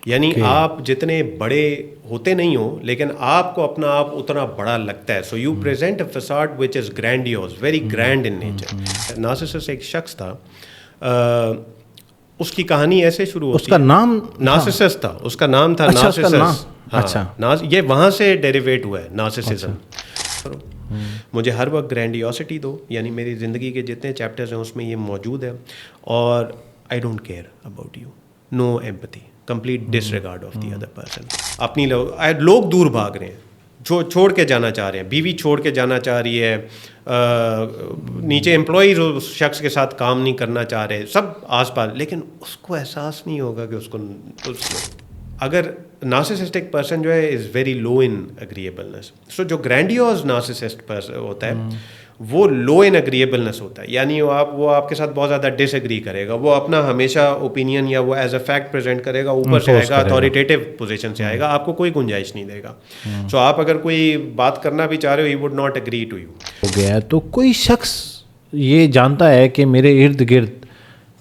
یعنی آپ جتنے بڑے ہوتے نہیں ہو لیکن آپ کو اپنا آپ اتنا بڑا لگتا ہے. So you present a facade which is grandiose, very grand in nature. Narcissist ایک شخص تھا, اس کی کہانی ایسے شروع ہوتی ہے. اس کا نام نارسسسٹ تھا, اس کا نام تھا نارسسسٹ. ہاں, یہ وہاں سے ڈیریویٹ ہوا ہے نارسسزم. مجھے ہر وقت گرینڈیوسٹی دو, یعنی میری زندگی کے جتنے چیپٹرز ہیں اس میں یہ موجود ہے, اور I don't care about you, no empathy, complete disregard of the other person. اپنی لوگ دور بھاگ رہے ہیں, چھوڑ کے جانا چاہ رہے ہیں, بیوی چھوڑ کے جانا چاہ رہی ہے, نیچے امپلائیز اس شخص کے ساتھ کام نہیں کرنا چاہ رہے, سب آس پاس, لیکن اس کو احساس نہیں ہوگا کہ اس کو اگر نارسسسٹک پرسن جو ہے از ویری لو ان اگریبلنس. سو جو گرینڈیوز نارسسسٹ ہوتا ہے وہ لو ان اگریبلنس ہوتا ہے, یعنی وہ آپ کے ساتھ بہت زیادہ ڈس ایگری کرے گا, وہ اپنا ہمیشہ اوپینین یا وہ ایز اے فیکٹ پریزنٹ کرے گا, اوپر سے آئے گا, اتھارٹیٹیو پوزیشن سے آئے گا, آپ کو کوئی گنجائش نہیں دے گا. سو آپ اگر کوئی بات کرنا بھی چاہ رہے ہو, he would not agree to you. ہو گیا تو کوئی شخص یہ جانتا ہے کہ میرے ارد گرد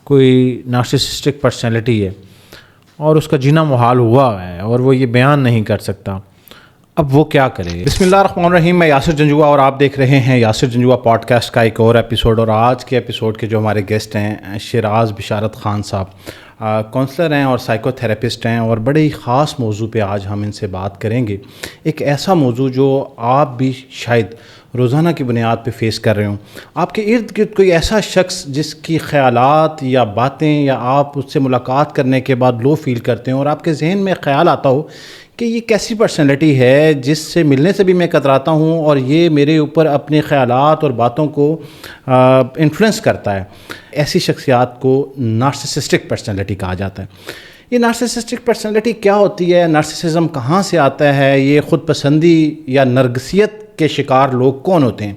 کوئی نارسسسٹک پرسنالٹی ہے اور اس کا جینا محال ہوا ہے اور وہ یہ بیان نہیں کر سکتا, اب وہ کیا کرے؟ بسم اللہ الرحمن الرحیم. میں یاسر جنجوعہ اور آپ دیکھ رہے ہیں یاسر جنجوعہ پوڈ کاسٹ کا ایک اور ایپیسوڈ. اور آج کے ایپیسوڈ کے جو ہمارے گیسٹ ہیں شیراز بشارت خان صاحب, کونسلر ہیں اور سائیکو تھراپسٹ ہیں, اور بڑے ہی خاص موضوع پہ آج ہم ان سے بات کریں گے. ایک ایسا موضوع جو آپ بھی شاید روزانہ کی بنیاد پہ فیس کر رہے ہوں. آپ کے ارد گرد کوئی ایسا شخص جس کی خیالات یا باتیں یا آپ اس سے ملاقات کرنے کے بعد لو فیل کرتے ہیں اور آپ کے ذہن میں خیال آتا ہو کہ یہ کیسی پرسنالٹی ہے جس سے ملنے سے بھی میں کتراتا ہوں اور یہ میرے اوپر اپنے خیالات اور باتوں کو انفلوئنس کرتا ہے. ایسی شخصیات کو نارسسسٹک پرسنالٹی کہا جاتا ہے. یہ نارسسسٹک پرسنالٹی کیا ہوتی ہے؟ نارسسزم کہاں سے آتا ہے؟ یہ خود پسندی یا نرگسیت کے شکار لوگ کون ہوتے ہیں؟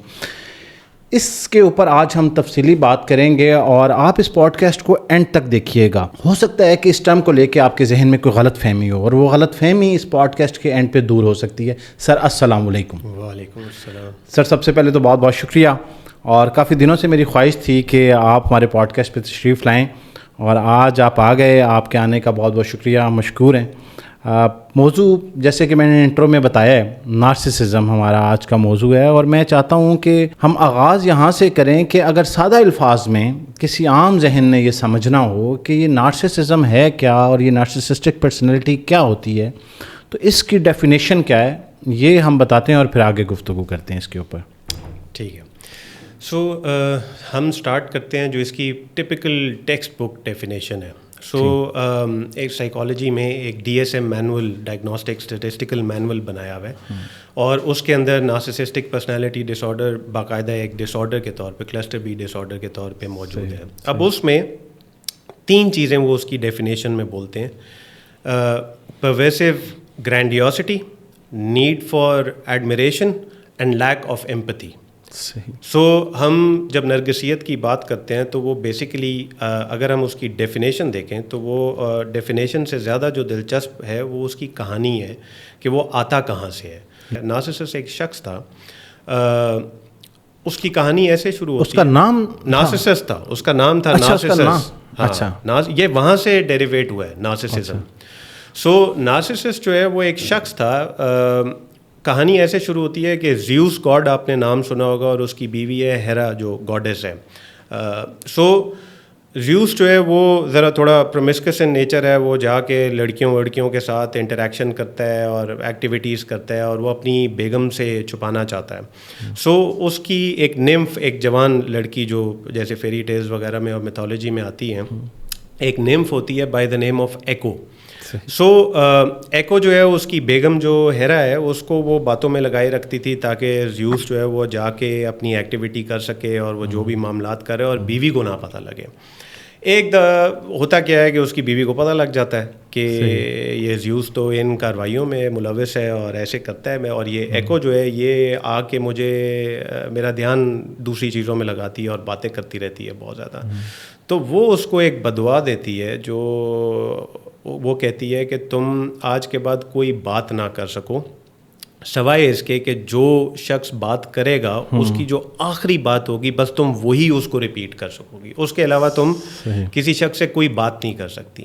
اس کے اوپر آج ہم تفصیلی بات کریں گے, اور آپ اس پوڈ کاسٹ کو اینڈ تک دیکھیے گا. ہو سکتا ہے کہ اس ٹرم کو لے کے آپ کے ذہن میں کوئی غلط فہمی ہو, اور وہ غلط فہمی اس پوڈ کاسٹ کے اینڈ پہ دور ہو سکتی ہے. سر السلام علیکم. وعلیکم السلام. سر سب سے پہلے تو بہت بہت شکریہ, اور کافی دنوں سے میری خواہش تھی کہ آپ ہمارے پوڈ کاسٹ پہ تشریف لائیں, اور آج آپ آ گئے. آپ کے آنے کا بہت بہت شکریہ, مشکور ہیں. موضوع جیسے کہ میں نے انٹرو میں بتایا ہے, نارسسزم ہمارا آج کا موضوع ہے, اور میں چاہتا ہوں کہ ہم آغاز یہاں سے کریں کہ اگر سادہ الفاظ میں کسی عام ذہن نے یہ سمجھنا ہو کہ یہ نارسسزم ہے کیا اور یہ نارسسسٹک پرسنالٹی کیا ہوتی ہے, تو اس کی ڈیفینیشن کیا ہے یہ ہم بتاتے ہیں اور پھر آگے گفتگو کرتے ہیں اس کے اوپر. ٹھیک ہے. سو ہم سٹارٹ کرتے ہیں جو اس کی ٹپکل ٹیکسٹ بک ڈیفینیشن ہے. سو ایک سائیکالوجی میں ایک DSM manual, diagnostic statistical manual بنایا ہوا ہے, اور اس کے اندر نارسسسٹک پرسنالٹی ڈس آرڈر باقاعدہ ایک ڈس آرڈر کے طور پہ, کلسٹر B ڈس آرڈر کے طور پہ موجود ہے. اب اس میں 3 چیزیں وہ اس کی ڈیفینیشن میں بولتے ہیں: pervasive grandiosity, need for admiration and lack of empathy. So ہم جب نرگسیت کی بات کرتے ہیں تو وہ بیسیکلی اگر ہم اس کی ڈیفینیشن دیکھیں تو وہ ڈیفینیشن سے زیادہ جو دلچسپ ہے وہ اس کی کہانی ہے کہ وہ آتا کہاں سے ہے. نارسسسٹ ایک شخص تھا, اس کی کہانی ایسے شروع ہوتی ہے. اس کا نام نارسسسٹ تھا, اس کا نام تھا نارسسسٹ. اچھا, یہ وہاں سے ڈیریویٹ ہوا ہے نارسسزم. سو نارسسسٹ جو ہے وہ ایک شخص تھا. کہانی ایسے شروع ہوتی ہے کہ زیوس گاڈ آپ نے نام سنا ہوگا, اور اس کی بیوی ہے ہیرا جو گاڈیس ہے. سو زیوس جو ہے وہ ذرا تھوڑا پرومسکس ان نیچر ہے, وہ جا کے لڑکیوں کے ساتھ انٹریکشن کرتا ہے اور ایکٹیویٹیز کرتا ہے, اور وہ اپنی بیگم سے چھپانا چاہتا ہے. سو اس کی ایک نمف, ایک جوان لڑکی جو جیسے فیری ٹیلز وغیرہ میں اور میتھولوجی میں آتی ہیں, ایک نمف ہوتی ہے by the name of Echo. So Echo جو ہے اس کی بیگم جو ہیرا ہے اس کو وہ باتوں میں لگائی رکھتی تھی تاکہ زیوس جو ہے وہ جا کے اپنی ایکٹیویٹی کر سکے اور وہ جو بھی معاملات کرے اور بیوی کو نہ پتہ لگے. ایک ہوتا کیا ہے کہ اس کی بیوی کو پتہ لگ جاتا ہے کہ یہ زیوس تو ان کارروائیوں میں ملوث ہے اور ایسے کرتا ہے, اور یہ ایکو جو ہے یہ آ کے مجھے میرا دھیان دوسری چیزوں میں لگاتی ہے اور باتیں کرتی رہتی ہے بہت زیادہ. تو وہ اس کو ایک بدعا دیتی ہے جو وہ کہتی ہے کہ تم آج کے بعد کوئی بات نہ کر سکو سوائے اس کے کہ جو شخص بات کرے گا اس کی جو آخری بات ہوگی بس تم وہی اس کو ریپیٹ کر سکو گی, اس کے علاوہ تم کسی شخص سے کوئی بات نہیں کر سکتی.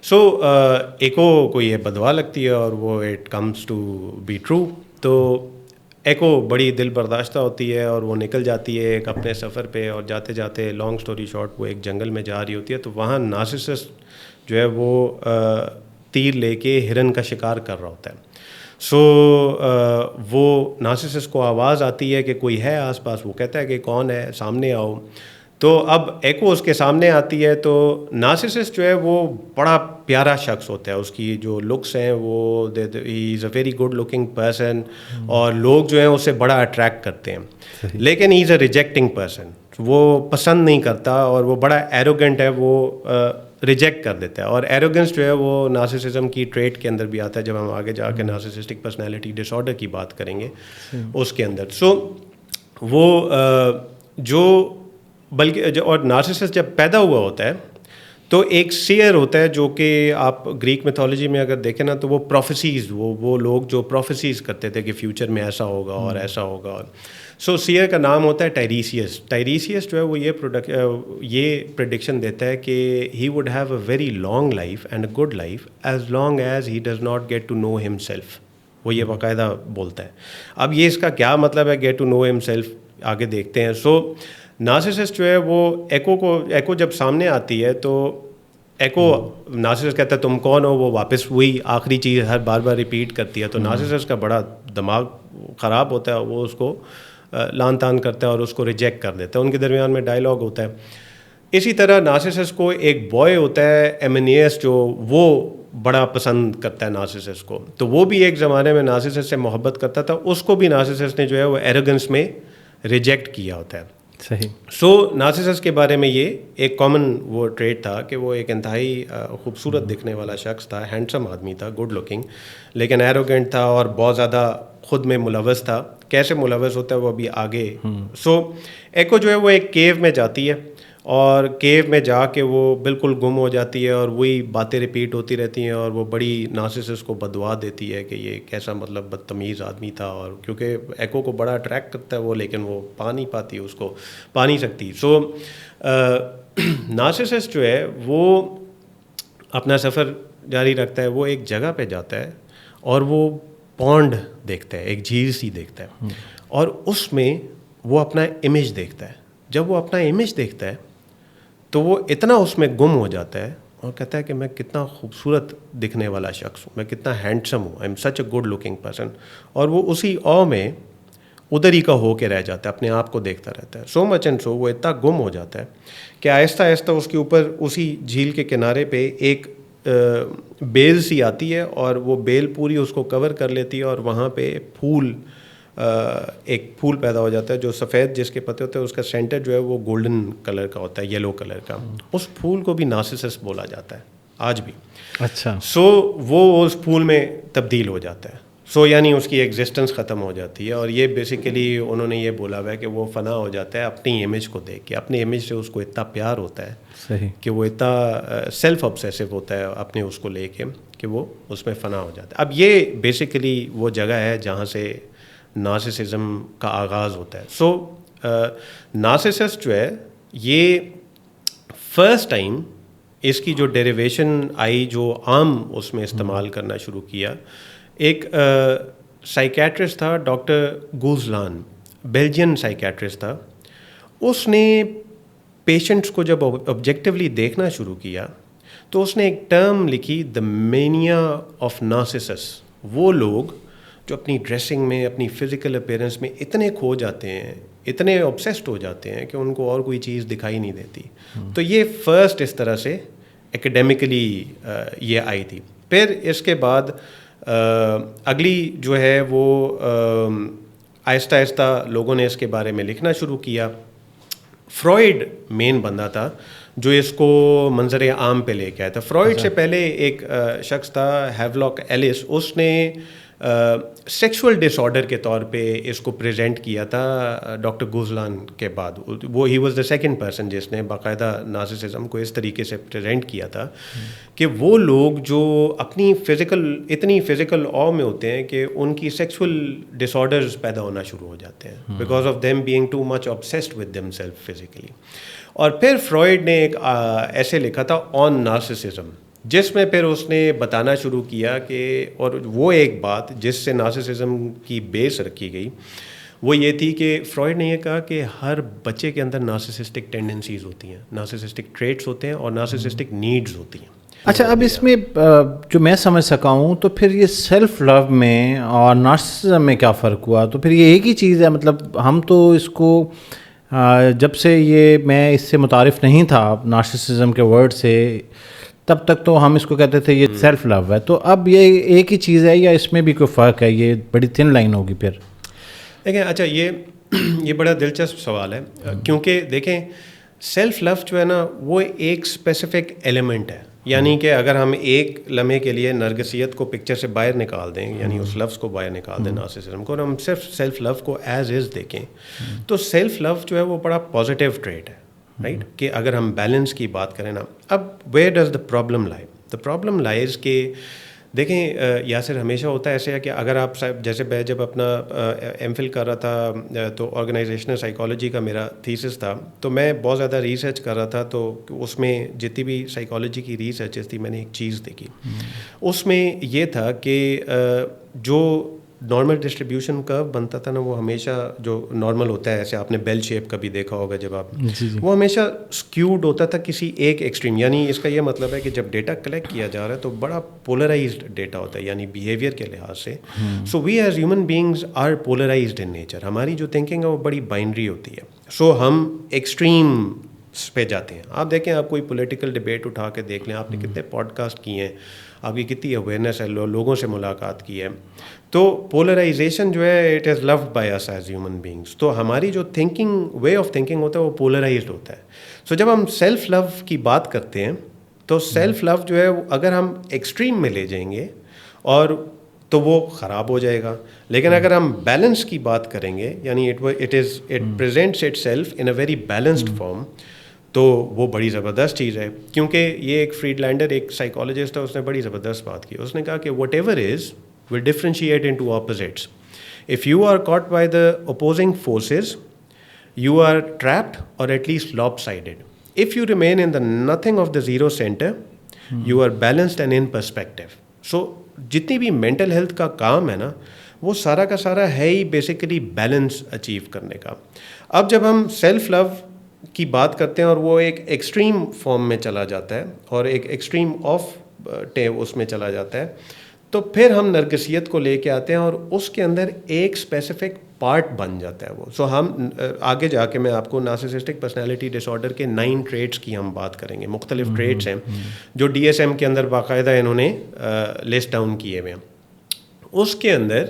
سو ایکو کو یہ بدوا لگتی ہے اور وہ it comes to be true. تو ایکو بڑی دل برداشتہ ہوتی ہے اور وہ نکل جاتی ہے ایک اپنے سفر پہ, اور جاتے جاتے لانگ سٹوری شارٹ وہ ایک جنگل میں جا رہی ہوتی ہے. تو وہاں نارسسسٹ جو ہے وہ تیر لے کے ہرن کا شکار کر رہا ہوتا ہے. سو وہ نارسسسٹ کو آواز آتی ہے کہ کوئی ہے آس پاس. وہ کہتا ہے کہ کون ہے, سامنے آؤ. تو اب ایکو اس کے سامنے آتی ہے. تو نارسسسٹ جو ہے وہ بڑا پیارا شخص ہوتا ہے, اس کی جو لکس ہیں وہ ہی is a very good looking person, اور لوگ جو ہیں اسے بڑا اٹریکٹ کرتے ہیں. لیکن ہی از اے ریجیکٹنگ پرسن, وہ پسند نہیں کرتا اور وہ بڑا ایروگنٹ ہے, وہ ریجیکٹ کر دیتا ہے. اور ایروگنس جو ہے وہ نارسسزم کی ٹریٹ کے اندر بھی آتا ہے, جب ہم آگے جا کے نارسسسٹک پرسنالٹی ڈس آرڈر کی بات کریں گے اس کے اندر. سو وہ جو بلکہ اور نارسسسٹ جب پیدا ہوا ہوتا ہے تو ایک سیئر ہوتا ہے, جو کہ آپ گریک میتھولوجی میں اگر دیکھیں نا تو وہ پروفیسیز, وہ لوگ جو پروفیسیز کرتے تھے کہ فیوچر میں ایسا ہوگا اور ایسا ہوگا. سو سیئر کا نام ہوتا ہے ٹائریسیس. ٹائریسیس جو ہے وہ یہ پریڈکشن دیتا ہے کہ he would have a very long life and a good life as long as he does not get to know himself. وہ یہ باقاعدہ بولتا ہے. اب یہ اس کا کیا مطلب ہے گیٹ ٹو نو ہم سیلف, آگے دیکھتے ہیں. سو نارسسسٹ جو ہے وہ ایکو جب سامنے آتی ہے تو ایکو نارسسسٹ کہتا ہے تم کون ہو, وہ واپس وہی آخری چیز ہر بار ریپیٹ کرتی ہے. تو نارسسسٹ کا بڑا دماغ خراب ہوتا ہے, وہ اس کو لان تان کرتا ہے اور اس کو ریجیکٹ کر دیتا ہے. ان کے درمیان میں ڈائلاگ ہوتا ہے. اسی طرح نارسسسٹ کو ایک بوائے ہوتا ہے ایمینیس, جو وہ بڑا پسند کرتا ہے نارسسسٹ کو. تو وہ بھی ایک زمانے میں نارسسسٹ سے محبت کرتا تھا, اس کو بھی نارسسسٹ نے جو ہے وہ ایروگنس میں ریجیکٹ کیا ہوتا ہے. صحیح. سو نارسسسٹ کے بارے میں یہ ایک کامن وہ ٹریٹ تھا کہ وہ ایک انتہائی خوبصورت دکھنے والا شخص تھا, ہینڈسم آدمی تھا, گڈ لکنگ, لیکن ایروگنٹ تھا اور بہت زیادہ خود میں ملوث تھا. کیسے ملوث ہوتا ہے وہ ابھی آگے. سو ایکو جو ہے وہ ایک کیو میں جاتی ہے, اور کیو میں جا کے وہ بالکل گم ہو جاتی ہے, اور وہی باتیں ریپیٹ ہوتی رہتی ہیں, اور وہ بڑی نارسسسٹ کو بدوا دیتی ہے کہ یہ کیسا مطلب بدتمیز آدمی تھا. اور کیونکہ ایکو کو بڑا اٹریکٹ کرتا ہے وہ, لیکن وہ پا نہیں پاتی, اس کو پا نہیں سکتی. سو نارسسسٹ جو ہے وہ اپنا سفر جاری رکھتا ہے. وہ ایک جگہ پہ جاتا ہے اور وہ پونڈ دیکھتا ہے, ایک جھیل سی دیکھتا ہے, اور اس میں وہ اپنا امیج دیکھتا ہے. جب وہ اپنا امیج دیکھتا ہے تو وہ اتنا اس میں گم ہو جاتا ہے اور کہتا ہے کہ میں کتنا خوبصورت دکھنے والا شخص ہوں, میں کتنا ہینڈسم ہوں, I M such a good looking person. اور وہ اسی او میں ادھر ہی کا ہو کے رہ جاتا ہے, اپنے آپ کو دیکھتا رہتا ہے. سو مچ اینڈ سو وہ اتنا گم ہو جاتا ہے کہ آہستہ آہستہ اس کے اوپر اسی جھیل کے کنارے پہ ایک بیل سی آتی ہے, اور وہ بیل پوری اس کو کور کر لیتی ہے, اور وہاں پہ ایک پھول پیدا ہو جاتا ہے جو سفید جس کے پتے ہوتے ہیں, اس کا سینٹر جو ہے وہ گولڈن کلر کا ہوتا ہے, یلو کلر کا. اس پھول کو بھی نارسسسٹ بولا جاتا ہے آج بھی. اچھا. سو وہ اس پھول میں تبدیل ہو جاتا ہے. سو یعنی اس کی ایگزسٹنس ختم ہو جاتی ہے. اور یہ بیسیکلی انہوں نے یہ بولا ہوا ہے کہ وہ فنا ہو جاتا ہے اپنی امیج کو دیکھ کے. اپنی امیج سے اس کو اتنا پیار ہوتا ہے صحیح کہ وہ اتنا سیلف آبسیسو ہوتا ہے اپنے اس کو لے کے کہ وہ اس میں فنا ہو جاتا ہے. اب یہ بیسیکلی وہ جگہ ہے جہاں سے نارسسزم کا آغاز ہوتا ہے. سو نارسسسٹ جو ہے یہ فرسٹ ٹائم اس کی جو ڈیریویشن آئی, جو عام اس میں استعمال کرنا شروع کیا, ایک سائیکیٹرسٹ تھا ڈاکٹر گوزلان, بیلجین سائیکیٹرسٹ تھا. اس نے پیشنٹس کو جب آبجیکٹیولی دیکھنا شروع کیا تو اس نے ایک ٹرم لکھی, دا مینیا آف نارسسس. وہ لوگ جو اپنی ڈریسنگ میں, اپنی فزیکل اپیرنس میں اتنے کھو جاتے ہیں, اتنے آبسیسڈ ہو جاتے ہیں کہ ان کو اور کوئی چیز دکھائی نہیں دیتی. تو یہ فرسٹ اس طرح سے ایکڈیمکلی یہ آئی تھی. پھر اس کے بعد اگلی جو ہے وہ آہستہ آہستہ لوگوں نے اس کے بارے میں لکھنا شروع کیا. فرائڈ مین بندہ تھا جو اس کو منظر عام پہ لے کے آیا تھا. فرائڈ سے پہلے ایک شخص تھا ہیولاک ایلس, اس نے سیکشول ڈس آرڈر کے طور پہ اس کو پریزنٹ کیا تھا ڈاکٹر گوزلان کے بعد. وہ he was the second person جس نے باقاعدہ نارسسزم کو اس طریقے سے پریزنٹ کیا تھا کہ وہ لوگ جو اپنی اتنی فزیکل او میں ہوتے ہیں کہ ان کی سیکشول ڈس آرڈرز پیدا ہونا شروع ہو جاتے ہیں because of them being too much obsessed with themselves physically. اور پھر فرائڈ نے ایک ایسے لکھا تھا آن نارسسزم, جس میں پھر اس نے بتانا شروع کیا کہ اور وہ ایک بات جس سے نارسسزم کی بیس رکھی گئی وہ یہ تھی کہ فرائڈ نے یہ کہا کہ ہر بچے کے اندر نارسسسٹک ٹینڈنسیز ہوتی ہیں, نارسسسٹک ٹریٹس ہوتے ہیں اور نارسسسٹک نیڈز ہوتی ہیں. اچھا, اب اس میں جو میں سمجھ سکا ہوں تو پھر یہ سیلف لو میں اور نارسسزم میں کیا فرق ہوا؟ تو پھر یہ ایک ہی چیز ہے, مطلب ہم تو اس کو جب سے یہ میں اس سے متعارف نہیں تھا نارسسزم کے ورڈ سے, تب تک تو ہم اس کو کہتے تھے یہ سیلف لو ہے. تو اب یہ ایک ہی چیز ہے یا اس میں بھی کوئی فرق ہے؟ یہ بڑی تھن لائن ہوگی پھر. دیکھیں, اچھا یہ بڑا دلچسپ سوال ہے, کیونکہ دیکھیں سیلف لو جو ہے نا وہ ایک اسپیسیفک ایلیمنٹ ہے. یعنی کہ اگر ہم ایک لمحے کے لیے نرگسیت کو پکچر سے باہر نکال دیں, یعنی اس لفظ کو باہر نکال دیں نارسسزم کو, اور ہم صرف سیلف لو کو ایز از دیکھیں, تو سیلف لو جو ہے وہ بڑا پازیٹیو ٹریٹ ہے, رائٹ, کہ اگر ہم بیلنس کی بات کریں نا. اب ویئر ڈز دا پرابلم لائی؟ دا پرابلم لائز کہ دیکھیں یاسر, ہمیشہ ہوتا ہے ایسے کہ اگر آپ جیسے میں جب اپنا ایم فل کر رہا تھا تو آرگنائزیشنل سائیکالوجی کا میرا تھیسس تھا, تو میں بہت زیادہ ریسرچ کر رہا تھا. تو اس میں جتنی بھی سائیکالوجی کی ریسرچز تھی میں نے ایک چیز دیکھی, اس میں یہ تھا کہ جو نارمل ڈسٹریبیوشن کرو بنتا تھا نا, وہ ہمیشہ جو نارمل ہوتا ہے, ایسے آپ نے بیل شیپ کا بھی دیکھا ہوگا جب آپ, وہ ہمیشہ اسکیوڈ ہوتا تھا کسی ایک ایکسٹریم. یعنی اس کا یہ مطلب ہے کہ جب ڈیٹا کلیکٹ کیا جا رہا ہے تو بڑا پولرائزڈ ڈیٹا ہوتا ہے, یعنی بیہیویئر کے لحاظ سے. So we as human beings are polarised in nature. ہماری جو تھنکنگ ہے وہ بڑی بائنری ہوتی ہے. سو ہم ایکسٹریم پہ جاتے ہیں. آپ دیکھیں, آپ کوئی پولیٹیکل ڈبیٹ اٹھا کے دیکھ لیں, آپ نے کتنے پوڈ کاسٹ کیے ہیں, آپ کی کتنی اویئرنیس ہے, لوگوں سے ملاقات کی ہے. تو پولرائزیشن جو ہے it is load by us as human beings. تو ہماری جو تھنکنگ وے آف تھنکنگ ہوتا ہے وہ پولرائزڈ ہوتا ہے. سو جب ہم سیلف لو کی بات کرتے ہیں تو سیلف لو جو ہے اگر ہم ایکسٹریم میں لے جائیں گے اور تو وہ خراب ہو جائے گا. لیکن اگر ہم بیلنس کی بات کریں گے, یعنی it presents it self in a very balanced form, تو وہ بڑی زبردست چیز ہے. کیونکہ یہ ایک فریڈ لینڈر ایک سائیکالوجسٹ ہے, اس نے بڑی زبردست بات کی. اس نے کہا کہ what ever is will differentiate into opposites. If you are caught by the opposing forces, you are trapped or at least lopsided. If you remain in the nothing of the zero center, you are balanced and in perspective. So جتنی بھی mental health کا کام ہے نا, وہ سارا کا سارا ہے ہی بیسیکلی بیلنس اچیو کرنے کا. اب جب ہم سیلف لو کی بات کرتے ہیں اور وہ ایک ایکسٹریم فارم میں چلا جاتا ہے اور ایک ایکسٹریم آف اس میں چلا جاتا ہے, تو پھر ہم نرگسیت کو لے کے آتے ہیں اور اس کے اندر ایک اسپیسیفک پارٹ بن جاتا ہے وہ. سو ہم آگے جا کے میں آپ کو نارسسسٹک پرسنالٹی ڈس آرڈر کے 9 ٹریٹس کی ہم بات کریں گے. مختلف ٹریٹس ہیں جو DSM کے اندر باقاعدہ انہوں نے لسٹ ڈاؤن کیے ہوئے ہیں. اس کے اندر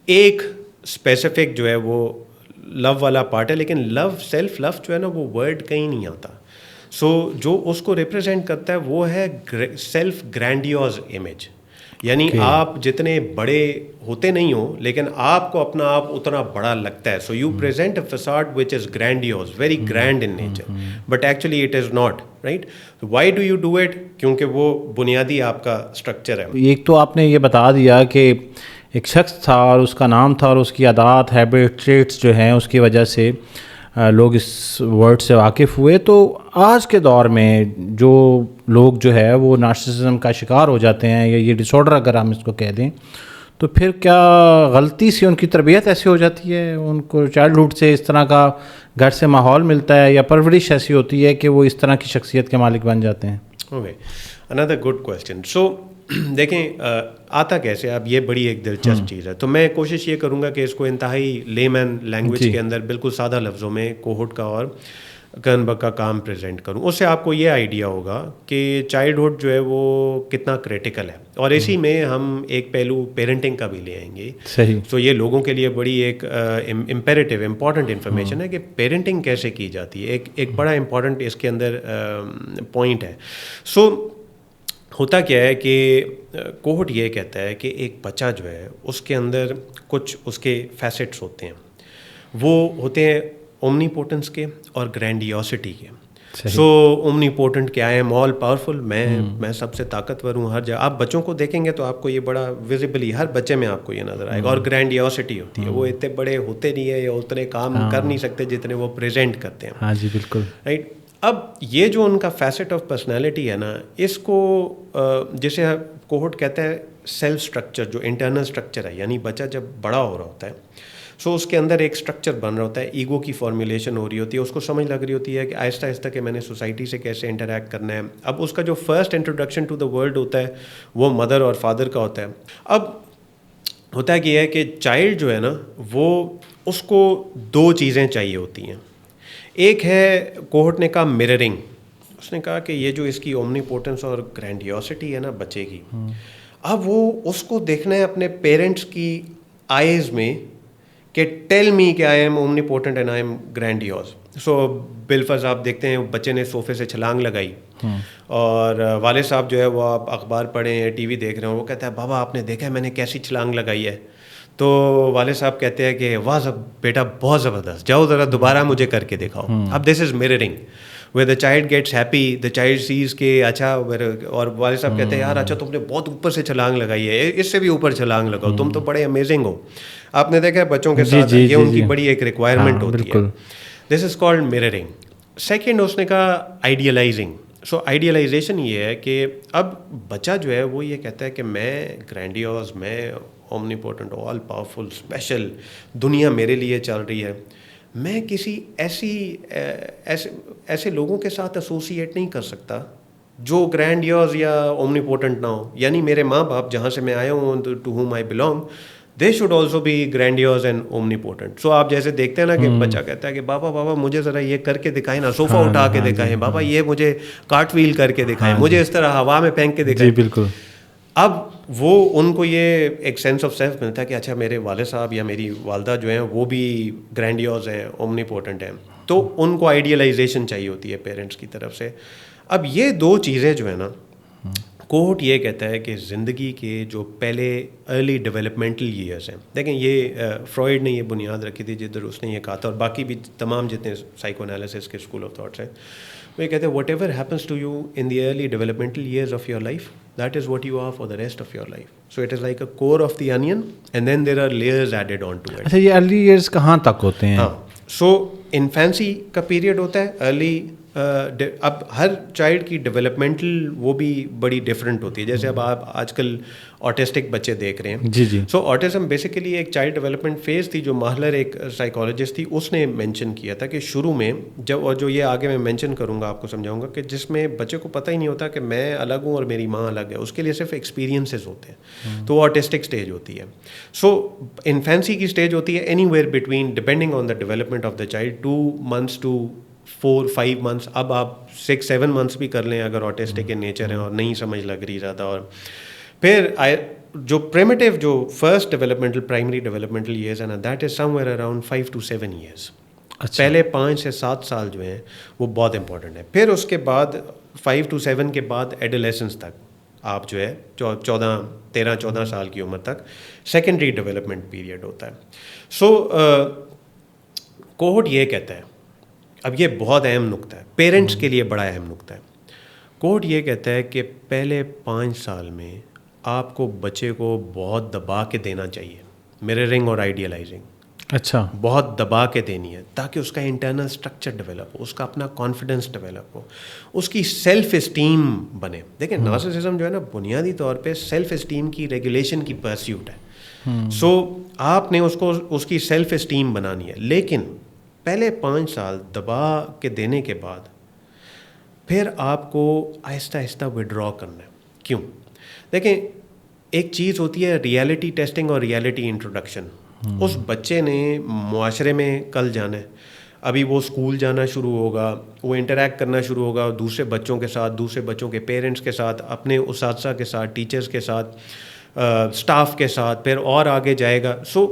ایک اسپیسیفک جو ہے وہ لو والا پارٹ ہے, لیکن لو سیلف لو جو ہے نا وہ ورڈ کہیں نہیں آتا. سو جو اس کو ریپرزینٹ کرتا ہے وہ ہے سیلف گرینڈیوز امیج. یعنی آپ جتنے بڑے ہوتے نہیں ہو لیکن آپ کو اپنا آپ اتنا بڑا لگتا ہے. So you present a facade which is grandiose, very grand in nature, but actually it is not, right. Why do you do it? کیونکہ وہ بنیادی آپ کا اسٹرکچر ہے. ایک تو آپ نے یہ بتا دیا کہ ایک شخص تھا اور اس کا نام تھا اور اس کی عادات, ہیبٹ, ٹریٹس جو ہیں اس کی وجہ سے لوگ اس ورڈ سے واقف ہوئے. تو آج کے دور میں جو لوگ جو ہے وہ نارسسزم کا شکار ہو جاتے ہیں, یا یہ ڈس آرڈر اگر ہم اس کو کہہ دیں, تو پھر کیا غلطی سے ان کی تربیت ایسی ہو جاتی ہے, ان کو چائلڈہڈ سے اس طرح کا گھر سے ماحول ملتا ہے, یا پرورش ایسی ہوتی ہے کہ وہ اس طرح کی شخصیت کے مالک بن جاتے ہیں؟ Okay, another good question. So دیکھیں آتا کیسے, اب یہ بڑی ایک دلچسپ چیز ہے. تو میں کوشش یہ کروں گا کہ اس کو انتہائی لیمن لینگویج کے اندر بالکل سادہ لفظوں میں کوہٹ کا اور کنبک کا کام پریزنٹ کروں. اس سے آپ کو یہ آئیڈیا ہوگا کہ چائلڈہڈ جو ہے وہ کتنا کریٹیکل ہے, اور اسی میں ہم ایک پہلو پیرنٹنگ کا بھی لے آئیں گے. صحیح. تو یہ لوگوں کے لیے بڑی ایک امپیریٹیو امپورٹنٹ انفارمیشن ہے کہ پیرنٹنگ کیسے کی جاتی ہے. ایک بڑا امپورٹنٹ اس کے اندر پوائنٹ ہے. سو ہوتا کیا ہے کہ کوہٹ یہ کہتا ہے کہ ایک بچہ جو ہے اس کے اندر کچھ اس کے فیسٹس ہوتے ہیں, وہ ہوتے ہیں اومنی پوٹنس کے اور گرینڈیوسٹی کے. سو اومنی پوٹنٹ کیا ہے؟ آل پاورفل, میں سب سے طاقتور ہوں ہر جگہ. آپ بچوں کو دیکھیں گے تو آپ کو یہ بڑا ویزیبلی ہر بچے میں آپ کو یہ نظر آئے گا. اور گرینڈیوسٹی ہوتی ہے, وہ اتنے بڑے ہوتے نہیں ہیں یا اتنے کام کر نہیں سکتے جتنے وہ پریزنٹ کرتے ہیں. ہاں جی بالکل رائٹ. اب یہ جو ان کا فیسٹ آف پرسنالٹی ہے نا، اس کو جسے کوہورٹ کہتا ہے سیل اسٹرکچر، جو انٹرنل اسٹرکچر ہے، یعنی بچہ جب بڑا ہو رہا ہوتا ہے سو اس کے اندر ایک اسٹرکچر بن رہا ہوتا ہے، ایگو کی فارمولیشن ہو رہی ہوتی ہے، اس کو سمجھ لگ رہی ہوتی ہے کہ آہستہ آہستہ کہ میں نے سوسائٹی سے کیسے انٹریکٹ کرنا ہے. اب اس کا جو first introduction to the world ہوتا ہے وہ مدر اور فادر کا ہوتا ہے. اب ہوتا ہے کہ چائلڈ جو ہے نا وہ اس کو دو چیزیں چاہیے ہوتی ہیں. ایک ہے کوہورٹ نے کہا مررنگ. اس نے کہا کہ یہ جو اس کی اومنی پوٹنس اور گرینڈیوسٹی ہے نا بچے کی، اب وہ اس کو دیکھنا ہے اپنے پیرنٹس کی آئیز میں کہ ٹیل می کہ I am omnipotent and I am grandiose. So بالفرض آپ دیکھتے ہیں بچے نے صوفے سے چھلانگ لگائی اور والد صاحب جو ہے وہ آپ اخبار پڑھیں یا ٹی وی دیکھ رہے ہیں، وہ کہتا ہے بابا آپ نے دیکھا ہے میں نے کیسی چھلانگ لگائی ہے؟ تو والد صاحب کہتے ہیں کہ واہ بیٹا بہت زبردست، جاؤ ذرا دوبارہ مجھے کر کے دکھاؤ. اب this is مررنگ وhere the child gets happy, the child sees کہ اچھا، اور والد صاحب کہتے ہیں یار اچھا تم نے بہت اوپر سے چھلانگ لگائی ہے، اس سے بھی اوپر چھلانگ لگاؤ، تم تو بڑے امیزنگ ہو. آپ نے دیکھا ہے بچوں کے ساتھ یہ ان کی بڑی ایک ریکوائرمنٹ ہوتی ہے. دس از کالڈ مررنگ. سیکنڈ اس نے کہا آئیڈیلائزنگ. سو آئیڈیلائزیشن یہ ہے کہ اب بچہ جو ہے وہ یہ کہتا ہے کہ میں گرینڈیوز، میں omni potent, all powerful, special, دنیا میرے لیے چل رہی ہے. میں کسی ایسے لوگوں کے ساتھ ایسوسیٹ نہیں کر سکتا جو گرینڈیوز یا اومنی پوٹنٹ نہ ہو. یعنی میرے ماں باپ جہاں سے میں آیا ہوں، to whom I belong, they should also be grandiose and omnipotent. So آپ جیسے دیکھتے ہیں نا کہ بچہ کہتا ہے کہ بابا مجھے ذرا یہ کر کے دکھائیں نا، صوفہ اٹھا کے دکھائیں، بابا یہ مجھے کارٹ ویل کر کے دکھائیں، مجھے اس طرح ہوا میں پھینک کے دکھائیں. بالکل. اب وہ ان کو یہ ایک سینس آف سیلف ملتا ہے کہ اچھا میرے والد صاحب یا میری والدہ جو ہیں وہ بھی گرینڈیوز ہیں، اومنی پوٹنٹ ہیں. تو ان کو آئیڈیلائزیشن چاہیے ہوتی ہے پیرنٹس کی طرف سے. اب یہ دو چیزیں جو ہیں نا، کوہورٹ یہ کہتا ہے کہ زندگی کے جو پہلے ارلی ڈیولپمنٹل ایئرس ہیں، دیکھیں یہ فرائڈ نے یہ بنیاد رکھی تھی جدھر اس نے یہ کہا تھا، اور باقی بھی تمام جتنے سائیکو انالیسس کے اسکول آف تھاٹس ہیں وہ یہ کہتے ہیں whatever happens to you in the early developmental years of your life, that is what you are for the rest of your life. So it is like a core of the onion and then there are layers added on to it. اچھا یہ early years کہاں تک ہوتے ہیں؟ ہاں، سو infancy کا period ہوتا ہے ارلی. اب ہر چائلڈ کی ڈیولپمنٹل وہ بھی بڑی ڈفرینٹ ہوتی ہے. جیسے اب آپ آج کل آٹسٹک بچے دیکھ رہے ہیں. جی. سو آٹزم بیسیکلی ایک چائلڈ ڈیولپمنٹ فیز تھی جو ماہلر ایک سائیکالوجسٹ تھی اس نے مینشن کیا تھا کہ شروع میں جب، اور جو یہ آگے میں مینشن کروں گا آپ کو سمجھاؤں گا، کہ جس میں بچے کو پتہ ہی نہیں ہوتا کہ میں الگ ہوں اور میری ماں الگ ہے، اس کے لیے صرف ایکسپیرینسز ہوتے ہیں، تو وہ آٹسٹک اسٹیج ہوتی ہے. سو انفینسی کی اسٹیج ہوتی ہے any where between, depending on the development of the child, 2 months to 4-5 months. اب آپ 6-7 months بھی کر لیں اگر آٹسٹک کے نیچر ہیں اور نہیں سمجھ لگ رہی زیادہ. اور پھر جو پریمیٹیو جو first developmental primary developmental years ہیں نا، that is some where around 5 to 7 years. پہلے 5 سے 7 سال جو ہیں وہ بہت امپورٹنٹ ہے. پھر اس کے بعد 5 to 7 کے بعد ایڈولیسنس تک آپ جو ہے 13-14 سال کی عمر تک سیکنڈری ڈیولپمنٹ پیریڈ ہوتا ہے. سو کوہورٹ یہ کہتا ہے، اب یہ بہت اہم نقطہ ہے، پیرنٹس کے لیے بڑا اہم نقطہ ہے. کوہورٹ یہ کہتا ہے کہ پہلے 5 سال میں آپ کو بچے کو بہت دبا کے دینا چاہیے، مررنگ اور آئیڈیلائزنگ. اچھا، بہت دبا کے دینی ہے تاکہ اس کا انٹرنل اسٹرکچر ڈیولپ ہو، اس کا اپنا کانفیڈنس ڈیولپ ہو، اس کی سیلف اسٹیم بنے. دیکھیں نارسسزم جو ہے نا بنیادی طور پہ سیلف اسٹیم کی ریگولیشن کی پرسیوٹ ہے. سو آپ نے اس کی سیلف اسٹیم بنانی ہے، لیکن پہلے 5 سال دبا کے دینے کے بعد پھر آپ کو آہستہ آہستہ وڈرا کرنا ہے. کیوں؟ دیکھیں ایک چیز ہوتی ہے ریئلٹی ٹیسٹنگ اور ریئلٹی انٹروڈکشن. اس بچے نے معاشرے میں کل جانا ہے، ابھی وہ اسکول جانا شروع ہوگا، وہ انٹریکٹ کرنا شروع ہوگا دوسرے بچوں کے ساتھ، دوسرے بچوں کے پیرنٹس کے ساتھ، اپنے اساتذہ کے ساتھ، ٹیچرز کے ساتھ، اسٹاف کے ساتھ، پھر اور آگے جائے گا. سو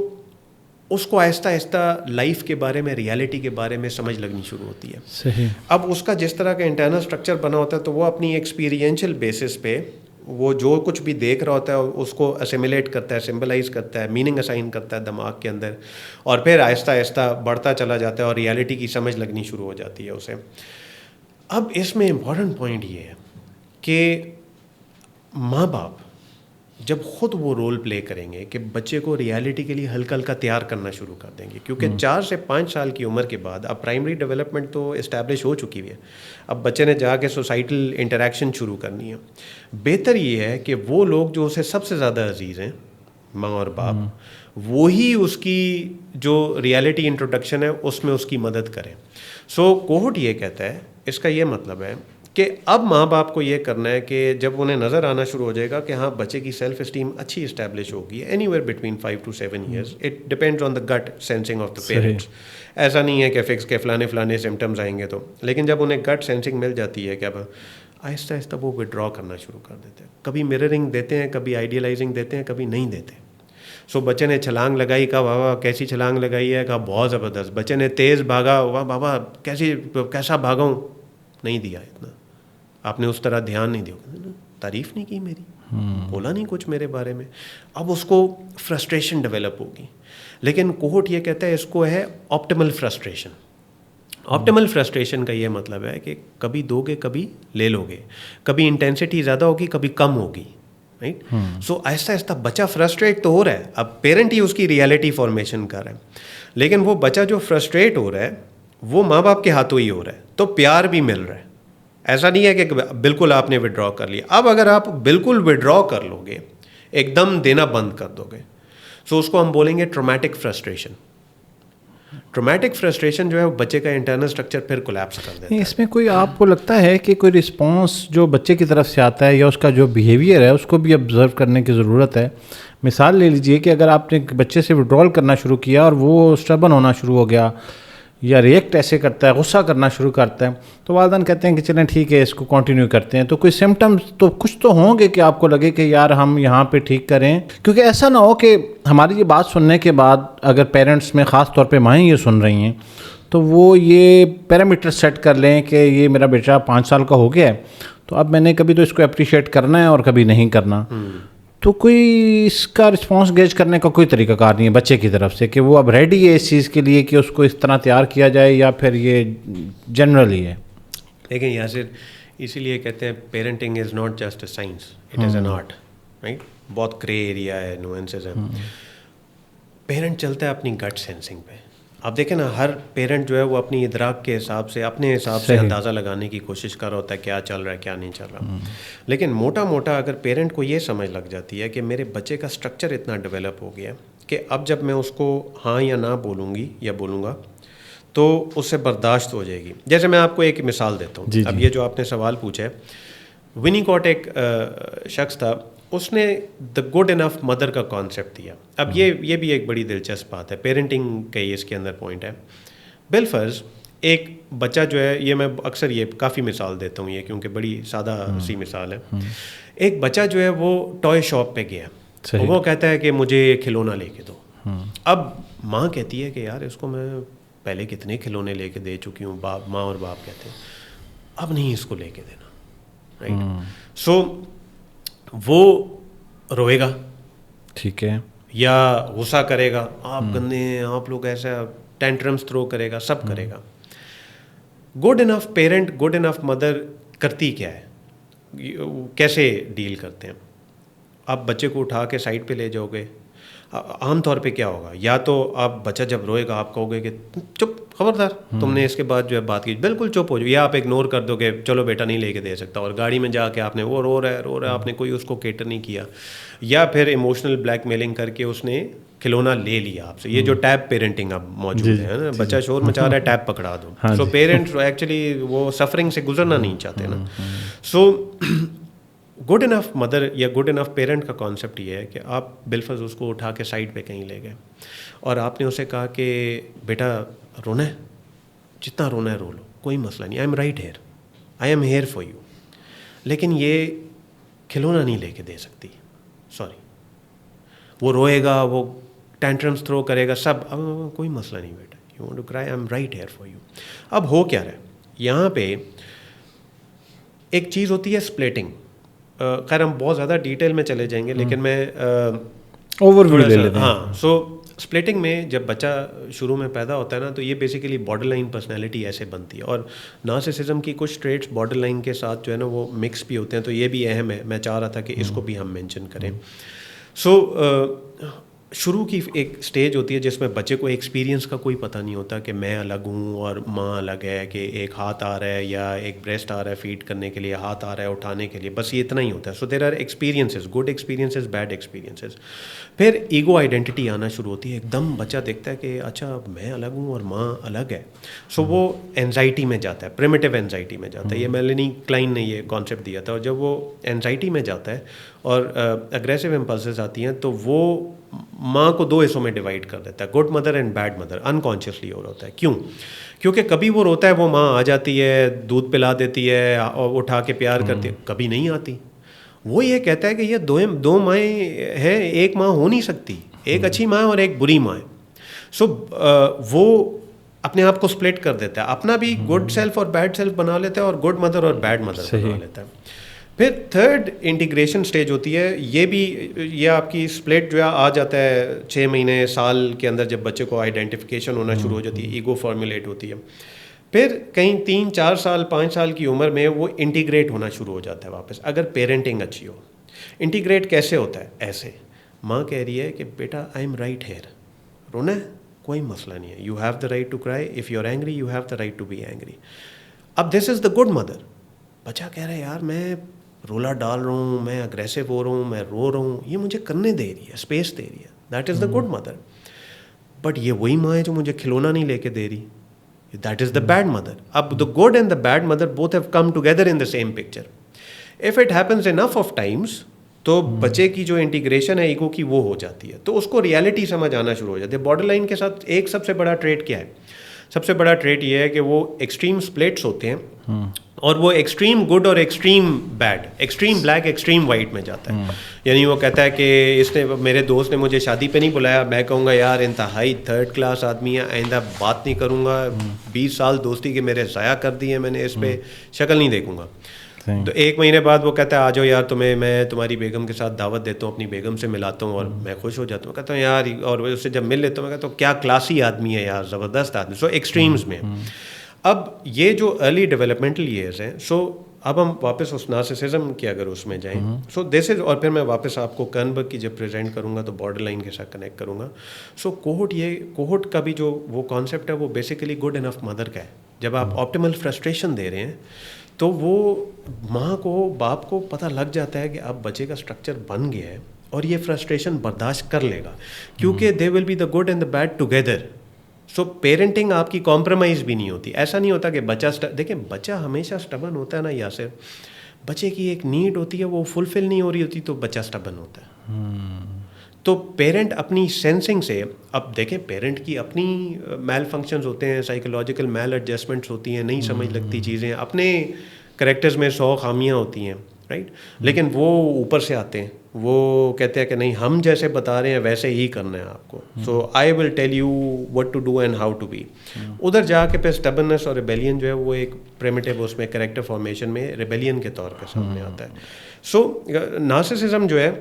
اس کو آہستہ آہستہ لائف کے بارے میں، ریالٹی کے بارے میں سمجھ لگنی شروع ہوتی ہے. صحیح. اب اس کا جس طرح کا انٹرنل اسٹرکچر بنا ہوتا ہے تو وہ اپنی ایکسپیرینشل بیسس پہ وہ جو کچھ بھی دیکھ رہا ہوتا ہے اس کو اسیمیلیٹ کرتا ہے، سمبلائز کرتا ہے، میننگ اسائن کرتا ہے دماغ کے اندر، اور پھر آہستہ آہستہ بڑھتا چلا جاتا ہے اور ریالٹی کی سمجھ لگنی شروع ہو جاتی ہے اسے. اب اس میں امپورٹنٹ پوائنٹ یہ ہے کہ ماں باپ جب خود وہ رول پلے کریں گے کہ بچے کو ریالٹی کے لیے ہلکا ہلکا تیار کرنا شروع کر دیں گے, کیونکہ 4 سے 5 سال کی عمر کے بعد اب پرائمری ڈیولپمنٹ تو اسٹیبلش ہو چکی ہوئی ہے, اب بچے نے جا کے سوسائٹل انٹریکشن شروع کرنی ہے. بہتر یہ ہے کہ وہ لوگ جو اسے سب سے زیادہ عزیز ہیں, ماں اور باپ, وہی اس کی جو ریالٹی انٹروڈکشن ہے اس میں اس کی مدد کریں. سو کوہٹ یہ کہتا ہے, اس کا یہ مطلب ہے کہ اب ماں باپ کو یہ کرنا ہے کہ جب انہیں نظر آنا شروع ہو جائے گا کہ ہاں بچے کی سیلف اسٹیم اچھی اسٹیبلش ہوگی anywhere between 5 to 7 years, it depends on the gut sensing of the parents. ایسا نہیں ہے کہ فکس کے فلانے سمٹمز آئیں گے تو, لیکن جب انہیں گٹ سینسنگ مل جاتی ہے کہ اب آہستہ آہستہ وہ ودرا کرنا شروع کر دیتے ہیں. کبھی مررنگ دیتے ہیں, کبھی آئیڈیلائزنگ دیتے ہیں, کبھی نہیں دیتے. سو بچے نے چھلانگ لگائی, کہا بابا کیسی چھلانگ لگائی ہے, کہا بہت زبردست. بچے نے تیز بھاگا, واہ بابا کیسا بھاگا ہوں, نہیں دیا اتنا, آپ نے اس طرح دھیان نہیں دیا, تعریف نہیں کی میری, بولا نہیں کچھ میرے بارے میں. اب اس کو فرسٹریشن ڈیولپ ہوگی. لیکن کوہٹ یہ کہتا ہے اس کو ہے آپٹیمل فرسٹریشن. آپٹیمل فرسٹریشن کا یہ مطلب ہے کہ کبھی دو گے کبھی لے لو گے, کبھی انٹینسٹی زیادہ ہوگی کبھی کم ہوگی, رائٹ. سو آہستہ آہستہ بچہ فرسٹریٹ تو ہو رہا ہے, اب پیرنٹ ہی اس کی ریالٹی فارمیشن کر رہا ہے, لیکن وہ بچہ جو فرسٹریٹ ہو رہا ہے وہ ماں باپ کے ہاتھوں ہی ہو رہا ہے, تو پیار بھی مل رہا ہے. ایسا نہیں ہے کہ بالکل آپ نے ودرا کر لیا. اب اگر آپ بالکل ودرا کر لو گے, ایک دم دینا بند کر دو گے, سو اس کو ہم بولیں گے ٹرومیٹک فرسٹریشن. ٹرومیٹک فرسٹریشن جو ہے وہ بچے کا انٹرنل اسٹرکچر پھر کولیپس کر دیتا ہے. اس میں کوئی آپ کو لگتا ہے کہ کوئی رسپانس جو بچے کی طرف سے آتا ہے یا اس کا جو بیہیویئر ہے اس کو بھی آبزرو کرنے کی ضرورت ہے؟ مثال لے لیجئے کہ اگر آپ نے بچے سے وڈرال کرنا شروع کیا اور وہ اسٹبن ہونا شروع ہو گیا یا ریئیکٹ ایسے کرتا ہے, غصہ کرنا شروع کرتا ہے, تو والدین کہتے ہیں کہ چلیں ٹھیک ہے اس کو کنٹینیو کرتے ہیں. تو کوئی سمٹمز تو کچھ تو ہوں گے کہ آپ کو لگے کہ یار ہم یہاں پہ ٹھیک کریں, کیونکہ ایسا نہ ہو کہ ہماری یہ بات سننے کے بعد اگر پیرنٹس میں خاص طور پہ مائیں یہ سن رہی ہیں تو وہ یہ پیرامیٹر سیٹ کر لیں کہ یہ میرا بیٹا 5 سال کا ہو گیا ہے تو اب میں نے کبھی تو اس کو اپریشیٹ کرنا ہے اور کبھی نہیں کرنا. تو کوئی اس کا رسپانس گیج کرنے کا کوئی طریقہ کار نہیں ہے بچے کی طرف سے کہ وہ اب ریڈی ہے اس چیز کے لیے کہ اس کو اس طرح تیار کیا جائے, یا پھر یہ جنرلی ہے؟ لیکن یاسر اسی لیے کہتے ہیں parenting is not just a science, it is an art, right. بہت گرے ایریا ہے, نوئنسز ہیں. پیرنٹ چلتا ہے اپنی گٹ سینسنگ پہ. آپ دیکھیں نا, ہر پیرنٹ جو ہے وہ اپنی ادراک کے حساب سے اپنے حساب سے اندازہ لگانے کی کوشش کر رہا ہوتا ہے کیا چل رہا ہے کیا نہیں چل رہا. لیکن موٹا موٹا اگر پیرنٹ کو یہ سمجھ لگ جاتی ہے کہ میرے بچے کا اسٹرکچر اتنا ڈیولپ ہو گیا کہ اب جب میں اس کو ہاں یا نہ بولوں گی یا بولوں گا تو اس سے برداشت ہو جائے گی. جیسے میں آپ کو ایک مثال دیتا ہوں. اب یہ جو آپ نے سوال پوچھا ہے, ونیکوٹ ایک شخص تھا, اس نے دا گڈ انف مدر کا کانسیپٹ دیا. اب یہ بھی ایک بڑی دلچسپ بات ہے, پیرنٹنگ کا یہ اس کے اندر پوائنٹ ہے. بالفرض ایک بچہ جو ہے, یہ میں اکثر یہ کافی مثال دیتا ہوں یہ کیونکہ بڑی سادہ سی مثال ہے. ایک بچہ جو ہے وہ ٹوائے شاپ پہ گیا, وہ کہتا ہے کہ مجھے کھلونا لے کے دو. اب ماں کہتی ہے کہ یار اس کو میں پہلے کتنے کھلونے لے کے دے چکی ہوں. ماں اور باپ کہتے ہیں اب نہیں اس کو لے کے دینا, رائٹ. سو وہ روئے گا, ٹھیک ہے, یا غصہ کرے گا, آپ گندے ہیں, آپ لوگ ایسا, ٹینٹرمس تھرو کرے گا, سب کرے گا. Good enough parent, good enough mother کرتی کیا ہے, کیسے ڈیل کرتے ہیں؟ آپ بچے کو اٹھا کے سائڈ پہ لے جاؤ گے, عام طور پہ کیا ہوگا, یا تو آپ بچہ جب روئے گا آپ کہو گے کہ چپ خبردار, تم نے اس کے بعد جو ہے بات کی بالکل چپ ہو جاؤ, یا آپ اگنور کر دو کہ چلو بیٹا نہیں لے کے دے سکتا, اور گاڑی میں جا کے آپ نے وہ رو رہا ہے آپ نے کوئی اس کو کیٹر نہیں کیا, یا پھر ایموشنل بلیک میلنگ کر کے اس نے کھلونا لے لیا آپ سے. یہ جو ٹیب پیرنٹنگ اب موجود ہے نا, بچہ شور مچا رہا ہے ٹیب پکڑا دو. سو پیرنٹس ایکچولی وہ سفرنگ سے گزرنا نہیں چاہتے نا. سو گڈ انف مدر یا گڈ انف پیرنٹ کا کانسیپٹ یہ ہے کہ آپ بالفرض اس کو اٹھا کے سائڈ پہ کہیں لے گئے اور آپ نے اسے کہا کہ بیٹا رونا ہے, جتنا رونا ہے رو لو, کوئی مسئلہ نہیں, آئی am right hair, I am here for you, لیکن یہ کھلونا نہیں لے کے دے سکتی, سوری. وہ روئے گا, وہ ٹینٹرمس تھرو کرے گا, سب, کوئی مسئلہ نہیں بیٹا, you want to cry, I am right here for you. اب ہو کیا رہا ہے یہاں پہ, ایک چیز ہوتی ہے اسپلٹنگ. خیر ہم بہت زیادہ ڈیٹیل میں چلے جائیں گے, لیکن میں اوور ویو لے لیتے ہیں. ہاں. سو اسپلٹنگ میں جب بچہ شروع میں پیدا ہوتا ہے نا تو یہ بیسیکلی بارڈر لائن پرسنالٹی ایسے بنتی ہے, اور نارسسزم کی کچھ ٹریٹس بارڈر لائن کے ساتھ جو ہے نا وہ مکس بھی ہوتے ہیں, تو یہ بھی اہم ہے. میں چاہ رہا تھا کہ اس کو بھی ہم مینشن کریں. سو شروع کی ایک سٹیج ہوتی ہے جس میں بچے کو ایکسپیرینس کا کوئی پتہ نہیں ہوتا کہ میں الگ ہوں اور ماں الگ ہے, کہ ایک ہاتھ آ رہا ہے یا ایک بریسٹ آ رہا ہے فیڈ کرنے کے لیے, ہاتھ آ رہا ہے اٹھانے کے لیے, بس یہ اتنا ہی ہوتا ہے. So there are experiences, good experiences, bad experiences. پھر ایگو آئیڈینٹی آنا شروع ہوتی ہے. ایک دم بچہ دیکھتا ہے کہ اچھا میں الگ ہوں اور ماں الگ ہے. سو وہ اینزائٹی میں جاتا ہے, پریمیٹیو اینزائٹی میں جاتا ہے. یہ میلنی کلائن نے یہ کانسیپٹ دیا تھا. اور جب وہ اینزائٹی میں جاتا ہے اور اگریسو امپلسز آتی ہیں تو وہ ماں کو 2 حصوں میں ڈیوائڈ کر دیتا ہے, good mother and bad mother. Unconsciously ہو رہا ہوتا ہے. کیوں؟ کیونکہ کبھی وہ روتا ہے, وہ ماں آ جاتی ہے, دودھ پلا دیتی ہے اور اٹھا کے پیار کرتی ہے. کبھی نہیں آتی. وہ یہ کہتا ہے کہ یہ 2 مائیں ہیں, ایک ماں ہو نہیں سکتی, ایک اچھی ماں اور ایک بری ماں ہے. سو وہ اپنے آپ کو سپلٹ کر دیتا ہے, اپنا بھی گڈ سیلف اور بیڈ سیلف بنا لیتا ہے اور گڈ مدر اور بیڈ مدر بنا لیتا ہے. پھر تھرڈ انٹیگریشن سٹیج ہوتی ہے. یہ آپ کی سپلٹ جو ہے آ جاتا ہے 6 مہینے سال کے اندر, جب بچے کو آئیڈینٹیفیکیشن ہونا شروع ہو جاتی ہے, ایگو فارمولیٹ ہوتی ہے. پھر کہیں 3-4 سال 5 سال کی عمر میں وہ انٹیگریٹ ہونا شروع ہو جاتا ہے واپس, اگر پیرنٹنگ اچھی ہو. انٹیگریٹ کیسے ہوتا ہے؟ ایسے ماں کہہ رہی ہے کہ بیٹا آئی ایم رائٹ ہیئر, رونا ہے کوئی مسئلہ نہیں ہے, you have the right to cry, if you are angry you have the right to be angry. اب this is the good mother. بچہ کہہ رہا ہے یار میں رولا ڈال رہا ہوں, میں اگریسو ہو رہا ہوں, میں رو رہا ہوں, یہ مجھے کرنے دے رہی ہے, اسپیس دے رہی ہے. That is the good mother. But یہ وہی ماں ہے جو مجھے کھلونا نہیں لے کے دے رہی. That is the bad mother. اب the good and the bad mother both have come together in the same picture. If it happens enough of times تو بچے کی جو انٹیگریشن ہے ایگو کی وہ ہو جاتی ہے, تو اس کو ریالٹی سمجھ آنا شروع ہو جاتی ہے. بارڈر لائن کے ساتھ ایک سب سے بڑا ٹریٹ کیا ہے؟ سب سے بڑا ٹریٹ یہ ہے کہ وہ ایکسٹریم سپلٹس ہوتے ہیں, اور وہ ایکسٹریم گڈ اور extreme bad, extreme black extreme white میں جاتا ہے. یعنی وہ کہتا ہے کہ اس نے, میرے دوست نے مجھے شادی پہ نہیں بلایا, میں کہوں گا یار انتہائی 3rd کلاس آدمی ہے, آئندہ بات نہیں کروں گا, 20 سال دوستی کے میرے ضائع کر دیے میں نے, اس پہ شکل نہیں دیکھوں گا. تو 1 مہینے بعد وہ کہتا ہے آ جاؤ یار تمہیں میں تمہاری بیگم کے ساتھ دعوت دیتا ہوں, اپنی بیگم سے ملاتا ہوں, اور میں خوش ہو جاتا ہوں. کہتا ہوں یار, اور اس سے جب مل لیتا ہوں میں کہتا ہوں کیا کلاسی آدمی ہے یار, زبردست آدمی. سو ایکسٹریمز میں. اب یہ جو ارلی ڈیولپمنٹل ایئرز ہیں, سو اب ہم واپس اس نارسسزم کے اگر اس میں جائیں, سو دس از, اور پھر میں واپس آپ کو کرنبرگ کی جب پریزنٹ کروں گا تو بارڈر لائن کے ساتھ کنیکٹ کروں گا. سو کوہورٹ کا بھی جو وہ کانسیپٹ ہے وہ بیسیکلی گڈ انف مدر کا ہے. جب آپ آپٹیمل فرسٹریشن دے رہے ہیں تو وہ ماں کو, باپ کو پتہ لگ جاتا ہے کہ اب بچے کا اسٹرکچر بن گیا ہے اور یہ فرسٹریشن برداشت کر لے گا, کیونکہ they will be the good and the bad together. So parenting آپ کی کمپرومائز بھی نہیں ہوتی. ایسا نہیں ہوتا کہ بچہ, دیکھیں بچہ ہمیشہ اسٹبن ہوتا ہے نا یاسر, بچے کی ایک نیڈ ہوتی ہے وہ فلفل نہیں ہو رہی ہوتی تو بچہ اسٹبن ہوتا ہے. تو پیرنٹ اپنی سینسنگ سے, اب دیکھیں پیرنٹ کی اپنی میل فنکشنز ہوتے ہیں, سائیکولوجیکل میل ایڈجسٹمنٹس ہوتی ہیں, نہیں سمجھ لگتی چیزیں, اپنے کریکٹرز میں 100 خامیاں ہوتی ہیں, رائٹ. لیکن وہ اوپر سے آتے ہیں, وہ کہتے ہیں کہ نہیں ہم جیسے بتا رہے ہیں ویسے ہی کرنا ہے آپ کو. So I will tell you what to do and how to be. ادھر جا کے پھر اسٹبننس اور ریبیلین جو ہے وہ ایک پریمیٹیو اس میں کریکٹر فارمیشن میں ریبیلین کے طور پہ سامنے آتا ہے. سو نارسسزم جو ہے,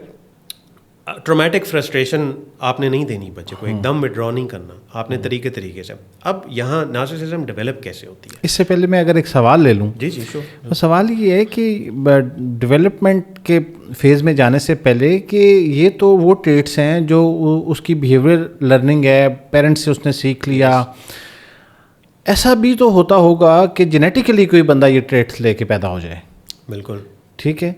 ٹرومیٹک فرسٹریشن آپ نے نہیں دینی بچے کو, ایک دم وڈرا نہیں کرنا آپ نے طریقے سے. اب یہاں نارسسزم ڈیولپ کیسے ہوتی ہے؟ اس سے پہلے میں اگر ایک سوال لے لوں. جی شور. سوال یہ ہے کہ ڈیولپمنٹ کے فیز میں جانے سے پہلے کہ یہ تو وہ ٹریٹس ہیں جو اس کی بیہیویئر لرننگ ہے, پیرنٹس سے اس نے سیکھ لیا. ایسا بھی تو ہوتا ہوگا کہ جینیٹیکلی کوئی بندہ یہ ٹریٹس لے کے پیدا ہو جائے. بالکل ٹھیک ہے,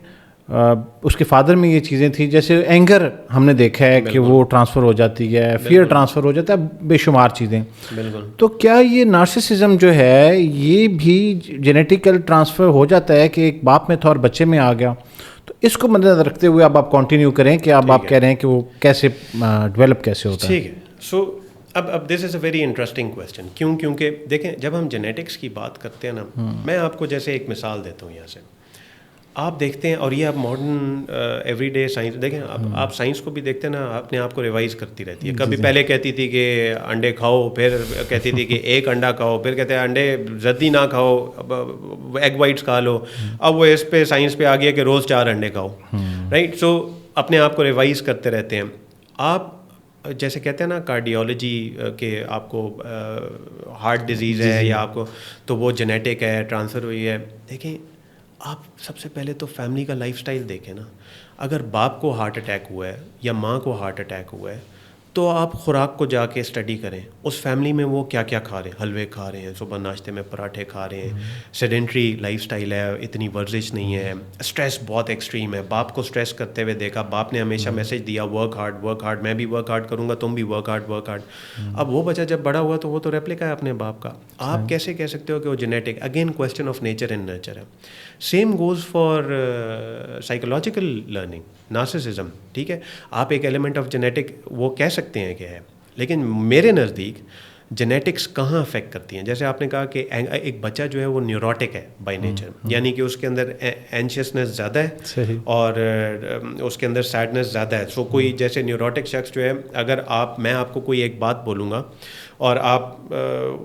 اس کے فادر میں یہ چیزیں تھیں, جیسے اینگر ہم نے دیکھا ہے کہ وہ ٹرانسفر ہو جاتی ہے, فیئر ٹرانسفر ہو جاتا ہے, بے شمار چیزیں. بالکل. تو کیا یہ نارسسزم جو ہے یہ بھی جینیٹیکل ٹرانسفر ہو جاتا ہے کہ ایک باپ میں تھا اور بچے میں آ گیا؟ تو اس کو مد نظر رکھتے ہوئے اب آپ کنٹینیو کریں کہ اب آپ کہہ رہے ہیں کہ وہ کیسے ڈیولپ کیسے ہوتا ہے. ٹھیک ہے. سو اب this is a very interesting question. کیونکہ دیکھیں جب ہم جینیٹکس کی بات کرتے ہیں نا, میں آپ کو جیسے ایک مثال دیتا ہوں یہاں سے. آپ دیکھتے ہیں, اور یہ آپ ماڈرن ایوری ڈے سائنس دیکھیں, آپ سائنس کو بھی دیکھتے ہیں نا, اپنے آپ کو ریوائز کرتی رہتی ہے. کبھی پہلے کہتی تھی کہ انڈے کھاؤ, پھر کہتی تھی کہ ایک انڈا کھاؤ, پھر کہتے ہیں انڈے زدی نہ کھاؤ, ایگ وائٹس کھا لو. اب وہ اس پہ سائنس پہ آ گیا کہ روز 4 انڈے کھاؤ, رائٹ. سو اپنے آپ کو ریوائز کرتے رہتے ہیں. آپ جیسے کہتے ہیں نا کارڈیولوجی کہ آپ کو ہارٹ ڈیزیز ہے یا آپ کو تو وہ جینیٹک ہے ٹرانسفر ہوئی ہے. دیکھیں آپ سب سے پہلے تو فیملی کا لائف سٹائل دیکھیں نا. اگر باپ کو ہارٹ اٹیک ہوا ہے یا ماں کو ہارٹ اٹیک ہوا ہے تو آپ خوراک کو جا کے اسٹڈی کریں اس فیملی میں وہ کیا کیا کھا رہے ہیں. حلوے کھا رہے ہیں, صبح ناشتے میں پراٹھے کھا رہے ہیں, سیڈنٹری لائف سٹائل ہے, اتنی ورزش نہیں ہے, اسٹریس بہت ایکسٹریم ہے. باپ کو اسٹریس کرتے ہوئے دیکھا, باپ نے ہمیشہ میسج دیا ورک ہارڈ, میں بھی ورک ہارڈ کروں گا, تم بھی ورک ہارڈ. اب وہ بچہ جب بڑا ہوا تو وہ تو ریپلیکا ہے اپنے باپ کا. آپ کیسے کہہ سکتے ہو کہ وہ genetic? Again question of nature and nurture ہے. Same goes for psychological learning, narcissism. ٹھیک ہے, آپ ایک ایلیمنٹ آف جینیٹک وہ کہہ سکتے ہیں کہ ہے, لیکن میرے نزدیک جینیٹکس کہاں افیکٹ کرتی ہیں. جیسے آپ نے کہا کہ ایک بچہ جو ہے وہ نیوروٹک ہے بائی نیچر, یعنی کہ اس کے اندر اینشیسنس زیادہ ہے اور اس کے اندر سیڈنس زیادہ ہے. سو کوئی جیسے نیوروٹک شخص جو ہے, اگر میں آپ کو کوئی ایک بات بولوں گا اور آپ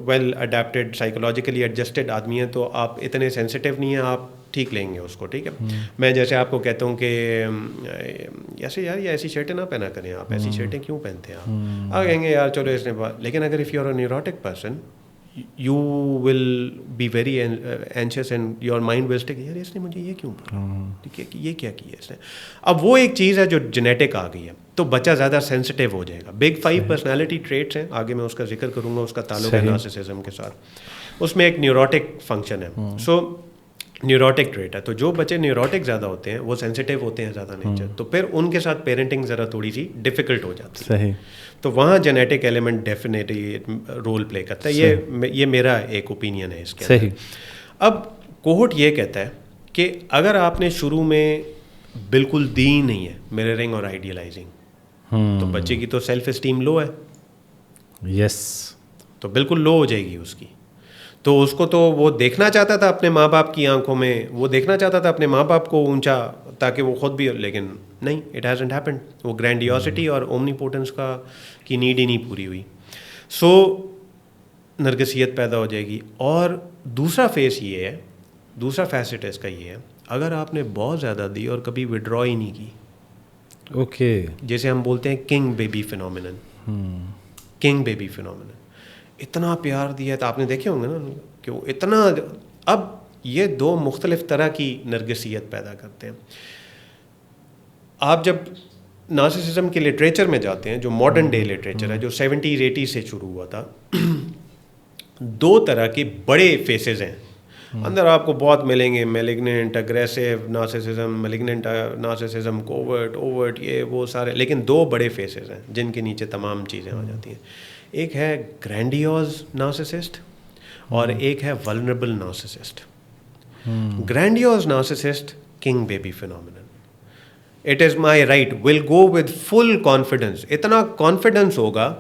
ویل اڈیپٹیڈ سائیکولوجیکلی ایڈجسٹڈ آدمی ہیں تو آپ اتنے سینسٹیو نہیں ہیں, آپ ٹھیک لیں گے اس کو. ٹھیک ہے, میں جیسے آپ کو کہتا ہوں کہ ایسے یار یہ ایسی شرٹیں نہ پہنا کریں, آپ ایسی شرٹیں کیوں پہنتے ہیں, آپ کہیں گے یار چلو اس نے. لیکن اگر if you are a neurotic person you will be very anxious and your mind will stick, یار اس نے مجھے یہ کیوں پڑھا, یہ کیا کیا اس نے. اب وہ ایک چیز ہے جو جینیٹک آ گئی ہے تو بچہ زیادہ سینسٹیو ہو جائے گا. بگ 5 پرسنالٹی ٹریٹس ہیں, آگے میں اس کا ذکر کروں گا, اس کا تعلق ہے نارسسزم کے ساتھ. اس میں ایک نیوروٹک فنکشن ہے. سو نیوروٹک ٹریٹ ہے, تو جو بچے نیوروٹک زیادہ ہوتے ہیں وہ سینسٹیو ہوتے ہیں زیادہ نیچر, تو پھر ان کے ساتھ پیرنٹنگ ذرا تھوڑی سی ڈیفیکلٹ ہو جاتی ہے. تو وہاں genetic element definitely role play کرتا ہے. یہ میرا ایک اوپینین ہے اس کے اندر. اب کوہٹ یہ کہتا ہے کہ اگر آپ نے شروع میں بالکل دی نہیں ہے میررنگ اور آئیڈیلائزنگ, تو بچے کی تو سیلف اسٹیم لو ہے. یس, تو بالکل لو ہو جائے گی اس کی. تو اس کو تو وہ دیکھنا چاہتا تھا اپنے ماں باپ کی آنکھوں میں, وہ دیکھنا چاہتا تھا اپنے ماں باپ کو اونچا تاکہ وہ خود بھی, لیکن نہیں, اٹ ہیزنٹ ہیپنڈ. وہ گرینڈیوسٹی اور اومنیپوٹنس کی نیڈ ہی نہیں پوری ہوئی. سو نرگسیت پیدا ہو جائے گی. اور دوسرا فیس یہ ہے, دوسرا فیسٹ اس کا یہ ہے, اگر آپ نے بہت زیادہ دی اور کبھی ودرا ہی نہیں کی, اوکے, جیسے ہم بولتے ہیں king baby phenomenon. King baby phenomenon, اتنا پیار دیا ہے, تو آپ نے دیکھے ہوں گے نا کہ وہ اتنا. اب یہ دو مختلف طرح کی نرگسیت پیدا کرتے ہیں. آپ جب نارسسزم کے لٹریچر میں جاتے ہیں, جو ماڈرن ڈے لٹریچر ہے, جو 70s 80s سے شروع ہوا تھا, 2 طرح کے بڑے فیسز ہیں اندر آپ کو بہت ملیں گے. میلیگننٹ, aggressive narcissism, میلیگننٹ narcissism, covert, avert, یہ وہ سارے. لیکن 2 بڑے فیسز ہیں جن کے نیچے تمام چیزیں آ جاتی ہیں. ایک ہے گرینڈیوز نارسسسٹ اور ایک ہے vulnerable narcissist. Grandiose narcissist, king baby phenomenon. It is my right, will go with full confidence, اتنا کانفیڈنس ہوگا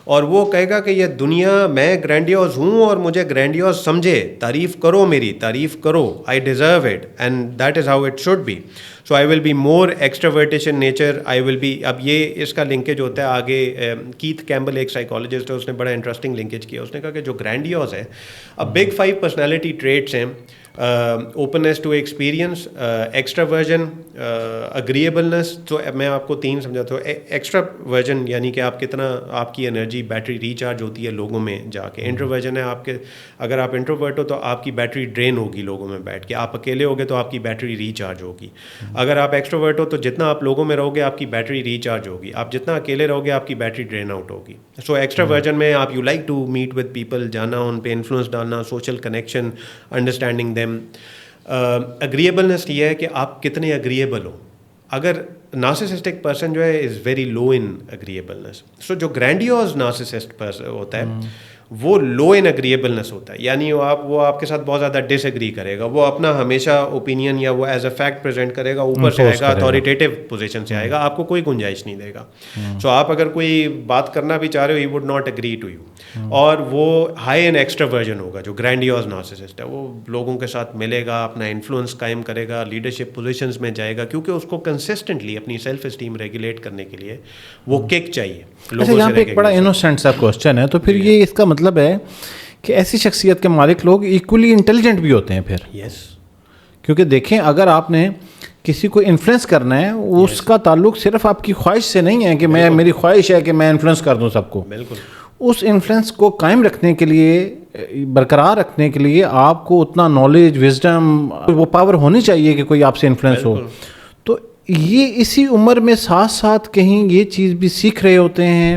اور وہ کہے گا کہ یہ دنیا, میں گرینڈیوز ہوں اور مجھے گرینڈیوز سمجھے, تعریف کرو, میری تعریف کرو, I deserve it and that is how it should be. So I will be more extroversion nature, I will be. اب یہ اس کا لنکیج ہوتا ہے آگے. کیتھ کیمبل ایک سائیکالوجسٹ ہے, اس نے بڑا انٹرسٹنگ لنکیج کیا. اس نے کہا کہ جو گرینڈیوز ہے, اب بگ 5 پرسنالٹی ٹریٹس ہیں, اوپننیس ٹو ایکسپیرئنس, ایکسٹراورژن, اگریبلنس. تو میں آپ کو 3 سمجھاتا ہوں. ایکسٹراورژن یعنی کہ آپ کتنا, آپ کی انرجی بیٹری ریچارج ہوتی ہے لوگوں میں جا کے. انٹروورژن ہے آپ کے, اگر آپ انٹروورٹ ہو تو آپ کی بیٹری ڈرین ہوگی لوگوں میں بیٹھ کے. آپ اکیلے ہوگے تو آپ کی بیٹری ریچارج ہوگی. اگر آپ ایکسٹروورٹ ہو تو جتنا آپ لوگوں میں رہو گے آپ کی بیٹری ریچارج ہوگی. آپ جتنا اکیلے رہو گے آپ کی بیٹری ڈرین آؤٹ ہوگی. سو ایکسٹراورژن میں آپ you like to meet with people, جانا, ان پہ انفلوئنس ڈالنا, social connection, understanding them. Agreeableness یہ ہے کہ آپ کتنے اگریبل ہو. اگر نارسسسٹک پرسن جو ہے از ویری لو ان اگریبلنس. سو جو گرینڈیوز نارسسسٹ ہوتا ہے وہ لو ان اگریبلنس ہوتا ہے, یعنی وہ آپ کے ساتھ بہت زیادہ ڈس ایگری کرے گا. وہ اپنا ہمیشہ اوپینین یا وہ ایز اے فیکٹ پریزنٹ کرے گا, اوپر سے آئے گا, اتھارٹیٹیو پوزیشن سے آئے گا, آپ کو کوئی گنجائش نہیں دے گا. سو آپ اگر کوئی بات کرنا بھی چاہ رہے ہو, he would not agree to you. اور وہ ہائی ان ایکسٹراورژن ہوگا جو گرینڈیوز نارسسسٹ ہے. وہ لوگوں کے ساتھ ملے گا, اپنا انفلوئنس قائم کرے گا, لیڈرشپ پوزیشنز میں جائے گا, کیونکہ اس کو کنسسٹنٹلی اپنی سیلف اسٹیم ریگولیٹ کرنے کے لیے وہ کک چاہیے. یہاں پہ ایک بڑا انوسینٹ سا کوسچن ہے, تو پھر یہ اس کا مطلب ہے کہ ایسی شخصیت کے مالک لوگ ایکولی انٹیلیجنٹ بھی ہوتے ہیں پھر. یس, کیونکہ دیکھیں اگر آپ نے کسی کو انفلوئنس کرنا ہے اس کا تعلق صرف آپ کی خواہش سے نہیں ہے کہ میں میری خواہش ہے کہ میں انفلوئنس کر دوں سب کو. بالکل. اس انفلوئنس کو قائم رکھنے کے لیے, برقرار رکھنے کے لیے آپ کو اتنا نالج, وزڈم, وہ پاور ہونی چاہیے کہ کوئی آپ سے انفلوئنس ہو. تو یہ اسی عمر میں ساتھ ساتھ کہیں یہ چیز بھی سیکھ رہے ہوتے ہیں,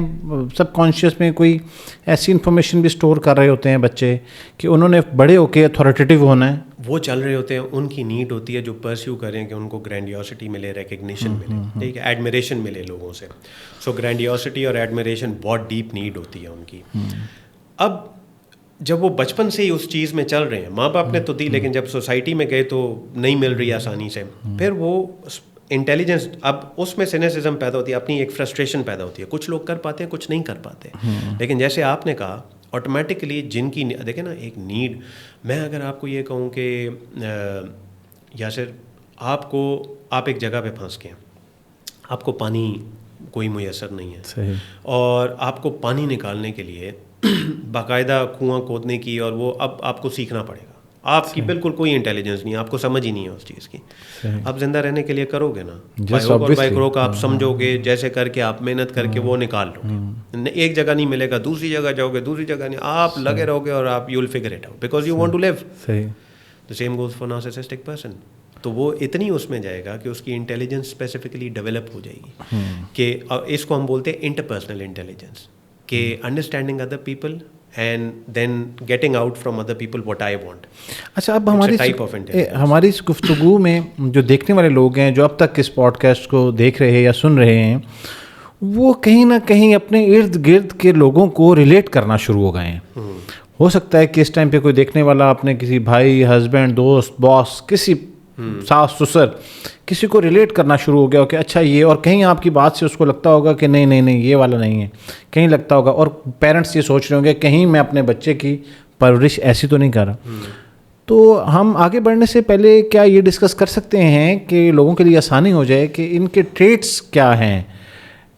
سب کانشیس میں کوئی ایسی انفارمیشن بھی اسٹور کر رہے ہوتے ہیں بچے کہ انہوں نے بڑے ہو کے اتھارٹیٹیو ہونا ہے. وہ چل رہے ہوتے ہیں, ان کی نیڈ ہوتی ہے جو پرسیو کریں کہ ان کو گرینڈیوسٹی ملے, ریکگنیشن ملے, ٹھیک ہے, ایڈمیریشن ملے لوگوں سے. سو گرینڈیوسٹی اور ایڈمیریشن بہت ڈیپ نیڈ ہوتی ہے ان کی. اب جب وہ بچپن سے ہی اس چیز میں چل رہے ہیں, ماں باپ نے تو دی, لیکن جب سوسائٹی میں گئے تو نہیں مل رہی آسانی سے, پھر وہ انٹیلیجنس, اب اس میں سینسزم پیدا ہوتی ہے, اپنی ایک فرسٹریشن پیدا ہوتی ہے. کچھ لوگ کر پاتے ہیں, کچھ نہیں کر پاتے. لیکن جیسے آپ نے کہا آٹومیٹکلی جن کی دیکھیں نا ایک نیڈ, میں اگر آپ کو یہ کہوں کہ یاسر آپ ایک جگہ پہ پھنس گئے, آپ کو پانی کوئی میسر نہیں ہے, صحیح, اور آپ کو پانی نکالنے کے لیے باقاعدہ کنواں کھودنے کی, اور وہ اب آپ کو سیکھنا پڑے گا. آپ کی بالکل کوئی انٹیلیجنس نہیں ہے, آپ کو سمجھ ہی نہیں ہے اس چیز کی. آپ زندہ رہنے کے لیے کرو گے نا, بائی ہوک آپ سمجھو گے, جیسے کر کے آپ محنت کر کے وہ نکال لو گے. ایک جگہ نہیں ملے گا, دوسری جگہ جاؤ گے, دوسری جگہ نہیں, آپ لگے رہو گے اور آپ you will figure it out because you want to leave. The same goes for narcissistic person. تو وہ اتنی اس میں جائے گا کہ اس کی انٹیلیجنس اسپیسیفکلی ڈیولپ ہو جائے گی, کہ اس کو ہم بولتے ہیں انٹرپرسنل انٹیلیجنس, کہ understanding other people and then getting out from other people what I want. اچھا, اب ہماری اس گفتگو میں جو دیکھنے والے لوگ ہیں, جو اب تک اس پوڈ کاسٹ کو دیکھ رہے ہیں یا سن رہے ہیں, وہ کہیں نہ کہیں اپنے ارد گرد کے لوگوں کو ریلیٹ کرنا شروع ہو گئے ہیں. ہو سکتا ہے کہ اس ٹائم پہ کوئی دیکھنے والا اپنے کسی بھائی, ہسبینڈ, دوست, باس, کسی ساس سسر, کسی کو ریلیٹ کرنا شروع ہو گیا کہ اچھا یہ, اور کہیں آپ کی بات سے اس کو لگتا ہوگا کہ نہیں نہیں نہیں یہ والا نہیں ہے, کہیں لگتا ہوگا, اور پیرنٹس یہ سوچ رہے ہوں گے کہیں میں اپنے بچے کی پرورش ایسی تو نہیں کر رہا. تو ہم آگے بڑھنے سے پہلے کیا یہ ڈسکس کر سکتے ہیں کہ لوگوں کے لیے آسانی ہو جائے کہ ان کے ٹریٹس کیا ہیں,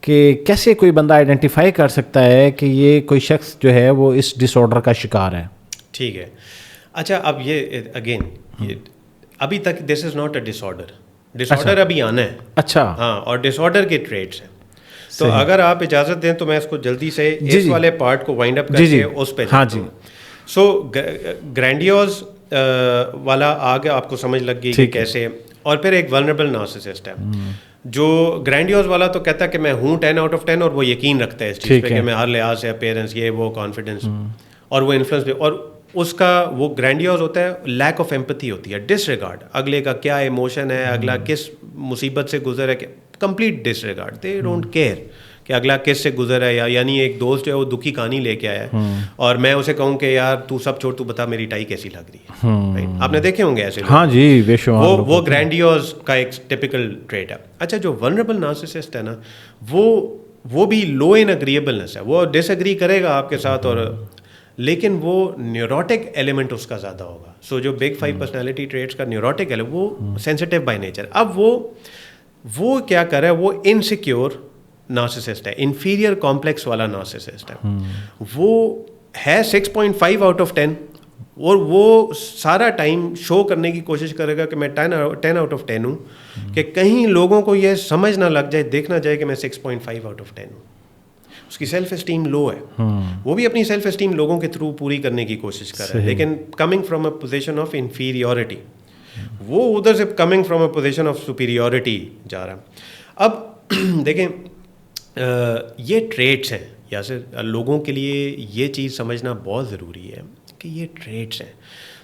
کہ کیسے کوئی بندہ آئیڈینٹیفائی کر سکتا ہے کہ یہ کوئی شخص جو ہے وہ اس ڈس آرڈر کا شکار ہے. ٹھیک ہے. اچھا, اب یہ اگین ابھی تک this is not a disorder, disorder ابھی آنا ہے. اچھا, ہاں, اور ڈس آرڈر کے ٹریٹس ہیں. تو اگر آپ اجازت دیں تو میں اس کو جلدی سے اس والے پارٹ کو وائنڈ اپ کر کے اس پہ. ہاں جی. سو گرینڈیوز والا آگے آپ کو سمجھ لگ گئی کہ کیسے, اور پھر ایک ولنریبل نارسسسٹ ہے جو گرینڈیوز والا تو کہتا ہے کہ میں ہوں 10 out of 10, اور وہ یقین رکھتا ہے اس چیز پہ کہ میں ہر لحاظ سے اپیرنس, یہ وہ کانفیڈنس, اور وہ انفلوئنس بھی, اور اس کا وہ گرینڈیوز ہوتا ہے, لیک آف ایمپتھی ہوتی ہے, ڈس ریگارڈ, اگلے کا کیا ایموشن ہے, اگلا کس مصیبت سے گزر ہے, complete disregard. They don't care کہ اگلا کس سے گزر ہے. یعنی ایک دوست جو ہے وہ دکھی کہانی لے کے آیا ہے, اور میں اسے کہوں کہ یار تو سب چھوڑ, تو بتا میری ٹائی کیسی لگ رہی ہے. آپ نے دیکھے ہوں گے ایسے لوگ. ہاں جی, بے شمار. وہ گرینڈیوز کا ایک ٹپیکل ٹریٹ ہے. اچھا, جو ولنریبل نارسسسٹ ہے نا, وہ بھی لو ان اگریبلنس ہے, وہ ڈس ایگری کرے گا آپ کے ساتھ, اور لیکن وہ نیوروٹک ایلیمنٹ اس کا زیادہ ہوگا. سو جو بگ 5 پرسنالٹی ٹریٹس کا نیوروٹک ہے وہ سینسٹیو بائی نیچر. اب وہ کیا کر رہا ہے, وہ انسیکیور نارسسسٹ ہے, انفیریئر کمپلیکس والا نارسسسٹ ہے. وہ ہے 6.5 out of 10, اور وہ سارا ٹائم شو کرنے کی کوشش کرے گا کہ میں 10 out of 10 ہوں, کہ کہیں لوگوں کو یہ سمجھ نہ لگ جائے, دیکھنا جائے کہ میں 6.5 out of 10 ہوں. اس کی سیلف اسٹیم لو ہے, وہ بھی اپنی سیلف اسٹیم لوگوں کے تھرو پوری کرنے کی کوشش کر رہا ہے, لیکن coming from a position of inferiority. وہ ادھر سے coming from a position of superiority جا رہا ہے. اب دیکھیں یہ ٹریٹس ہیں, یا پھر لوگوں کے لیے یہ چیز سمجھنا بہت ضروری ہے کہ یہ ٹریٹس ہیں.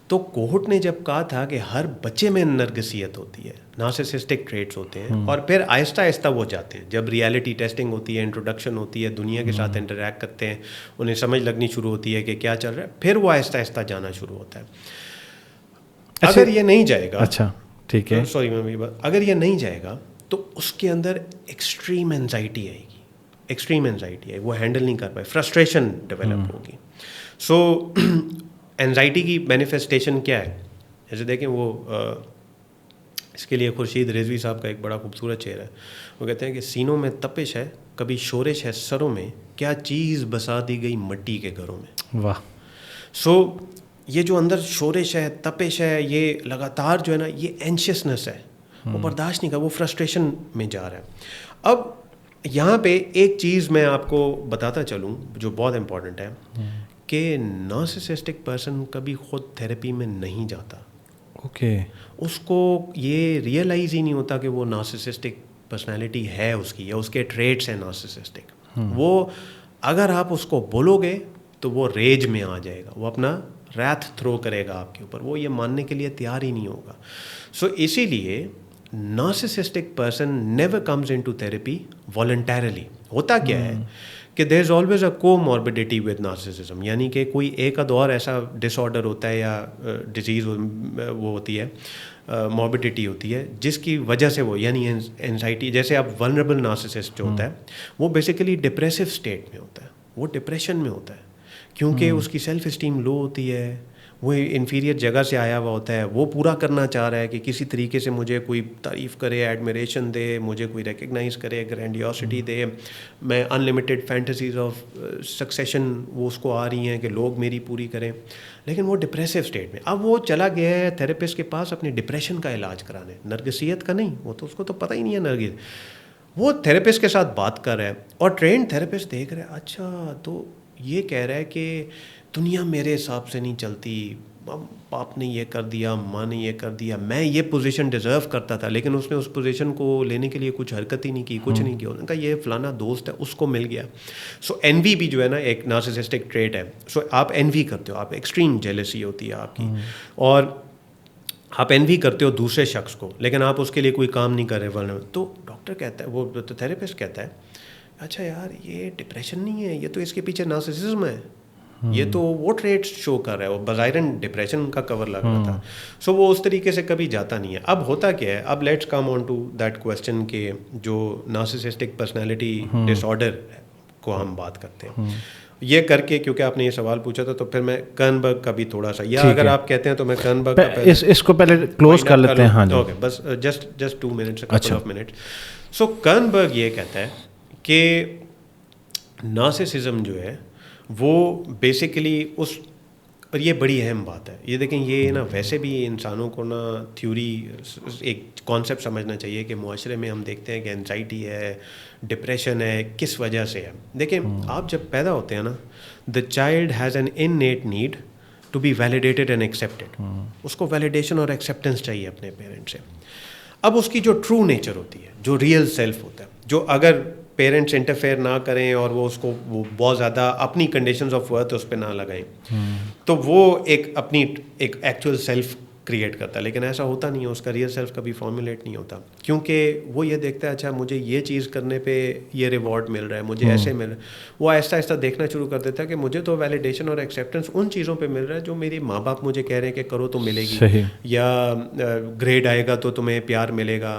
تو کوہٹ نے جب کہا تھا کہ ہر بچے میں نرگسیت ہوتی ہے, نارسسسٹک ٹریٹس ہوتے ہیں, اور پھر آہستہ آہستہ وہ جاتے ہیں, جب ریالٹی ٹیسٹنگ ہوتی ہے, انٹروڈکشن ہوتی ہے, دنیا کے ساتھ انٹریکٹ کرتے ہیں, انہیں سمجھ لگنی شروع ہوتی ہے کہ کیا چل رہا ہے, پھر وہ آہستہ آہستہ جانا شروع ہوتا ہے. اگر یہ نہیں جائے گا, اچھا ٹھیک ہے, سوری میں یہ بات, اگر یہ نہیں جائے گا تو اس کے اندر ایکسٹریم اینزائٹی آئے گی, ایکسٹریم اینزائٹی ہے, وہ ہینڈل نہیں کر پائے, فرسٹریشن ڈیولپ ہوگی. سو اینزائٹی کی مینیفیسٹیشن کیا ہے, جیسے دیکھیں وہ اس کے لیے خورشید رضوی صاحب کا ایک بڑا خوبصورت شعر ہے. وہ کہتے ہیں کہ سینوں میں تپش ہے, کبھی شورش ہے سروں میں, کیا چیز بسا دی گئی مٹی کے گھروں میں. واہ. سو یہ جو اندر شورش ہے, تپش ہے, یہ لگاتار جو ہے نا, یہ اینشیسنس ہے, وہ برداشت نہیں کر, وہ فرسٹریشن میں جا رہا ہے. اب یہاں پہ ایک چیز میں آپ کو بتاتا چلوں جو بہت امپورٹنٹ ہے کہ نارسسسٹک پرسن کبھی خود تھیراپی میں نہیں جاتا. اوکے. اس کو یہ ریئلائز ہی نہیں ہوتا کہ وہ نارسسسٹک پرسنالٹی ہے اس کی, یا اس کے ٹریٹس ہیں نارسسسٹک. وہ اگر آپ اس کو بولو گے تو وہ ریج میں آ جائے گا, وہ اپنا ریتھ تھرو کرے گا آپ کے اوپر, وہ یہ ماننے کے لیے تیار ہی نہیں ہوگا. سو اسی لیے narcissistic person never comes into therapy voluntarily. ہوتا کیا ہے کہ دیر از آلویز اے کو موربیڈیٹی ود نارسسزم, یعنی کہ کوئی ایک آدھ اور ایسا ڈس آرڈر ہوتا ہے یا ڈیزیز وہ ہوتی ہے, موربیڈیٹی ہوتی ہے, جس کی وجہ سے وہ, یعنی اینزائٹی. جیسے اب ولنریبل نارسسسٹ جو ہوتا ہے وہ بیسیکلی ڈپریسو اسٹیٹ میں ہوتا ہے, وہ ڈپریشن میں ہوتا ہے کیونکہ اس کی سیلف اسٹیم لو ہوتی ہے, وہ انفیریئر جگہ سے آیا ہوا ہوتا ہے, وہ پورا کرنا چاہ رہا ہے کہ کسی طریقے سے مجھے کوئی تعریف کرے, ایڈمیریشن دے, مجھے کوئی ریکگنائز کرے, گرینڈیوسٹی دے, میں انلمیٹیڈ فینٹیسیز آف سکسیشن وہ اس کو آ رہی ہیں کہ لوگ میری پوری کریں, لیکن وہ ڈپریسو اسٹیٹ میں. اب وہ چلا گیا ہے تھراپسٹ کے پاس اپنی ڈپریشن کا علاج کرانے, نرگسیت کا نہیں, وہ تو اس کو تو پتہ ہی نہیں ہے نرگس. وہ تھراپسٹ کے ساتھ بات کر رہا ہے اور ٹرینڈ تھراپسٹ دیکھ رہا ہے, اچھا تو یہ کہہ رہا ہے کہ دنیا میرے حساب سے نہیں چلتی, باپ نے یہ کر دیا, ماں نے یہ کر دیا, میں یہ پوزیشن ڈیزرو کرتا تھا لیکن اس نے اس پوزیشن کو لینے کے لیے کچھ حرکت ہی نہیں کی, کچھ نہیں کیا. انہوں نے کہا یہ فلانا دوست ہے, اس کو مل گیا. سو انوی بھی جو ہے نا ایک نارسسسٹک ٹریٹ ہے. سو آپ انوی کرتے ہو, آپ ایکسٹریم جیلسی ہوتی ہے آپ کی, اور آپ انوی کرتے ہو دوسرے شخص کو, لیکن آپ اس کے لیے کوئی کام نہیں کر رہے. تو ڈاکٹر کہتا ہے, وہ تھراپسٹ کہتا ہے, اچھا یار یہ ڈپریشن نہیں ہے, یہ تو اس کے پیچھے نارسسزم ہے, یہ تو وہ ٹریٹس شو کر رہا ہے, وہ بظاہراً ڈپریشن کا کور لگ رہا تھا. سو وہ اس طریقے سے کبھی جاتا نہیں ہے. اب ہوتا کیا ہے, اب let's come on to that question کہ جو نارسسسٹک پرسنالٹی ڈس آرڈر کو ہم بات کرتے ہیں, یہ کر کے, کیونکہ آپ نے یہ سوال پوچھا تھا تو پھر میں کرنبرگ کا بھی تھوڑا سا, یا اگر آپ کہتے ہیں تو میں کرنبرگ کا اس کو پہلے کلوز کر لیتے ہیں. ہاں جی, اوکے, بس just 2 minutes, couple of minutes. So Kernberg یہ کہتا ہے کہ نارسسزم جو ہے وہ بیسیکلی اس, اور یہ بڑی اہم بات ہے, یہ دیکھیں یہ نا ویسے بھی انسانوں کو نا تھیوری ایک کانسیپٹ سمجھنا چاہیے کہ معاشرے میں ہم دیکھتے ہیں کہ انزائٹی ہے, ڈپریشن ہے, کس وجہ سے ہے. دیکھیں آپ جب پیدا ہوتے ہیں نا, the child has an innate need to be validated and accepted. اس کو ویلیڈیشن اور ایکسیپٹنس چاہیے اپنے پیرنٹ سے. اب اس کی جو ٹرو نیچر ہوتی ہے, جو ریئل سیلف ہوتا ہے, جو اگر پیرنٹس انٹرفیئر نہ کریں اور وہ اس کو وہ بہت زیادہ اپنی کنڈیشنز آف ورتھ اس پہ نہ لگائیں, تو وہ ایک اپنی ایک ایکچوئل سیلف کریٹ کرتا ہے. لیکن ایسا ہوتا نہیں ہے, اس کا ریئل سیلف کبھی فارمولیٹ نہیں ہوتا, کیونکہ وہ یہ دیکھتا ہے اچھا مجھے یہ چیز کرنے پہ یہ ریوارڈ مل رہا ہے, مجھے ایسے مل رہا ہے. وہ آہستہ آہستہ دیکھنا شروع کر دیتا ہے کہ مجھے تو ویلیڈیشن اور ایکسیپٹنس ان چیزوں پہ مل رہا ہے جو میری ماں باپ مجھے کہہ رہے ہیں کہ کرو تو ملے گی, یا گریڈ آئے گا تو تمہیں پیار ملے گا,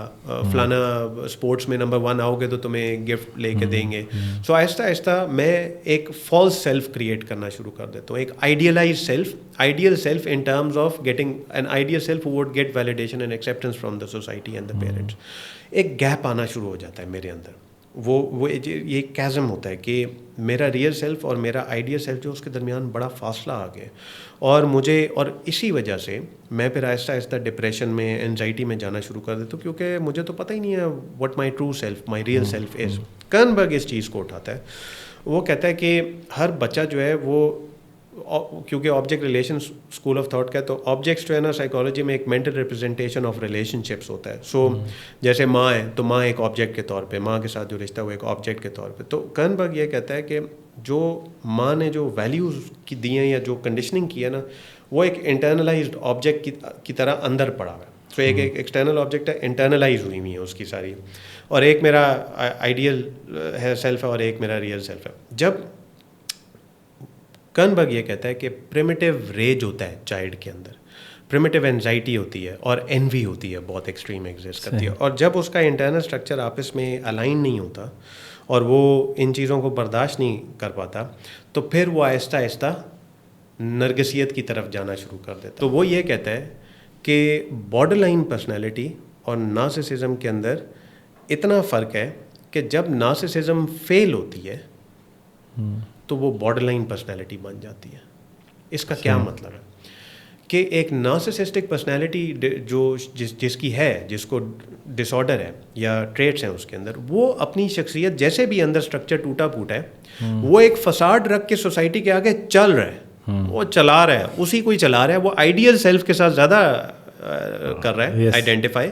فلانا اسپورٹس میں نمبر 1 آؤ گے تو تمہیں گفٹ لے کے دیں گے. سو آہستہ آہستہ میں ایک فالس سیلف کریٹ کرنا شروع کر دیتا ہوں, ایک idealise self, ideal self in terms of getting an ideal self who would get validation and acceptance from the society and the parents. ایک گیپ آنا شروع ہو جاتا ہے میرے اندر. وہ یہ ایک کیزم ہوتا ہے کہ میرا ریئل سیلف اور میرا آئیڈیل سیلف جو اس کے درمیان بڑا فاصلہ آ گیا, اور مجھے, اور اسی وجہ سے میں پھر آہستہ آہستہ ڈپریشن میں, اینزائٹی میں جانا شروع کر دیتا ہوں, کیونکہ مجھے تو پتہ ہی نہیں ہے what my true self, my real self is. کرنبرگ اس چیز کو اٹھاتا ہے, وہ کہتا ہے کہ ہر بچہ جو ہے وہ, کیونکہ object relation school of thought کا ہے, تو آبجیکٹس جو ہے نا سائیکالوجی میں ایک mental representation of relation ships ہوتا ہے. سو جیسے ماں ہے تو ماں ایک آبجیکٹ کے طور پہ, ماں کے ساتھ جو رشتہ وہ ایک آبجیکٹ کے طور پہ. تو کرنبرگ یہ کہتا ہے کہ جو ماں نے جو ویلیوز کی دی ہیں یا جو کنڈیشننگ کی ہے نا, وہ ایک انٹرنلائزڈ آبجیکٹ کی طرح اندر پڑا ہوا ہے. سو ایک ایکسٹرنل آبجیکٹ ہے, انٹرنلائز ہوئی ہوئی ہیں اس کی ساری, اور ایک میرا آئیڈیل ہے سیلف ہے اور ایک میرا ریئل سیلف ہے. جب کرنبرگ یہ کہتا ہے کہ پریمیٹیو ریج ہوتا ہے چائلڈ کے اندر, پریمیٹیو اینزائٹی ہوتی ہے اور انوی ہوتی ہے, بہت ایکسٹریم ایگزسٹ کرتی ہے, اور جب اس کا انٹرنل اسٹرکچر آپس میں الائن نہیں ہوتا اور وہ ان چیزوں کو برداشت نہیں کر پاتا, تو پھر وہ آہستہ آہستہ نرگسیت کی طرف جانا شروع کر دیتا. تو وہ یہ کہتا ہے کہ بارڈر لائن پرسنالٹی اور نارسسزم کے اندر اتنا فرق ہے کہ جب نارسسزم فیل ہوتی ہے تو وہ بارڈر لائن پرسنالٹی بن جاتی ہے. اس کا کیا مطلب ہے کہ ایک نارسسسٹک پرسنالٹی جو جس کی ہے، جس کو ڈس آرڈر ہے یا ٹریٹس ہیں اس کے اندر، وہ اپنی شخصیت جیسے بھی اندر اسٹرکچر ٹوٹا پھوٹا ہے، وہ ایک فساد رکھ کے سوسائٹی کے آگے چل رہا ہے، وہ چلا رہا ہے، اسی کو ہی چلا رہا ہے، وہ آئیڈیل سیلف کے ساتھ زیادہ کر رہا ہے آئیڈینٹیفائی،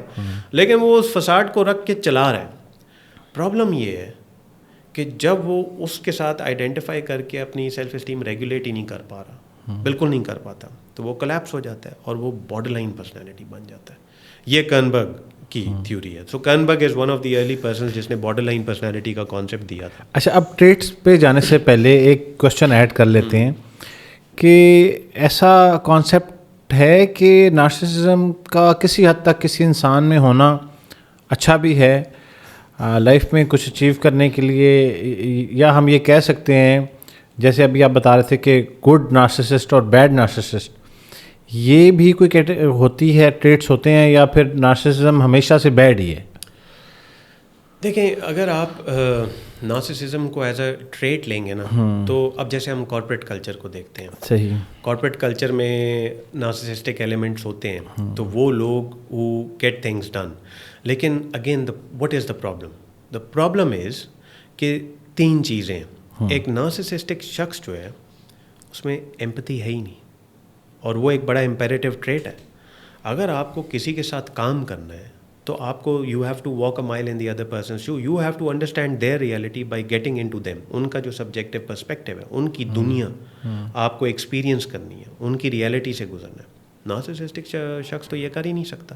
لیکن وہ اس فساد کو رکھ کے چلا رہا ہے۔ پرابلم یہ ہے کہ جب وہ اس کے ساتھ آئیڈینٹیفائی کر کے اپنی سیلف اسٹیم ریگولیٹ ہی نہیں کر پا رہا، بالکل نہیں کر پاتا، تو وہ کولیپس ہو جاتا ہے اور وہ بارڈر لائن پرسنالٹی بن جاتا ہے۔ یہ کرنبرگ کی تھیوری ہے۔ So Kernberg is one of the early persons جس نے بارڈر لائن پرسنالٹی کا کانسیپٹ دیا تھا۔ اچھا، اب ٹریٹس پہ جانے سے پہلے ایک کوشچن ایڈ کر لیتے ہیں کہ ایسا کانسیپٹ ہے کہ نارسسزم کا کسی حد تک کسی انسان میں ہونا اچھا بھی ہے لائف میں کچھ اچیو کرنے کے لیے، یا ہم یہ کہہ سکتے ہیں جیسے ابھی آپ بتا رہے تھے کہ گڈ نارسسسٹ اور بیڈ نارسسسٹ، یہ بھی کوئی ہوتی ہے، ٹریٹس ہوتے ہیں، یا پھر نارسسزم ہمیشہ سے بیڈ ہی ہے؟ دیکھیں، اگر آپ نارسسزم کو ایز اے ٹریٹ لیں گے نا، تو اب جیسے ہم کارپوریٹ کلچر کو دیکھتے ہیں، صحیح، کارپوریٹ کلچر میں نارسسسٹک ایلیمنٹس ہوتے ہیں، تو وہ لوگ who get things done، لیکن again what is the problem؟ the problem is کہ 3 چیزیں، ایک نارسسسٹک شخص جو ہے اس میں ایمپتھی ہے ہی نہیں، اور وہ ایک بڑا امپیریٹیو ٹریٹ ہے۔ اگر آپ کو کسی کے ساتھ کام کرنا ہے تو آپ کو you have to walk a mile in the other person shoe, you have to understand their reality by getting into them, ان کا جو سبجیکٹو پرسپیکٹیو ہے، ان کی دنیا آپ کو ایکسپیرینس کرنی ہے، ان کی ریئلٹی سے گزرنا ہے۔ نارسسسٹک شخص تو یہ کر ہی نہیں سکتا۔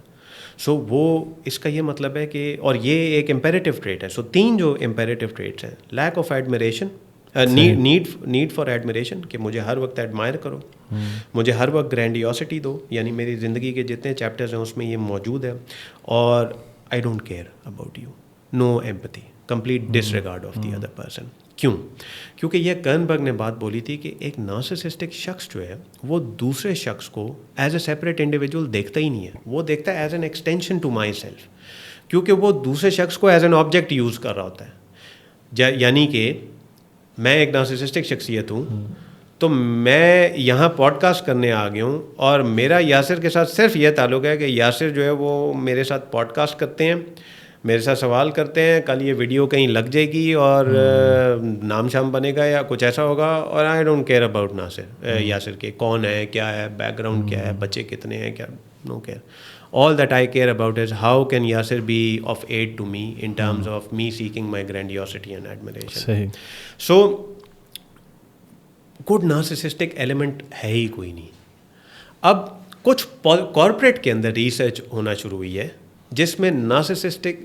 سو وہ اس کا یہ مطلب ہے کہ، اور یہ ایک امپیریٹیو ٹریٹ ہے۔ سو 3 جو امپیریٹیو ٹریٹس ہیں، lack of admiration, need for admiration, کہ مجھے ہر وقت ایڈمائر کرو، مجھے ہر وقت گرینڈیوسٹی دو، یعنی میری زندگی کے جتنے چیپٹرز ہیں اس میں یہ موجود ہے، اور I don't care about you, no empathy, complete disregard of the other person. کیوں؟ کیونکہ یہ کرنبرگ نے بات بولی تھی کہ ایک نارسسسٹک شخص جو ہے وہ دوسرے شخص کو ایز اے سیپریٹ انڈیویجول دیکھتا ہی نہیں ہے، وہ دیکھتا ہے as an extension to myself, کیونکہ وہ دوسرے شخص کو ایز این آبجیکٹ یوز کر رہا ہوتا ہے۔ یعنی کہ میں ایک نارسسسٹک شخصیت ہوں، تو میں یہاں پوڈ کاسٹ کرنے آ گیا ہوں، اور میرا یاسر کے ساتھ صرف یہ تعلق ہے کہ یاسر جو ہے وہ میرے ساتھ پوڈ کاسٹ کرتے ہیں، میرے ساتھ سوال کرتے ہیں، کل یہ ویڈیو کہیں لگ جائے گی اور نام شام بنے گا یا کچھ ایسا ہوگا، اور I don't care about Yasir کے کون ہے، کیا ہے، بیک گراؤنڈ کیا ہے، بچے کتنے ہیں، کیا، نو care. All that I care about is how can Yasir be of aid to me in terms of me seeking my grandiosity and admiration. صحیح۔ So good narcissistic element ہے ہی کوئی نہیں۔ اب کچھ کارپوریٹ کے اندر ریسرچ ہونا شروع ہوئی ہے جس میں نارسسسٹک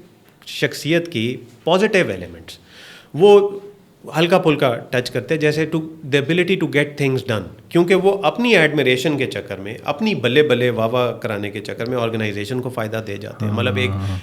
شخصیت کی پازیٹیو ایلیمنٹس وہ ہلکا پھلکا ٹچ کرتے ہیں، جیسے the ability to get things done, کیونکہ وہ اپنی ایڈمیریشن کے چکر میں، اپنی بلے بلے واہ واہ کرانے کے چکر میں آرگنائزیشن کو فائدہ دے جاتے ہیں۔ مطلب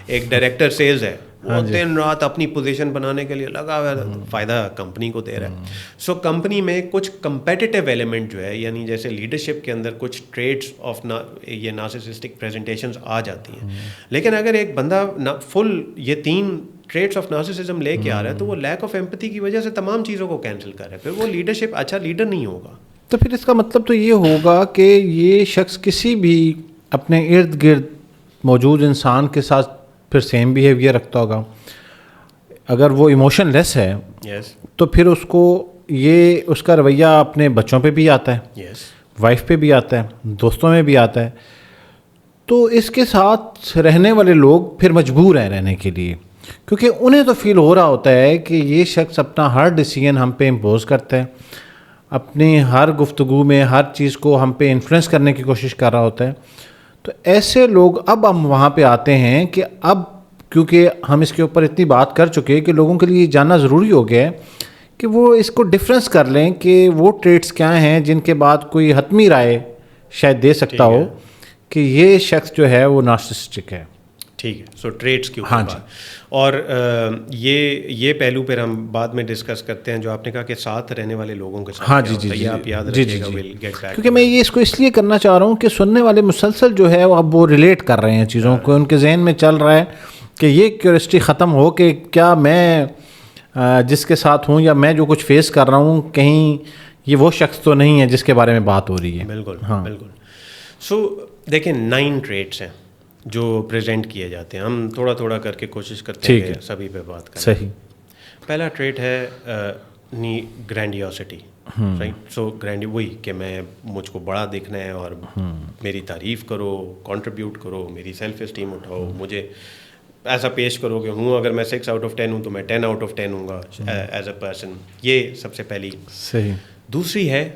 ایک ڈائریکٹر سیلز ہے، وہ دن رات اپنی پوزیشن بنانے کے لیے لگا ہوا ہے، فائدہ کمپنی کو دے رہا ہے۔ سو کمپنی میں کچھ کمپیٹیٹیو ایلیمنٹ جو ہے، یعنی جیسے لیڈرشپ کے اندر کچھ ٹریٹس آف یہ نارسسسٹک پریزنٹیشنز آ جاتی ہیں، لیکن اگر ایک بندہ فل یہ 3 ٹریٹس آف نارسسزم لے کے آ رہا ہے تو وہ لیک آف ایمپتھی کی وجہ سے تمام چیزوں کو کینسل کر رہا ہے، پھر وہ لیڈرشپ اچھا لیڈر نہیں ہوگا۔ تو پھر اس کا مطلب تو یہ ہوگا کہ یہ شخص کسی بھی اپنے ارد گرد موجود انسان کے ساتھ پھر سیم بیہیویئر رکھتا ہوگا۔ اگر وہ ایموشن لیس ہے تو پھر اس کو یہ اس کا رویہ اپنے بچوں پہ بھی آتا ہے، وائف پہ بھی آتا ہے، دوستوں میں بھی آتا ہے، تو اس کے ساتھ رہنے والے لوگ پھر مجبور ہیں رہنے کے لیے، کیونکہ انہیں تو فیل ہو رہا ہوتا ہے کہ یہ شخص اپنا ہر ڈیسیژن ہم پہ امپوز کرتا ہے، اپنی ہر گفتگو میں ہر چیز کو ہم پہ انفلوئنس کرنے کی کوشش کر رہا ہوتا ہے۔ تو ایسے لوگ اب ہم وہاں پہ آتے ہیں کہ اب کیونکہ ہم اس کے اوپر اتنی بات کر چکے کہ لوگوں کے لیے جاننا ضروری ہو گیا ہے کہ وہ اس کو ڈفرینس کر لیں کہ وہ ٹریٹس کیا ہیں جن کے بعد کوئی حتمی رائے شاید دے سکتا ہو کہ یہ شخص جو ہے وہ نارسسسٹک ہے۔ ٹھیک ہے، سو ٹریٹس کی اوپر بات، اور یہ پہلو پھر ہم بعد میں ڈسکس کرتے ہیں جو آپ نے کہا کہ ساتھ رہنے والے لوگوں کے ساتھ۔ ہاں جی، آپ یاد رکھیے گا، ویل گیٹ بیک، کیونکہ میں یہ اس کو اس لیے کرنا چاہ رہا ہوں کہ سننے والے مسلسل جو ہے اب وہ ریلیٹ کر رہے ہیں چیزوں کو، ان کے ذہن میں چل رہا ہے کہ یہ کیوریوسٹی ختم ہو کہ کیا میں جس کے ساتھ ہوں یا میں جو کچھ فیس کر رہا ہوں کہیں یہ وہ شخص تو نہیں ہے جس کے بارے میں بات ہو رہی ہے۔ بالکل ہاں بالکل۔ سو دیکھیں 9 ٹریٹس ہیں جو پریزنٹ کیے جاتے ہیں, ہم تھوڑا تھوڑا کر کے کوشش کرتے ہیں کہ سبھی پہ بات کریں. صحیح. پہلا ٹریٹ ہے گرینڈیوسٹی, رائٹ. سو وہی کہ مجھ کو بڑا دیکھنا ہے اور میری تعریف کرو, کنٹریبیوٹ کرو, میری سیلف اسٹیم اٹھاؤ, مجھے ایسا پیش کرو کہ ہوں اگر میں 6 آؤٹ آف 10 ہوں تو میں 10 آؤٹ آف 10 ہوں گا ایز اے پرسن. یہ سب سے پہلی. صحیح. دوسری ہے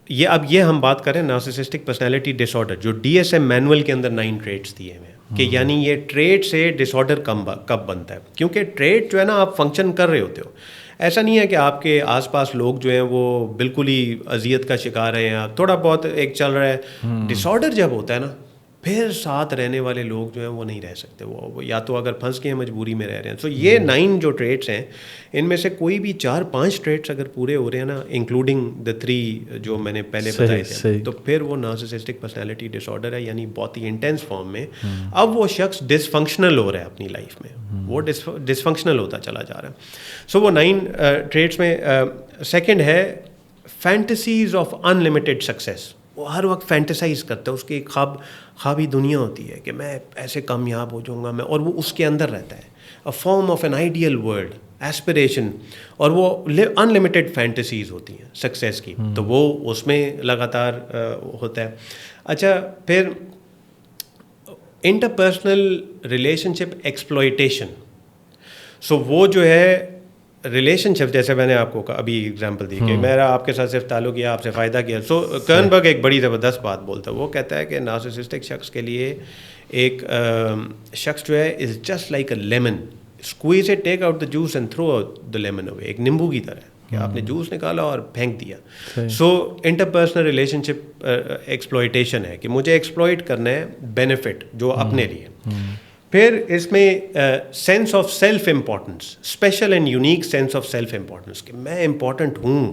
یہ ہم بات کریں نارسسسٹک پرسنالٹی ڈس آرڈر, جو DSM مینول کے اندر 9 ٹریٹس دیے ہوئے ہیں کہ یعنی یہ ٹریٹ سے ڈس آرڈر کب بنتا ہے. کیونکہ ٹریٹ جو ہے نا آپ فنکشن کر رہے ہوتے ہو, ایسا نہیں ہے کہ آپ کے آس پاس لوگ جو ہیں وہ بالکل ہی اذیت کا شکار ہیں یا تھوڑا بہت ایک چل رہا ہے. ڈس آرڈر جب ہوتا ہے نا پھر ساتھ رہنے والے لوگ جو ہیں وہ نہیں رہ سکتے, وہ یا تو اگر پھنس کے ہیں مجبوری میں رہ رہے ہیں. سو یہ 9 جو ٹریٹس ہیں ان میں سے کوئی بھی 4-5 ٹریٹس اگر پورے ہو رہے ہیں نا, انکلوڈنگ دا 3 جو میں نے پہلے بتائے تھے, تو پھر وہ نارسسسٹک پرسنالٹی ڈس آرڈر ہے, یعنی بہت ہی انٹینس فارم میں. اب وہ شخص ڈس فنکشنل ہو رہا ہے اپنی لائف میں, وہ ڈس فنکشنل ہوتا چلا جا رہا ہے. سو وہ 9 ٹریٹس میں سیکنڈ ہے fantasies of in limited success. وہ ہر وقت فینٹیسائز کرتا ہے, اس کی ایک خوابی دنیا ہوتی ہے کہ میں ایسے کامیاب ہو جاؤں گا میں, اور وہ اس کے اندر رہتا ہے. A form of an ideal world, aspiration, اور وہ ان لمیٹیڈ فینٹیسیز ہوتی ہیں سکسیس کی, تو وہ اس میں لگاتار ہوتا ہے. اچھا, پھر انٹرپرسنل ریلیشن شپ ایکسپلوئٹیشن. سو وہ جو ہے ریلیشن شپ, جیسے میں نے آپ کو ابھی ایگزامپل دی کہ میرا آپ کے ساتھ صرف تعلق کیا, آپ سے فائدہ کیا. سو کرنبرگ ایک بڑی زبردست بات بولتا ہے, وہ کہتا ہے کہ نارسسسٹک شخص کے لیے ایک شخص جو ہے is just like a lemon, squeeze it, take out the juice and throw out the lemon away. ایک نیمبو کی طرح کہ آپ نے جوس نکالا اور پھینک دیا. سو انٹرپرسنل ریلیشن شپ ایکسپلوئٹیشن ہے کہ مجھے ایکسپلوئٹ کرنا ہے بینیفٹ جو اپنے لیے. پھر اس میں sense of self importance, special and unique sense of self importance, کہ میں امپورٹنٹ ہوں,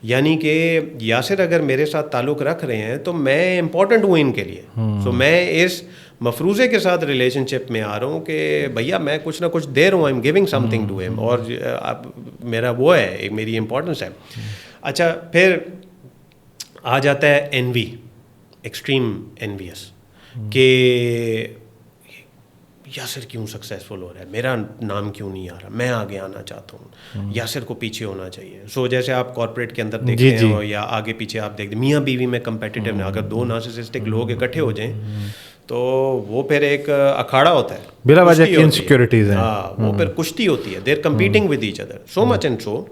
یعنی کہ یاسر اگر میرے ساتھ تعلق رکھ رہے ہیں تو میں امپورٹنٹ ہوں ان کے لیے. سو میں اس مفروضے کے ساتھ ریلیشن شپ میں آ رہا ہوں کہ بھیا میں کچھ نہ کچھ دے رہا ہوں, I am giving something to him, اور میرا وہ ہے, میری امپورٹنس ہے. اچھا, پھر آ جاتا ہے انوی, ایکسٹریم انویس, کہ یاسر کیوں سکسیزفل ہو رہا ہے, میرا نام کیوں نہیں آ رہا, میں آگے آنا چاہتا ہوں, یاسر کو پیچھے ہونا چاہیے. سو جیسے آپ کارپوریٹ کے اندر دیکھتے ہیں یا آگے پیچھے آپ دیکھتے ہیں, میاں بیوی میں کمپیٹیٹیو ہیں, اگر 2 نارسسسٹک لوگ اکٹھے ہو جائیں تو وہ پھر ایک اکھاڑا ہوتا ہے, بلا وجہ کی انسیکیورٹیز ہیں. ہاں, وہ پھر کشتی ہوتی ہے, they are competing with each other so much. And so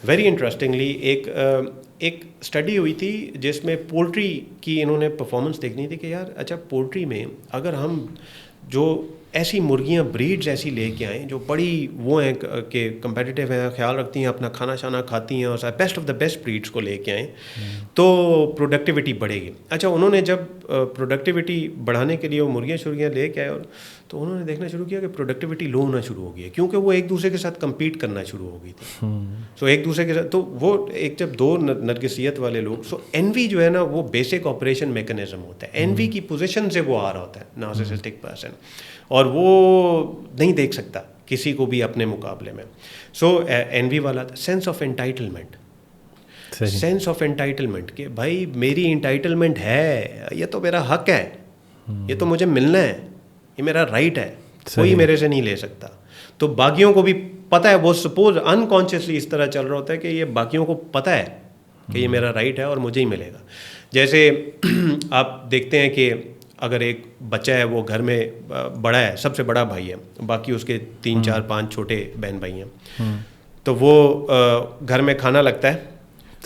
very interestingly ایک اسٹڈی ہوئی تھی جس میں پولٹری کی انہوں نے پرفارمنس دیکھنی تھی کہ یار اچھا پولٹری میں اگر ہم جو ایسی مرغیاں بریڈز ایسی لے کے آئیں جو بڑی وہ ہیں کہ کمپیٹیٹیو ہیں, خیال رکھتی ہیں, اپنا کھانا شانا کھاتی ہیں, اور best of the best breads کو لے کے آئیں تو پروڈکٹیوٹی بڑھے گی. اچھا, انہوں نے جب پروڈکٹیوٹی بڑھانے کے لیے وہ مرغیاں شرغیاں لے کے آئے, اور تو انہوں نے دیکھنا شروع کیا کہ پروڈکٹیوٹی لو ہونا شروع ہو گئی ہے, کیونکہ وہ ایک دوسرے کے ساتھ کمپیٹ کرنا شروع ہو گئی تھی. سو ایک دوسرے کے ساتھ, تو وہ ایک جب 2 نرگسیت والے لوگ, سو انوی جو ہے نا وہ بیسک آپریشن میکانزم ہوتا ہے. انوی کی پوزیشن سے وہ آ رہا ہوتا ہے نارسسسٹک پرسن, اور وہ نہیں دیکھ سکتا کسی کو بھی اپنے مقابلے میں. سو انوی والا تھا. Sense of entitlement, sense of entitlement کہ بھائی میری انٹائٹلمنٹ ہے, یہ تو میرا حق ہے, یہ تو مجھے ملنا ہے, یہ میرا رائٹ ہے, کوئی میرے سے نہیں لے سکتا. تو باقیوں کو بھی پتہ ہے, وہ سپوز انکانشیسلی اس طرح چل رہا ہوتا ہے کہ یہ باقیوں کو پتہ ہے کہ یہ میرا رائٹ ہے اور مجھے ہی ملے گا. جیسے آپ دیکھتے ہیں کہ اگر ایک بچہ ہے وہ گھر میں بڑا ہے, سب سے بڑا بھائی ہے, باقی اس کے 3 4 5 چھوٹے بہن بھائی ہیں, تو وہ گھر میں کھانا لگتا ہے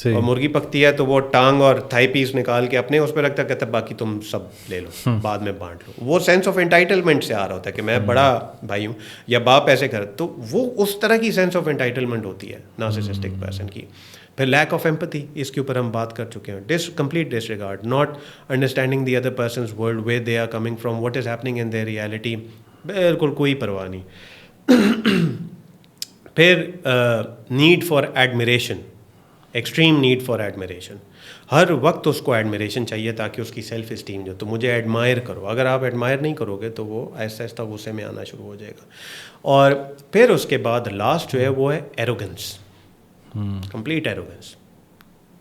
اور مرغی پکتی ہے تو وہ ٹانگ اور تھائی پیس نکال کے اپنے اس پہ رکھتا ہے, کہتا ہے باقی تم سب لے لو, بعد میں بانٹ لو. وہ سینس آف انٹائٹلمنٹ سے آ رہا ہوتا ہے کہ میں بڑا بھائی ہوں, یا باپ ایسے کر, تو وہ اس طرح کی سینس آف انٹائٹلمنٹ ہوتی ہے نارسسسٹک پرسن کی. پھر لیک آف ایمپتھی, اس کے اوپر ہم بات کر چکے ہیں. Complete disregard, not understanding the other persons world, where they are coming from, what is happening in their reality, بالکل کوئی پرواہ نہیں. پھر need for admiration, extreme need for admiration, ہر وقت اس کو ایڈمیریشن چاہیے تاکہ اس کی سیلف اسٹیم جو, تو مجھے ایڈمائر کرو. اگر آپ ایڈمائر نہیں کرو گے تو وہ آہستہ آہستہ غصے میں آنا شروع ہو جائے گا. اور پھر اس کے بعد لاسٹ جو ہے وہ ہے ایروگنس, کمپلیٹ ایروگنس.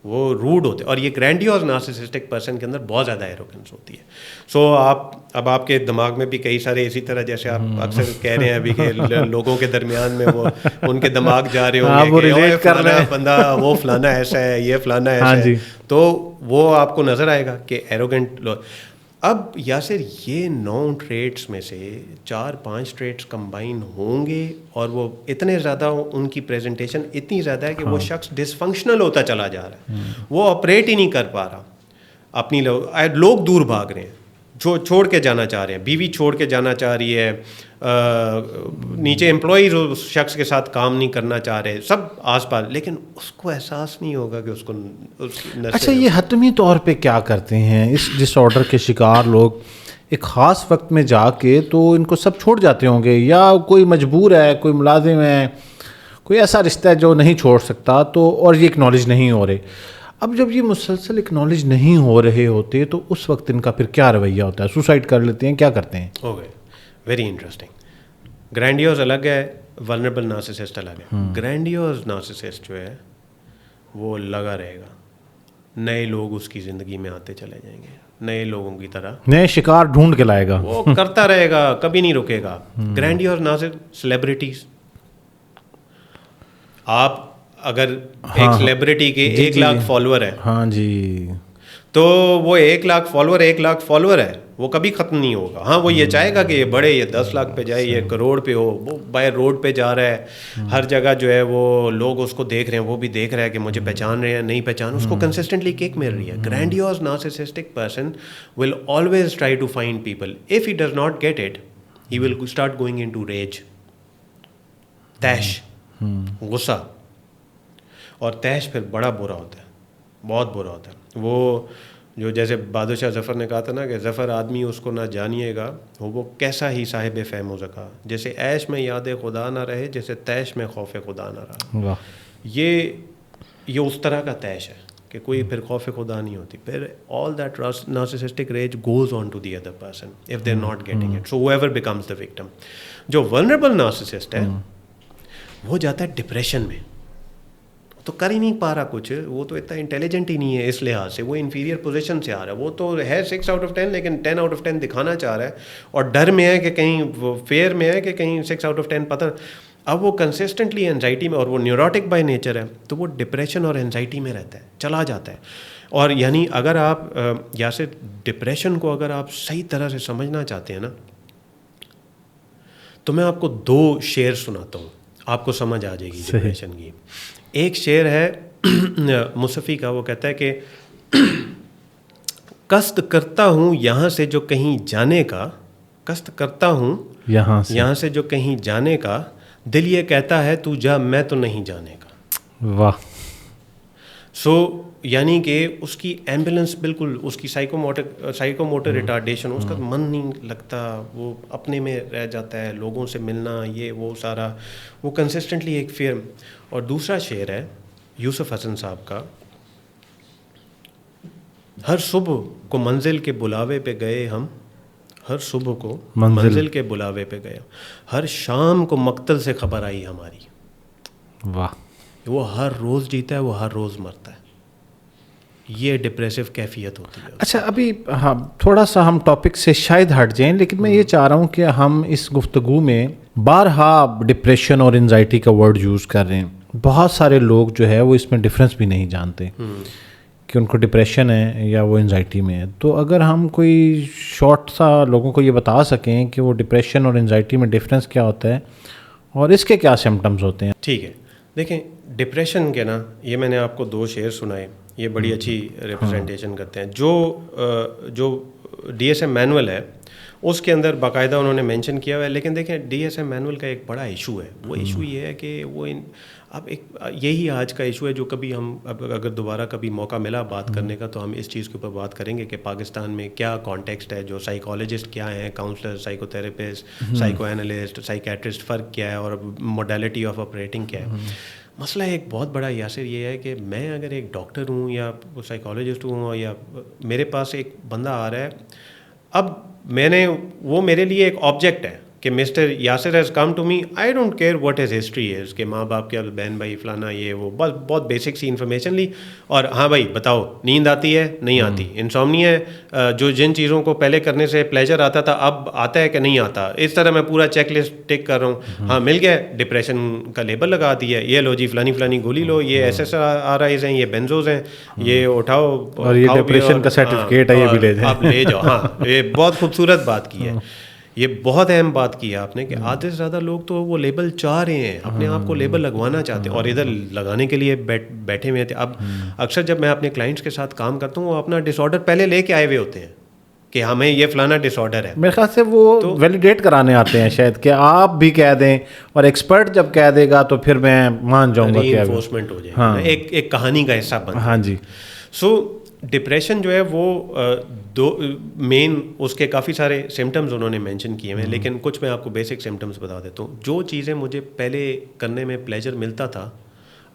وہ روڈ ہوتے ہیں. اور یہ گرینڈیوز نارسسسٹک پرسن کے اندر بہت زیادہ ایروگنس ہوتی ہے. سو اب آپ کے دماغ میں بھی کئی سارے اسی طرح جیسے آپ اکثر کہہ رہے ہیں ابھی کہ لوگوں کے درمیان میں وہ ان کے دماغ جا رہے ہوں گے کہ فلانا بندہ وہ فلانا ایسا ہے, یہ فلانا ایسا ہے, تو وہ آپ کو نظر آئے گا کہ ایروگنٹ لوگ. اب یاسر یہ 9 ٹریٹس میں سے 4-5 ٹریٹس کمبائن ہوں گے اور وہ اتنے زیادہ ان کی پریزنٹیشن اتنی زیادہ ہے کہ وہ شخص ڈس فنکشنل ہوتا چلا جا رہا ہے, وہ آپریٹ ہی نہیں کر پا رہا اپنی. لوگ دور بھاگ رہے ہیں, چھوڑ کے جانا چاہ رہے ہیں, بیوی چھوڑ کے جانا چاہ رہی ہے, نیچے امپلائیز اس شخص کے ساتھ کام نہیں کرنا چاہ رہے, سب آس پاس, لیکن اس کو احساس نہیں ہوگا کہ اس کو. اچھا, یہ حتمی طور پہ کیا کرتے ہیں اس ڈس آرڈر کے شکار لوگ؟ ایک خاص وقت میں جا کے تو ان کو سب چھوڑ جاتے ہوں گے, یا کوئی مجبور ہے, کوئی ملازم ہے, کوئی ایسا رشتہ ہے جو نہیں چھوڑ سکتا, تو اور یہ اکنالج نہیں ہو رہے. اب جب یہ مسلسل اکنالج نہیں ہو رہے ہوتے تو اس وقت ان کا پھر کیا رویہ ہوتا ہے؟ سوسائڈ کر لیتے ہیں, کیا کرتے ہیں؟ Okay, very interesting. گرینڈیوز الگ ہے, ولنریبل نارسسسٹ الگ ہے. گرینڈیوز نارسسسٹ جو ہے وہ لگا رہے گا, نئے لوگ اس کی زندگی میں آتے چلے جائیں گے, نئے لوگوں کی طرح نئے شکار ڈھونڈ کے لائے گا, وہ کرتا رہے گا, کبھی نہیں رکے گا. گرینڈیوز نارسسسٹ سیلیبریٹیز, آپ اگر ایک سیلیبریٹی کے 1 لاکھ فالوور ہے, ہاں جی, تو وہ 1 لاکھ فالوور ہے, وہ کبھی ختم نہیں ہوگا. ہاں, وہ یہ چاہے گا کہ یہ بڑھے, یہ 10 لاکھ پہ جائے, یہ کروڑ پہ ہو. وہ بائی روڈ پہ جا رہا ہے, ہر جگہ جو ہے وہ لوگ اس کو دیکھ رہے ہیں, وہ بھی دیکھ رہا ہے کہ مجھے پہچان رہے ہیں نہیں پہچان, اس کو کنسسٹنٹلی کیک مل رہی ہے. Grandiose narcissistic person will always try to find people. If he does not get it, he will start going into rage, تیش, غصہ. اور تیش پھر بڑا برا ہوتا ہے, بہت برا ہوتا ہے. وہ جو جیسے بادشاہ ظفر نے کہا تھا نا کہ ظفر آدمی اس کو نہ جانیے گا وہ کیسا ہی صاحب فہم و ذکا, جیسے عیش میں یاد خدا نہ رہے, جیسے تیش میں خوف خدا نہ رہا. یہ اس طرح کا تیش ہے کہ کوئی پھر خوف خدا نہیں ہوتی. پھر all that narcissistic rage goes on to the other person if they are not getting it, so whoever becomes the victim. جو ولنریبل نارسسسٹ ہے وہ جاتا ہے ڈپریشن میں, تو کر ہی نہیں پا رہا کچھ, وہ تو اتنا انٹیلیجنٹ ہی نہیں ہے اس لحاظ سے, وہ انفیریئر پوزیشن سے آ رہا ہے, وہ تو ہے 6 آؤٹ آف 10 لیکن 10 آؤٹ آف 10 دکھانا چاہ رہا ہے, اور ڈر میں ہے کہ کہیں فیئر میں ہے کہ کہیں 6 آؤٹ آف 10 پتہ. اب وہ کنسسٹنٹلی انزائٹی میں, اور وہ نیوروٹک بائی نیچر ہے, تو وہ ڈپریشن اور انزائٹی میں رہتا ہے, چلا جاتا ہے. اور یعنی اگر آپ یاسر ڈپریشن کو اگر آپ صحیح طرح سے سمجھنا چاہتے ہیں نا, تو میں آپ کو 2 شعر سناتا ہوں, آپ کو سمجھ آ جائے گی ڈپریشن کی. ایک شعر ہے مصفی کا, وہ کہتا ہے کہ قصد کرتا ہوں یہاں سے جو کہیں جانے کا, قصد کرتا ہوں یہاں سے جو کہیں جانے کا, دل یہ کہتا ہے تو جا میں تو نہیں جانے کا. واہ. سو یعنی کہ اس کی ایمبولینس بالکل, اس کی سائیکو موٹر ریٹارڈیشن, اس کا من نہیں لگتا, وہ اپنے میں رہ جاتا ہے, لوگوں سے ملنا یہ وہ سارا, وہ کنسسٹنٹلی ایک فیئر. اور دوسرا شعر ہے یوسف حسن صاحب کا, ہر صبح کو منزل کے بلاوے پہ گئے ہم, ہر صبح کو منزل کے بلاوے پہ گئے, ہر شام کو مقتل سے خبر آئی ہماری. واہ. وہ ہر روز جیتا ہے, وہ ہر روز مرتا ہے, یہ ڈپریسو کیفیت ہوتی ہے. اچھا, ابھی ہاں تھوڑا سا ہم ٹاپک سے شاید ہٹ جائیں, لیکن میں یہ چاہ رہا ہوں کہ ہم اس گفتگو میں بارہا ڈپریشن اور انزائٹی کا ورڈ یوز کر رہے ہیں. بہت سارے لوگ جو ہے وہ اس میں ڈفرینس بھی نہیں جانتے کہ ان کو ڈپریشن ہے یا وہ انزائٹی میں ہے. تو اگر ہم کوئی شارٹ سا لوگوں کو یہ بتا سکیں کہ وہ ڈپریشن اور انزائٹی میں ڈفرینس کیا ہوتا ہے اور اس کے کیا سمپٹمز ہوتے ہیں. ٹھیک ہے, دیکھیں ڈپریشن کے نا, یہ میں نے آپ کو 2 شعر سنائے, یہ بڑی اچھی ریپرزنٹیشن کرتے ہیں. جو DSM مینول ہے اس کے اندر باقاعدہ انہوں نے مینشن کیا ہوا ہے. لیکن دیکھیں DSM مینول کا ایک بڑا ایشو ہے, وہ ایشو یہ ہے کہ وہ اب ایک یہی آج کا ایشو ہے جو کبھی ہم اگر دوبارہ کبھی موقع ملا بات کرنے کا تو ہم اس چیز کے اوپر بات کریں گے کہ پاکستان میں کیا کانٹیکسٹ ہے, جو سائیکالوجسٹ کیا ہیں, counsellor, psycho therapist, psycho analyst, psychiatrist فرق کیا ہے, اور موڈیلٹی آف آپریٹنگ کیا ہے. مسئلہ ایک بہت بڑا یاسر یہ ہے کہ میں اگر ایک ڈاکٹر ہوں یا سائیکالوجسٹ ہوں, یا میرے پاس ایک بندہ آ رہا ہے, اب میں نے وہ میرے لیے ایک آبجیکٹ ہے, کہ mister Yasir has come to me, I don't care what his history ہے, اس کے ماں باپ کے بہن بھائی فلانا یہ وہ, بس بہت بیسک سی انفارمیشن لی, اور ہاں بھائی بتاؤ نیند آتی ہے نہیں آتی, انسومنیا ہے, جو جن چیزوں کو پہلے کرنے سے پلیجر آتا تھا اب آتا ہے کہ نہیں آتا, اس طرح میں پورا چیک لسٹ ٹک کر رہا ہوں. ہاں مل گیا, ڈپریشن کا لیبل لگا دیا, یہ لو جی فلانی فلانی گولی لو, یہ ایس ایس آر آئیز ہیں, یہ بینزوز ہیں, یہ اٹھاؤ اور یہ ڈپریشن کا سرٹیفکیٹ ہے, یہ بھی لے جائیں, آپ لے جاؤ. ہاں یہ بہت خوبصورت بات کی ہے, یہ بہت اہم بات کی ہے آپ نے کہ آدھے سے زیادہ لوگ تو وہ لیبل چاہ رہے ہیں, اپنے آپ کو لیبل لگوانا چاہتے ہیں, اور ادھر لگانے کے لیے بیٹھے ہوئے تھے. اب اکثر جب میں اپنے کلائنٹس کے ساتھ کام کرتا ہوں, وہ اپنا ڈس آرڈر پہلے لے کے آئے ہوئے ہوتے ہیں کہ ہمیں یہ فلانا ڈس آرڈر ہے. میرے خیال سے وہ ویلیڈیٹ کرانے آتے ہیں شاید, کہ آپ بھی کہہ دیں, اور ایکسپرٹ جب کہہ دے گا تو پھر میں مان جاؤں گا, ری انفورسمنٹ ہو جائے گی, ایک کہانی کا حصہ بن. ہاں جی. سو ڈپریشن جو ہے وہ دو مین اس کے کافی سارے سمٹمز انہوں نے مینشن کیے ہیں, لیکن کچھ میں آپ کو بیسک سمٹمز بتا دیتا ہوں. جو چیزیں مجھے پہلے کرنے میں پلیجر ملتا تھا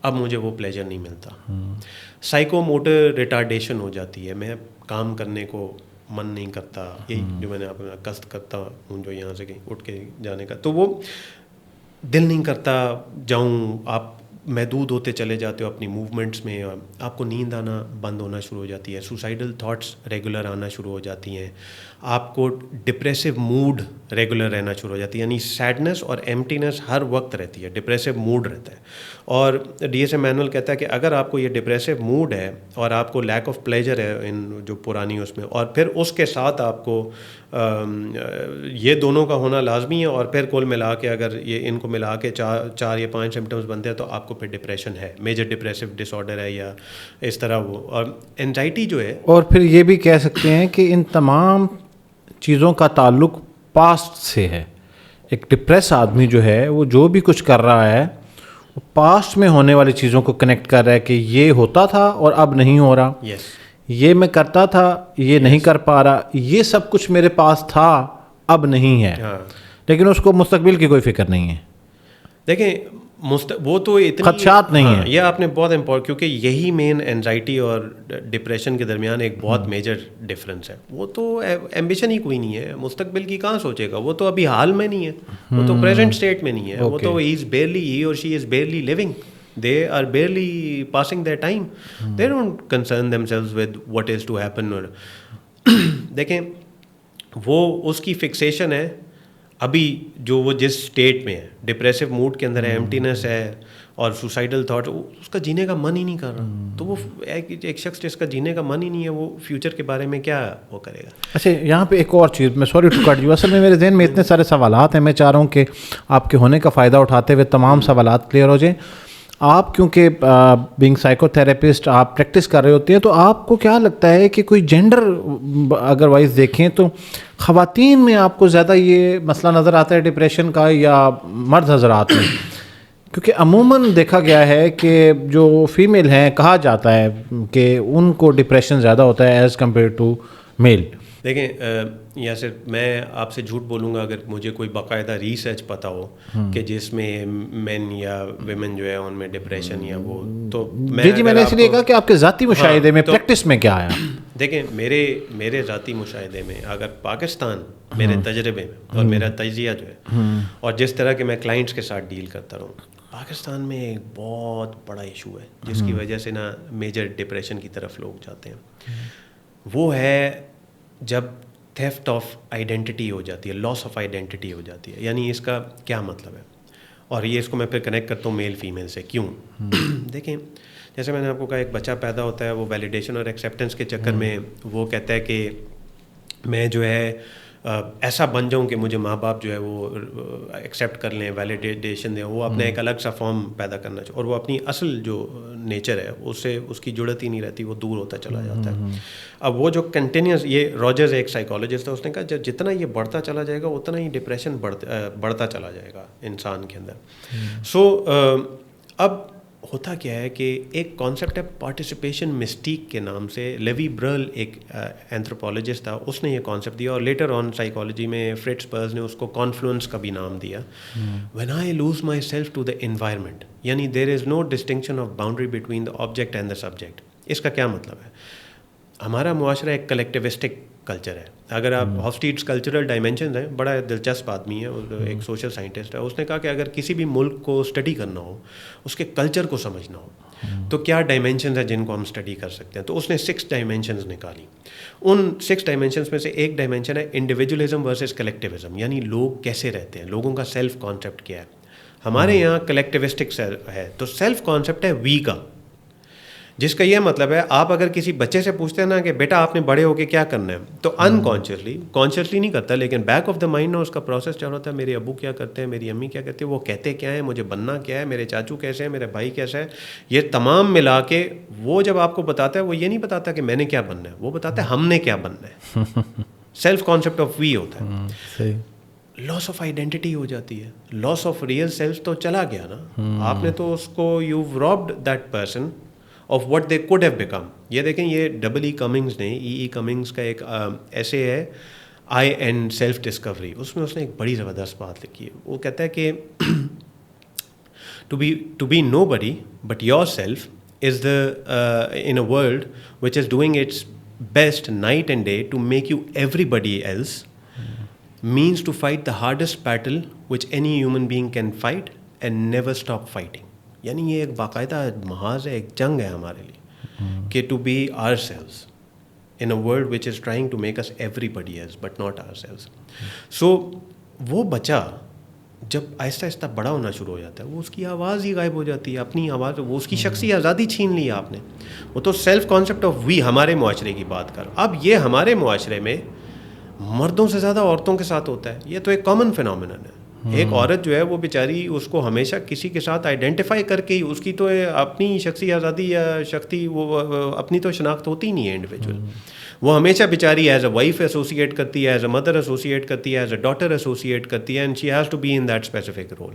اب مجھے وہ پلیجر نہیں ملتا. سائیکو موٹر ریٹارڈیشن ہو جاتی ہے, میں کام کرنے کو من نہیں کرتا, یہی جو میں نے اپنا قصد کرتا ہوں جو یہاں سے کہیں اٹھ کے جانے کا, تو وہ دل نہیں کرتا جاؤں, آپ محدود ہوتے چلے جاتے ہو اپنی موومنٹس میں, آپ کو نیند آنا بند ہونا شروع ہو جاتی ہے, سوسائڈل تھاٹس ریگولر آنا شروع ہو جاتی ہیں, آپ کو ڈپریسو موڈ ریگولر رہنا شروع ہو جاتی ہے, یعنی سیڈنس اور ایمٹینس ہر وقت رہتی ہے, ڈپریسو موڈ رہتا ہے. اور ڈی ایس ایم مینول کہتا ہے کہ اگر آپ کو یہ ڈپریسو موڈ ہے اور آپ کو لیک آف پلیجر ہے ان جو پرانی اس میں, اور پھر اس کے ساتھ آپ کو یہ دونوں کا ہونا لازمی ہے, اور پھر کل ملا کے اگر یہ ان کو ملا کے 4 یا 5 سمٹمز بنتے ہیں تو آپ کو پھر ڈپریشن ہے, میجر ڈپریسو ڈس آرڈر ہے یا اس طرح وہ. اور اینزائٹی جو ہے, اور پھر یہ بھی کہہ سکتے ہیں کہ ان تمام چیزوں کا تعلق پاسٹ سے ہے. ایک ڈپریس آدمی جو ہے وہ جو بھی کچھ کر رہا ہے وہ پاسٹ میں ہونے والی چیزوں کو کنیکٹ کر رہا ہے کہ یہ ہوتا تھا اور اب نہیں ہو رہا, یہ میں کرتا تھا یہ نہیں کر پا رہا, یہ سب کچھ میرے پاس تھا اب نہیں ہے, لیکن اس کو مستقبل کی کوئی فکر نہیں ہے. دیکھیں وہ تو اتنی خدشات نہیں ہیں. یہ آپ نے بہت امپورٹنٹ, کیونکہ یہی مین اینزائٹی اور ڈپریشن کے درمیان ایک بہت میجر ڈفرینس ہے. وہ تو ایمبیشن ہی کوئی نہیں ہے, مستقبل کی کہاں سوچے گا, وہ تو ابھی حال میں نہیں ہے, وہ تو پریزنٹ اسٹیٹ میں نہیں ہے, وہ تو he or she is barely living, they are barely passing their time, they don't concern themselves with what is to happen. دیکھیں وہ اس کی فکسیشن ہے ابھی جو وہ جس اسٹیٹ میں ہے, ڈپریسو موڈ کے اندر ہے, ایمٹینس ہے اور سوسائڈل تھاٹ, اس کا جینے کا من ہی نہیں کر رہا. تو وہ ایک شخص جس کا جینے کا من ہی نہیں ہے, وہ فیوچر کے بارے میں کیا وہ کرے گا. اچھا یہاں پہ ایک اور چیز, میں سوری ٹو کٹ یو, اصل میں میرے ذہن میں اتنے سارے سوالات ہیں, میں چاہ رہا ہوں کہ آپ کے ہونے کا فائدہ اٹھاتے ہوئے تمام سوالات کلیئر ہو جائیں. آپ کیونکہ بینگ سائیکو تھراپسٹ آپ پریکٹس کر رہے ہوتے ہیں, تو آپ کو کیا لگتا ہے کہ کوئی جینڈر اگر وائز دیکھیں تو خواتین میں آپ کو زیادہ یہ مسئلہ نظر آتا ہے ڈپریشن کا یا مرد حضرات میں؟ کیونکہ عموماً دیکھا گیا ہے کہ جو فیمیل ہیں کہا جاتا ہے کہ ان کو ڈپریشن زیادہ ہوتا ہے ایز کمپیئر ٹو میل. دیکھیں یاسر, میں آپ سے جھوٹ بولوں گا اگر مجھے کوئی باقاعدہ ریسرچ پتہ ہو کہ جس میں مین یا ویمن جو ہے ان میں ڈپریشن یا وہ, تو میں نے اس لیے کہا کہ آپ کے ذاتی مشاہدے میں پریکٹس میں کیا آیا. دیکھیں میرے ذاتی مشاہدے میں اگر پاکستان میرے تجربے میں اور میرا تجزیہ جو ہے اور جس طرح کے میں کلائنٹس کے ساتھ ڈیل کرتا رہوں, پاکستان میں ایک بہت بڑا ایشو ہے جس کی وجہ سے نا میجر ڈپریشن کی طرف لوگ جاتے ہیں. وہ ہے جب تھیفٹ آف آئیڈینٹی ہو جاتی ہے, لاس آف آئیڈینٹی ہو جاتی ہے. یعنی اس کا کیا مطلب ہے, اور یہ اس کو میں پھر کنیکٹ کرتا ہوں میل فیمیل سے. کیوں؟ دیکھیں جیسے میں نے آپ کو کہا, ایک بچہ پیدا ہوتا ہے, وہ ویلیڈیشن اور ایکسیپٹنس کے چکر میں وہ کہتا ہے کہ میں جو ہے ایسا بن جاؤں کہ مجھے ماں باپ جو ہے وہ ایکسیپٹ کر لیں, ویلیڈیشن دیں, وہ اپنا ایک الگ سا فارم پیدا کرنا چاہیے, اور وہ اپنی اصل جو نیچر ہے اس سے اس کی جڑت ہی نہیں رہتی, وہ دور ہوتا چلا جاتا ہے. اب وہ جو کنٹینیوس, یہ راجرز ایک سائیکالوجسٹ ہے, اس نے کہا جتنا یہ بڑھتا چلا جائے گا اتنا ہی ڈپریشن بڑھتا چلا جائے گا انسان کے اندر. سو اب ہوتا کیا ہے کہ ایک کانسیپٹ ہے پارٹیسپیشن مسٹیک کے نام سے. لیوی برل ایک اینتھروپولوجسٹ تھا, اس نے یہ کانسیپٹ دیا, اور لیٹر آن سائیکالوجی میں فریٹز پرلز نے اس کو کانفلوئنس کا بھی نام دیا. When I lose myself to the environment, یعنی there is no distinction of boundary between the object and the subject. اس کا کیا مطلب ہے؟ ہمارا معاشرہ ایک کلیکٹیوسٹک کلچر ہے. اگر آپ ہافسٹیڈس کلچرل ڈائمینشنز ہیں, بڑا دلچسپ آدمی ہے, ایک سوشل سائنٹسٹ ہے, اس نے کہا کہ اگر کسی بھی ملک کو اسٹڈی کرنا ہو, اس کے کلچر کو سمجھنا ہو, تو کیا ڈائمینشنز ہیں جن کو ہم اسٹڈی کر سکتے ہیں. تو اس نے 6 ڈائمینشنز نکالی. ان 6 ڈائمینشنز میں سے ایک ڈائمینشن ہے انڈیویجولزم ورسز کلیکٹیوزم, یعنی لوگ کیسے رہتے ہیں, لوگوں کا سیلف کانسیپٹ کیا ہے. ہمارے یہاں کلیکٹیوسٹک ہے, تو سیلف کانسیپٹ ہے وی کا, جس کا یہ مطلب ہے آپ اگر کسی بچے سے پوچھتے ہیں نا کہ بیٹا آپ نے بڑے ہو کے کیا کرنا ہے, تو کانشیسلی نہیں کرتا, لیکن بیک آف دا مائنڈ نا اس کا پروسیس چل رہا ہے, میرے ابو کیا کرتے ہیں, میری امی کیا کرتی ہے, وہ کہتے کیا ہیں, مجھے بننا کیا ہے, میرے چاچو کیسے ہیں, میرے بھائی کیسا ہے. یہ تمام ملا کے وہ جب آپ کو بتاتا ہے, وہ یہ نہیں بتاتا کہ میں نے کیا بننا ہے, وہ بتاتا ہے ہم نے کیا بننا ہے. سیلف کانسیپٹ آف وی ہوتا ہے. لاس آف آئیڈینٹی ہو جاتی ہے, لاس آف ریئل سیلف تو چلا گیا نا, آپ نے تو اس کو you robbed that person of what they could have become. یہ دیکھیں, یہ ڈبل کمنگز نے, کمنگز کا ایک ایسے ہے آئی اینڈ سیلف ڈسکوری, اس میں اس نے ایک بڑی زبردست بات لکھی ہے. وہ کہتا ہے کہ to be nobody but yourself is the in a world which is doing its best night and day to make you everybody else means to fight the hardest battle which any human being can fight and never stop fighting. یعنی یہ ایک باقاعدہ محاذ ہے, ایک جنگ ہے ہمارے لیے کہ to be ourselves in a world which is trying to make us everybody else but not ourselves. So وہ بچہ جب آہستہ آہستہ بڑا ہونا شروع ہو جاتا ہے, وہ اس کی آواز ہی غائب ہو جاتی ہے, اپنی آواز, وہ اس کی شخصی آزادی چھین لی آپ نے. وہ تو سیلف کانسیپٹ آف وی ہمارے معاشرے کی بات کر. اب یہ ہمارے معاشرے میں مردوں سے زیادہ عورتوں کے ساتھ ہوتا ہے. یہ تو ایک کامن فینومینن ہے. ایک عورت جو ہے وہ بیچاری, اس کو ہمیشہ کسی کے ساتھ آئیڈینٹیفائی کر کے ہی, اس کی تو اپنی شخصی آزادی یا شخصی وہ اپنی تو شناخت ہوتی ہی نہیں ہے انڈیویجول. وہ ہمیشہ بیچاری ایز اے وائف ایسوسیٹ کرتی ہے, ایز اے مدر ایسوسیٹ کرتی ہے, ایز اے ڈاٹر ایسوسیٹ کرتی ہے, and she has to be in that specific role.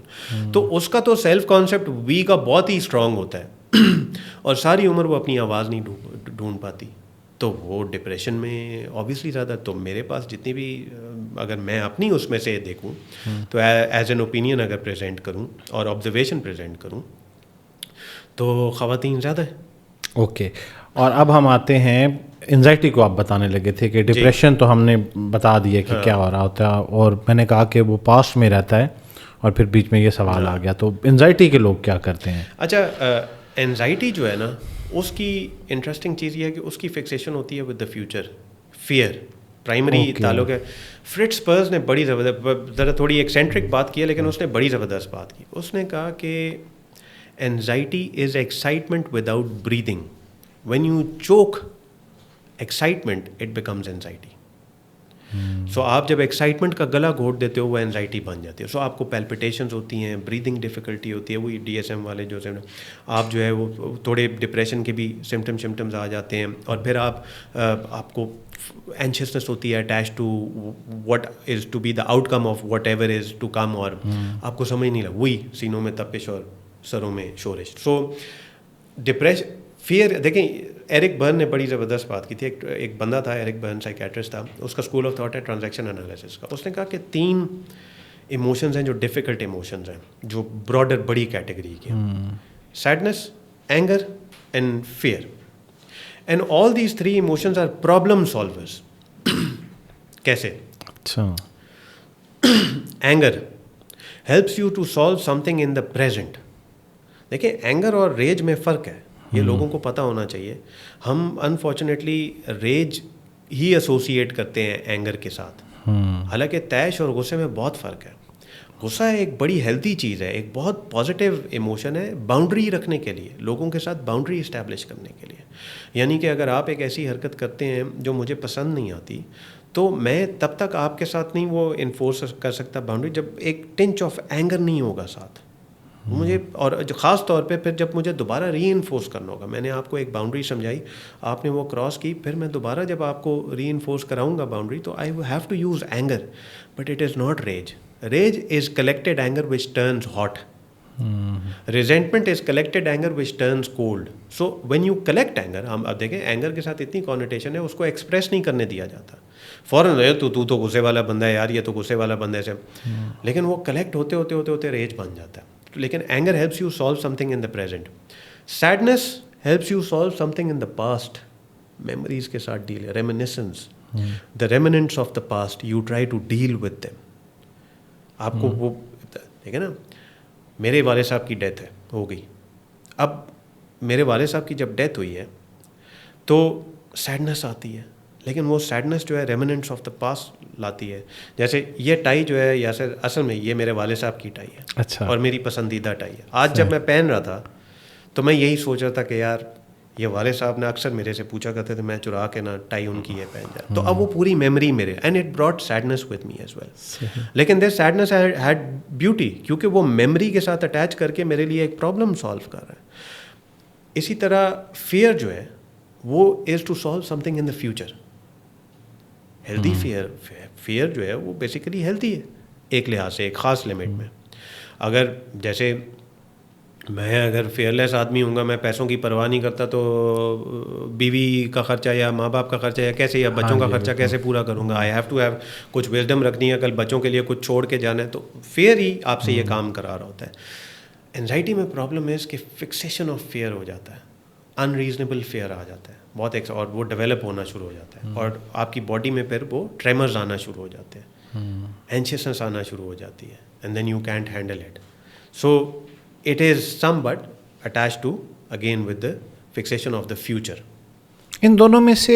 تو اس کا تو سیلف کانسیپٹ وی کا بہت ہی اسٹرانگ ہوتا ہے, اور ساری عمر وہ اپنی آواز نہیں ڈھونڈ پاتی, تو وہ ڈپریشن میں آبویسلی زیادہ. تو میرے پاس جتنی بھی, اگر میں اپنی اس میں سے دیکھوں تو ایز این اوپینین اگر پریزنٹ کروں اور آبزرویشن پریزنٹ کروں تو خواتین زیادہ ہیں. اوکے, اور اب ہم آتے ہیں انزائٹی کو. آپ بتانے لگے تھے کہ ڈپریشن تو ہم نے بتا دیا کہ کیا ہو رہا ہوتا ہے, اور میں نے کہا کہ وہ پاسٹ میں رہتا ہے, اور پھر بیچ میں یہ سوال آ گیا, تو انزائٹی کے لوگ کیا کرتے ہیں؟ اچھا, انزائٹی جو ہے نا, اس کی انٹرسٹنگ چیز یہ ہے کہ اس کی فکسیشن ہوتی ہے with the future. Fear primary تعلق ہے. فرٹز پرلز نے بڑی زبردست, ذرا تھوڑی ایکسینٹرک بات کی ہے, لیکن اس نے بڑی زبردست بات کی. اس نے کہا کہ anxiety is excitement without breathing. When you Chowk excitement it becomes anxiety. سو آپ جب ایکسائٹمنٹ کا گلا گھونٹ دیتے ہو وہ اینزائٹی بن جاتی ہے. سو آپ کو پیلپٹیشنز ہوتی ہیں, بریدنگ ڈیفیکلٹی ہوتی ہے, وہی DSM والے جو آپ جو ہے وہ تھوڑے ڈپریشن کے بھی سمٹمز آ جاتے ہیں, اور پھر آپ کو اینشیسنس ہوتی ہے attach to what is to be the outcome of whatever is to come, اور آپ کو سمجھ نہیں لگا, وہی سینوں میں تپش اور سروں میں شورش. So depression, fear. دیکھیں ایرک برن نے بڑی زبردست بات کی تھی. ایک بندہ تھا, ایرک برن سائیکیٹرسٹ تھا, اس کا اسکول آف تھاٹ ہے ٹرانزیکشن انالیسس کا. اس نے کہا کہ 3 ایموشنز ہیں جو ڈیفیکلٹ ایموشنز ہیں, جو براڈر بڑی کیٹیگری کے ہیں: sadness, anger and fear. And all these 3 emotions are problem solvers. کیسے؟ اچھا, anger helps you to solve something in the present. دیکھیں اینگر اور ریج میں فرق ہے, یہ لوگوں کو پتہ ہونا چاہیے. ہم انفارچونیٹلی ریج ہی ایسوسیٹ کرتے ہیں اینگر کے ساتھ, حالانکہ طیش اور غصے میں بہت فرق ہے. غصہ ایک بڑی ہیلتھی چیز ہے, ایک بہت پازیٹیو ایموشن ہے, باؤنڈری رکھنے کے لیے, لوگوں کے ساتھ باؤنڈری اسٹیبلش کرنے کے لیے. یعنی کہ اگر آپ ایک ایسی حرکت کرتے ہیں جو مجھے پسند نہیں آتی, تو میں تب تک آپ کے ساتھ نہیں وہ انفورس کر سکتا باؤنڈری جب ایک ٹنچ آف اینگر نہیں ہوگا ساتھ مجھے. اور خاص طور پہ پھر جب مجھے دوبارہ ری انفورس کرنا ہوگا, میں نے آپ کو ایک باؤنڈری سمجھائی, آپ نے وہ کراس کی, پھر میں دوبارہ جب آپ کو ری انفورس کراؤں گا باؤنڈری, تو I have to use anger, but it is not rage. Rage is collected anger which turns hot. Resentment is collected anger which turns cold. So when you collect anger, ہم اب دیکھیں anger کے ساتھ اتنی connotation ہے, اس کو express نہیں کرنے دیا جاتا. فوراً تو غصے والا بندہ ہے یار, یہ تو غصے والا بندہ ہے, لیکن وہ کلیکٹ ہوتے ہوتے ہوتے ہوتے ریج بن جاتا ہے. لیکن anger helps you solve something in the present. Sadness helps you solve something in the past. Memories کے ساتھ ڈیل ہے, reminiscence, the remnants of the past, you try to deal with them. آپ کو وہ دیکھیں نا, میرے والد صاحب کی ڈیتھ ہو گئی, اب میرے والد صاحب کی جب ڈیتھ ہوئی ہے تو سیڈنس آتی ہے, لیکن وہ سیڈنس جو ہے ریمننٹس آف دا پاسٹ لاتی ہے. جیسے یہ ٹائی جو ہے یاسر, اصل میں یہ میرے والد صاحب کی ٹائی ہے, اچھا, اور میری پسندیدہ ٹائی ہے. آج جب میں پہن رہا تھا تو میں یہی سوچ رہا تھا کہ یار یہ والد صاحب نے اکثر میرے سے پوچھا کرتے تھے, میں چرا کے نا ٹائی ان کی ہے پہن جائے, تو اب وہ پوری میموری میرے, and it brought sadness with me as well. لیکن دس سیڈنس ہیڈ بیوٹی, کیونکہ وہ میموری کے ساتھ اٹیچ کر کے میرے لیے ایک پرابلم سالو کر رہا ہے. اسی طرح فیئر جو ہے وہ is to solve something in the future. Healthy fear جو ہے وہ بیسیکلی ہیلدی ہے ایک لحاظ سے, ایک خاص لمٹ میں. اگر جیسے میں اگر فیئر لیس آدمی ہوں گا, میں پیسوں کی پرواہ نہیں کرتا, تو بیوی کا خرچہ یا ماں باپ کا خرچہ یا کیسے, یا بچوں کا خرچہ کیسے پورا کروں گا. آئی ہیو ٹو ہیو کچھ وزڈم رکھنی ہے, کل بچوں کے لیے کچھ چھوڑ کے جانا ہے, تو فیئر ہی آپ سے یہ کام کرا رہا ہوتا ہے. انزائٹی میں پرابلم ہے کہ فکسیشن آف فیئر ہو جاتا ہے, ان ریزنیبل فیئر آ جاتا ہے بہت, اور وہ ڈیولپ ہونا شروع ہو جاتا ہے, اور آپ کی باڈی میں پھر وہ ٹریمرز آنا شروع ہو جاتے ہیں, اینشیسنس آنا شروع ہو جاتی ہے, and then you can't handle it. So it is somewhat attached to again with the fixation of the future. ان دونوں میں سے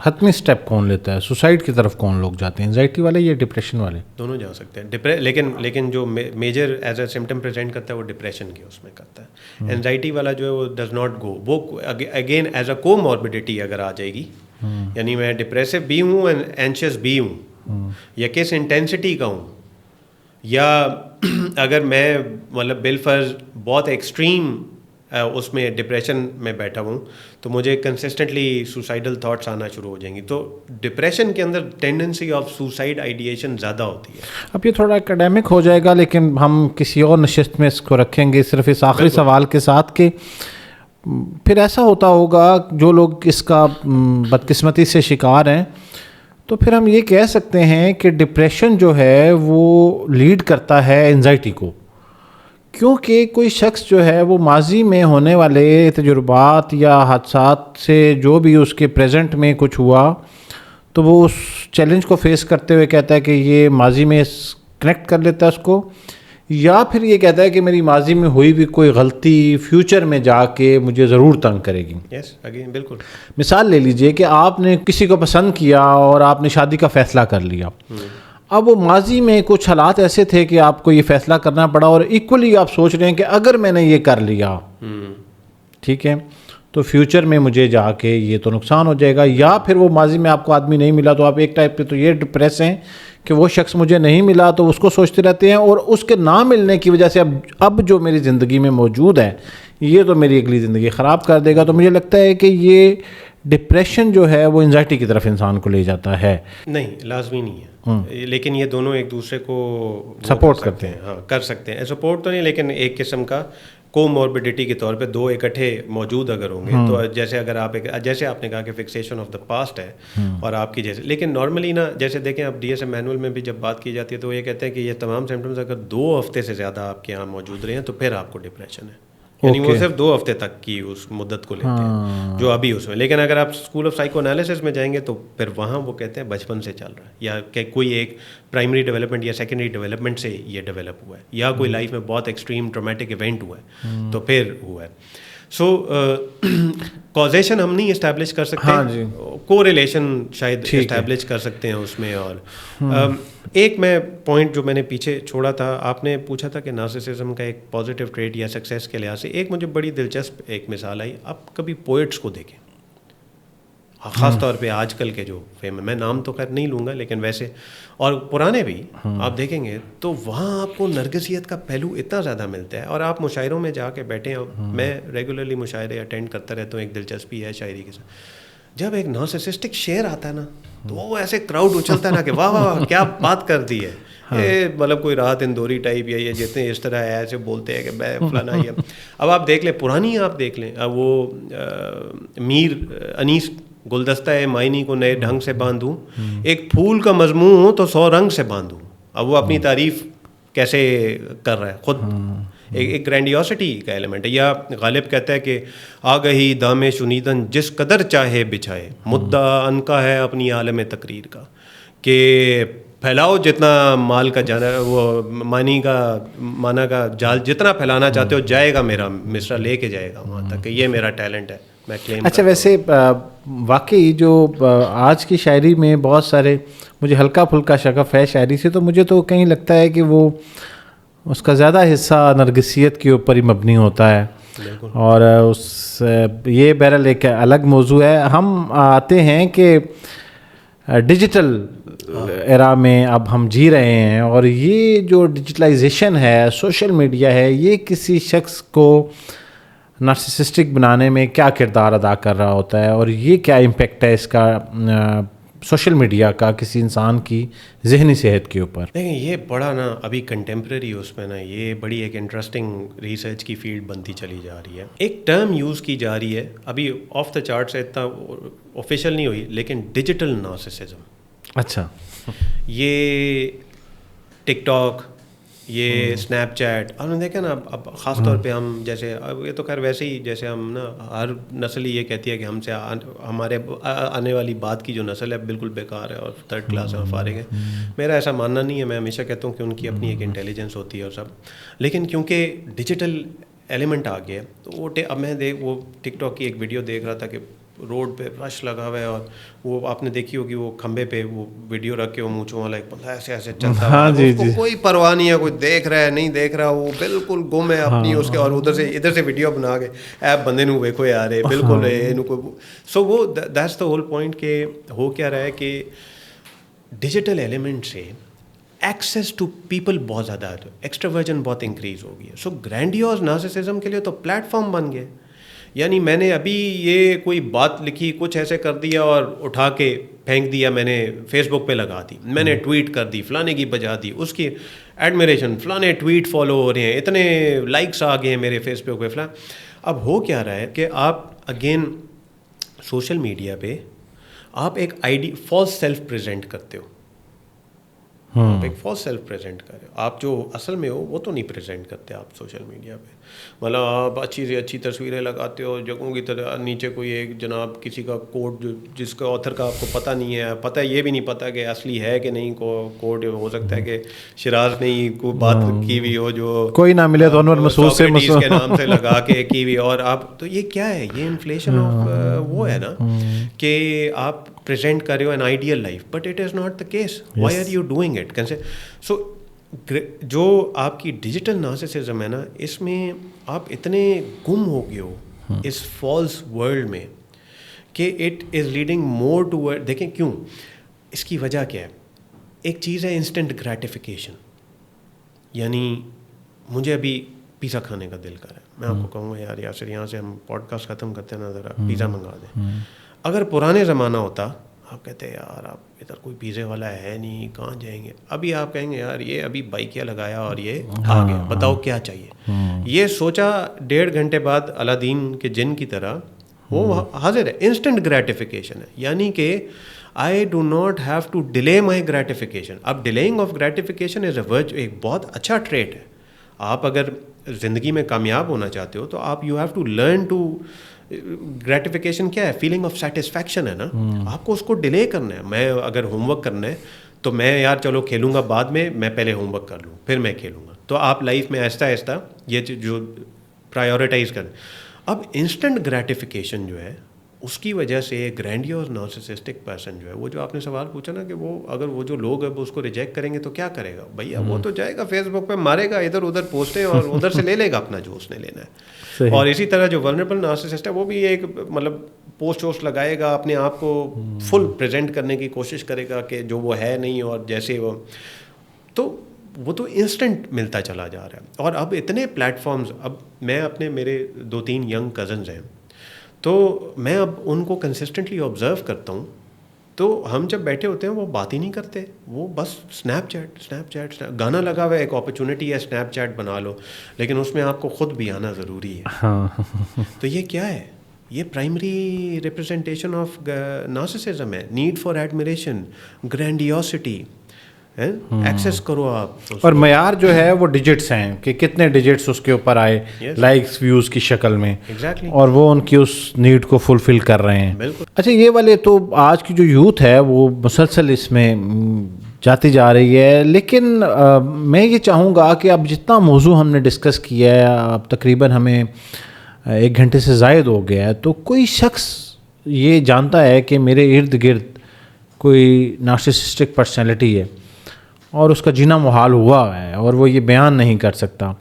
حتمی سٹیپ کون لیتا ہے, سوسائڈ کی طرف کون لوگ جاتے ہیں, انزائٹی والے یا ڈپریشن والے؟ دونوں جا سکتے ہیں, لیکن جو major as a symptom present کرتا ہے وہ ڈپریشن کے اس میں کرتا ہے. انزائٹی والا جو ہے وہ ڈز ناٹ گو, وہ اگین ایز اے کو موربڈیٹی اگر آ جائے گی, یعنی میں ڈپریسو بھی ہوں, اینشیس بھی ہوں, یا کس انٹینسٹی کا ہوں, یا اگر میں مطلب بالفرض بہت ایکسٹریم اس میں ڈپریشن میں بیٹھا ہوں, تو مجھے کنسسٹنٹلی سوسائڈل تھاٹس آنا شروع ہو جائیں گی. تو ڈپریشن کے اندر ٹینڈنسی آف سوسائڈ آئیڈیشن زیادہ ہوتی ہے. اب یہ تھوڑا اکیڈیمک ہو جائے گا, لیکن ہم کسی اور نشست میں اس کو رکھیں گے, صرف اس آخری سوال کے ساتھ کہ پھر ایسا ہوتا ہوگا جو لوگ اس کا بدقسمتی سے شکار ہیں, تو پھر ہم یہ کہہ سکتے ہیں کہ ڈپریشن جو ہے وہ لیڈ کرتا ہے انزائٹی کو, کیونکہ کوئی شخص جو ہے وہ ماضی میں ہونے والے تجربات یا حادثات سے جو بھی اس کے پریزنٹ میں کچھ ہوا, تو وہ اس چیلنج کو فیس کرتے ہوئے کہتا ہے کہ یہ ماضی میں کنیکٹ کر لیتا ہے اس کو, یا پھر یہ کہتا ہے کہ میری ماضی میں ہوئی بھی کوئی غلطی فیوچر میں جا کے مجھے ضرور تنگ کرے گی. یس اگین بالکل. مثال لے لیجئے کہ آپ نے کسی کو پسند کیا اور آپ نے شادی کا فیصلہ کر لیا, اب وہ ماضی میں کچھ حالات ایسے تھے کہ آپ کو یہ فیصلہ کرنا پڑا, اور ایکولی آپ سوچ رہے ہیں کہ اگر میں نے یہ کر لیا ٹھیک ہے تو فیوچر میں مجھے جا کے یہ تو نقصان ہو جائے گا, یا پھر وہ ماضی میں آپ کو آدمی نہیں ملا تو آپ ایک ٹائپ پہ تو یہ ڈپریس ہیں کہ وہ شخص مجھے نہیں ملا, تو اس کو سوچتے رہتے ہیں, اور اس کے نہ ملنے کی وجہ سے اب جو میری زندگی میں موجود ہے یہ تو میری اگلی زندگی خراب کر دے گا. تو مجھے لگتا ہے کہ یہ ڈپریشن جو ہے وہ انزائٹی کی طرف انسان کو لے جاتا ہے. نہیں, لازمی نہیں ہے, لیکن یہ دونوں ایک دوسرے کو سپورٹ کرتے ہیں. ہاں کر سکتے ہیں, سپورٹ تو نہیں, لیکن ایک قسم کا کو موربڈیٹی کے طور پہ دو اکٹھے موجود اگر ہوں گے, تو جیسے اگر آپ جیسے آپ نے کہا کہ فکسیشن آف دا پاسٹ ہے اور آپ کی جیسے, لیکن نارملی نا جیسے دیکھیں آپ ڈی ایس ایم مینول میں بھی جب بات کی جاتی ہے تو یہ کہتے ہیں کہ یہ تمام سمٹمز اگر 2 ہفتے سے زیادہ آپ کے یہاں موجود رہے ہیں تو پھر آپ کو ڈپریشن ہے, یعنی وہ صرف 2 ہفتے تک کی اس مدت کو لیتے ہیں جو ابھی اس میں. لیکن اگر آپ اسکول آف سائیکو انالیسس میں جائیں گے تو پھر وہاں وہ کہتے ہیں بچپن سے چل رہا ہے, یا کہ کوئی ایک پرائمری ڈیولپمنٹ یا سیکنڈری ڈیولپمنٹ سے یہ ڈیولپ ہوا ہے, یا کوئی لائف میں بہت ایکسٹریم ٹرامیٹک ایونٹ ہوا ہے تو پھر ہوا ہے. سو کازیشن ہم نہیں اسٹیبلش کر سکتے, کو ریلیشن شاید اسٹیبلش کر سکتے ہیں اس میں. اور ایک میں پوائنٹ جو میں نے پیچھے چھوڑا تھا, آپ نے پوچھا تھا کہ نارسسزم کا ایک پازیٹیو ٹریٹ یا سکسیس کے لحاظ سے, ایک مجھے بڑی دلچسپ ایک مثال آئی. آپ کبھی پوئٹس کو دیکھیں, خاص طور پہ آج کل کے جو فیم, میں نام تو خیر نہیں لوں گا لیکن ویسے, اور پرانے بھی آپ دیکھیں گے تو وہاں آپ کو نرگسیت کا پہلو اتنا زیادہ ملتا ہے. اور آپ مشاعروں میں جا کے بیٹھے ہیں, میں ریگولرلی مشاعرے اٹینڈ کرتا رہتا ہوں, ایک دلچسپی ہے شاعری کے ساتھ. جب ایک نارسسسٹک شعر آتا ہے نا تو وہ ایسے کراؤڈ اچھلتا ہے نا کہ واہ واہ کیا بات کر دی ہے, مطلب کوئی راحت اندوری ٹائپ, یا یہ جتنے اس طرح ایسے بولتے ہیں کہ میں فلانا یہ. اب آپ دیکھ لیں پرانی, آپ دیکھ لیں وہ میر انیس گلدستہ معنی کو نئے ڈھنگ سے باندھوں, ایک پھول کا مضمون ہو تو 100 رنگ سے باندھوں. اب وہ اپنی تعریف کیسے کر رہا ہے خود. ایک گرینڈیوسٹی کا ایلیمنٹ ہے. یا غالب کہتا ہے کہ آگہی دام شنیدن جس قدر چاہے بچھائے, مدعا ان کا ہے اپنی عالم تقریر کا, کہ پھیلاؤ جتنا مال کا جانا, وہ مانا کا جال جتنا پھیلانا چاہتے ہو, جائے گا میرا مصرع لے کے جائے گا وہاں تک کہ یہ میرا ٹیلنٹ ہے, میں کلیم. اچھا, ویسے واقعی جو آج کی شاعری میں بہت سارے, مجھے ہلکا پھلکا شغف ہے شاعری سے, تو مجھے تو کہیں لگتا ہے کہ وہ اس کا زیادہ حصہ نرگسیت کے اوپر ہی مبنی ہوتا ہے. اور یہ بہرحال ایک الگ موضوع ہے. ہم آتے ہیں کہ ڈیجیٹل ایرا میں اب ہم جی رہے ہیں, اور یہ جو ڈیجیٹلائزیشن ہے, سوشل میڈیا ہے, یہ کسی شخص کو نارسسسٹک بنانے میں کیا کردار ادا کر رہا ہوتا ہے, اور یہ کیا امپیکٹ ہے اس کا سوشل میڈیا کا کسی انسان کی ذہنی صحت کے اوپر؟ دیکھیں یہ بڑا نا ابھی کنٹمپریری اس میں نا یہ بڑی ایک انٹرسٹنگ ریسرچ کی فیلڈ بنتی چلی جا رہی ہے. ایک ٹرم یوز کی جا رہی ہے ابھی آف دا چارٹ سے, اتنا آفیشیل نہیں ہوئی, لیکن ڈیجیٹل نارسسزم. اچھا, یہ ٹک ٹاک, یہ اسنیپ چیٹ, اور دیکھیں نا اب خاص طور پہ ہم جیسے, اب یہ تو خیر ویسے ہی جیسے ہم نا ہر نسل یہ کہتی ہے کہ ہم سے ہمارے آنے والی بات کی جو نسل ہے بالکل بیکار ہے اور تھرڈ کلاس ہے, فارغ ہے. میرا ایسا ماننا نہیں ہے, میں ہمیشہ کہتا ہوں کہ ان کی اپنی ایک انٹیلیجنس ہوتی ہے اور سب, لیکن کیونکہ ڈیجیٹل ایلیمنٹ آ گیا تو وہ اب میں وہ ٹک ٹاک کی ایک ویڈیو دیکھ رہا تھا کہ روڈ پہ رش لگا ہوا ہے, اور وہ آپ نے دیکھی ہوگی وہ کھمبے پہ وہ ویڈیو رکھ کے وہ مونچھوں والا ایک بندہ ایسے ایسے چلتا ہے, اس کو کوئی پرواہ نہیں ہے, کوئی دیکھ رہا ہے نہیں دیکھ رہا, وہ بالکل گم ہے اپنی اس کے, اور ادھر سے ویڈیو بنا کے ایپ بندے نو ویکھو یار بالکل کوئی. سو وہ دیٹس دا ہول پوائنٹ کہ ہو کیا رہا ہے کہ ڈیجیٹل ایلیمنٹ سے ایکسیس ٹو پیپل بہت زیادہ ہے, ایکسٹراورژن بہت انکریز ہو گئی ہے. سو گرینڈیوز نارسسزم کے لیے تو پلیٹ فارم بن گئے. یعنی میں نے ابھی یہ کوئی بات لکھی, کچھ ایسے کر دیا اور اٹھا کے پھینک دیا, میں نے فیس بک پہ لگا دی, میں نے ٹویٹ کر دی, فلانے کی بجا دی, اس کی ایڈمیریشن, فلانے ٹویٹ فالو ہو رہے ہیں, اتنے لائکس آ گئے ہیں میرے فیس بک پہ فلاں. اب ہو کیا رہا ہے کہ آپ اگین سوشل میڈیا پہ آپ ایک آئیڈی فالس سیلف پریزنٹ کرتے ہو, آپ ایک فالس سیلف پریزنٹ کر رہے ہو, آپ جو اصل میں ہو وہ تو نہیں پریزنٹ کرتے آپ سوشل میڈیا پہ. مطلب آپ اچھی سے اچھی تصویریں لگاتے ہو, جگہوں کی طرح نیچے کوئی ایک جناب کسی کا کوڈ جس کا آتھر کا آپ کو پتہ نہیں ہے, پتہ یہ بھی نہیں پتہ کہ اصلی ہے کہ نہیں, کوڈ ہو سکتا ہے کہ شراز نے کوئی بات کی ہوئی ہو جو کوئی نہ ملے تو انور مسعود سے کے نام سے لگا کے کی ہوئی, اور آپ تو یہ کیا ہے, یہ انفلیشن آف وہ ہے نا کہ آپ present کر رہے ہو an ideal life, but it is not the case. Why are you doing it? So جو آپ کی ڈیجیٹل نارسسزم ہے نا, اس میں آپ اتنے گم ہو گئے ہو اس فالس ورلڈ میں کہ it is leading more toward. دیکھیں کیوں, اس کی وجہ کیا ہے. ایک چیز ہے انسٹنٹ گریٹیفیکیشن, یعنی مجھے ابھی پیزا کھانے کا دل کر ہے, میں آپ کو کہوں گا یار یاسر یہاں سے ہم پوڈ کاسٹ ختم کرتے ہیں نا, ذرا پیزا منگا دیں. اگر پرانے زمانہ ہوتا آپ کہتے ہیں یار آپ ادھر کوئی پیزے والا ہے نہیں, کہاں جائیں گے, ابھی آپ کہیں گے یار یہ ابھی بائکیا لگایا اور یہ آ گیا, بتاؤ کیا چاہیے. یہ سوچا 1.5 گھنٹے بعد الادین کے جن کی طرح وہ حاضر ہے. انسٹنٹ گریٹیفیکیشن ہے, یعنی کہ I do not have to delay my gratification. اب ڈیلیئنگ آف گریٹیفیکیشن از اے ورچ, ایک بہت اچھا ٹریٹ ہے. آپ اگر زندگی میں کامیاب ہونا چاہتے ہو تو آپ you have to learn to, gratification کیا ہے, فیلنگ آف سیٹسفیکشن ہے نا, آپ کو اس کو ڈیلے کرنا ہے. میں اگر ہوم ورک کرنا ہے تو میں یار چلو کھیلوں گا بعد میں پہلے ہوم ورک کر لوں پھر میں کھیلوں گا. تو آپ لائف میں آہستہ آہستہ یہ جو پرائیورٹائز کریں. اب انسٹنٹ گریٹیفیکیشن جو ہے اس کی وجہ سے گرینڈیوز نارسسسٹک پرسن جو ہے, وہ جو آپ نے سوال پوچھا نا کہ وہ اگر وہ جو لوگ ہیں وہ اس کو ریجیکٹ کریں گے تو کیا کرے گا بھیا, وہ تو جائے گا فیس بک پہ مارے گا ادھر ادھر پوسٹیں اور ادھر سے لے لے گا اپنا جو اس نے لینا ہے. اور اسی طرح جو ولنریبل نارسسسٹ ہے وہ بھی ایک مطلب پوسٹ ووسٹ لگائے گا, اپنے آپ کو فل پریزنٹ کرنے کی کوشش کرے گا کہ جو وہ ہے نہیں اور جیسے وہ تو انسٹنٹ ملتا چلا جا رہا ہے. اور اب اتنے پلیٹ فارمز, اب میں اپنے میرے 2-3 ینگ کزنز ہیں تو میں اب ان کو کنسسٹنٹلی آبزرو کرتا ہوں, تو ہم جب بیٹھے ہوتے ہیں وہ بات ہی نہیں کرتے, وہ بس اسنیپ چیٹ گانا لگا ہوا ہے, ایک اپرچونیٹی ہے اسنیپ چیٹ بنا لو, لیکن اس میں آپ کو خود بھی آنا ضروری ہے. تو یہ کیا ہے, یہ پرائمری ریپرزنٹیشن آف نارسسزم ہے, need for admiration, grandiosity, access کرو آپ. اور معیار جو ہے وہ ڈیجٹس ہیں کہ کتنے ڈیجٹس اس کے اوپر آئے لائکس ویوز کی شکل میں, اور وہ ان کی اس نیڈ کو فلفل کر رہے ہیں. اچھا, یہ والے تو آج کی جو یوتھ ہے وہ مسلسل اس میں جاتی جا رہی ہے, لیکن میں یہ چاہوں گا کہ اب جتنا موضوع ہم نے ڈسکس کیا ہے, اب تقریباً ہمیں 1 گھنٹے سے زائد ہو گیا ہے, تو کوئی شخص یہ جانتا ہے کہ میرے ارد گرد کوئی نارسسسٹک پرسنالٹی ہے اور اس کا جینا محال ہوا ہے اور وہ یہ بیان نہیں کر سکتا,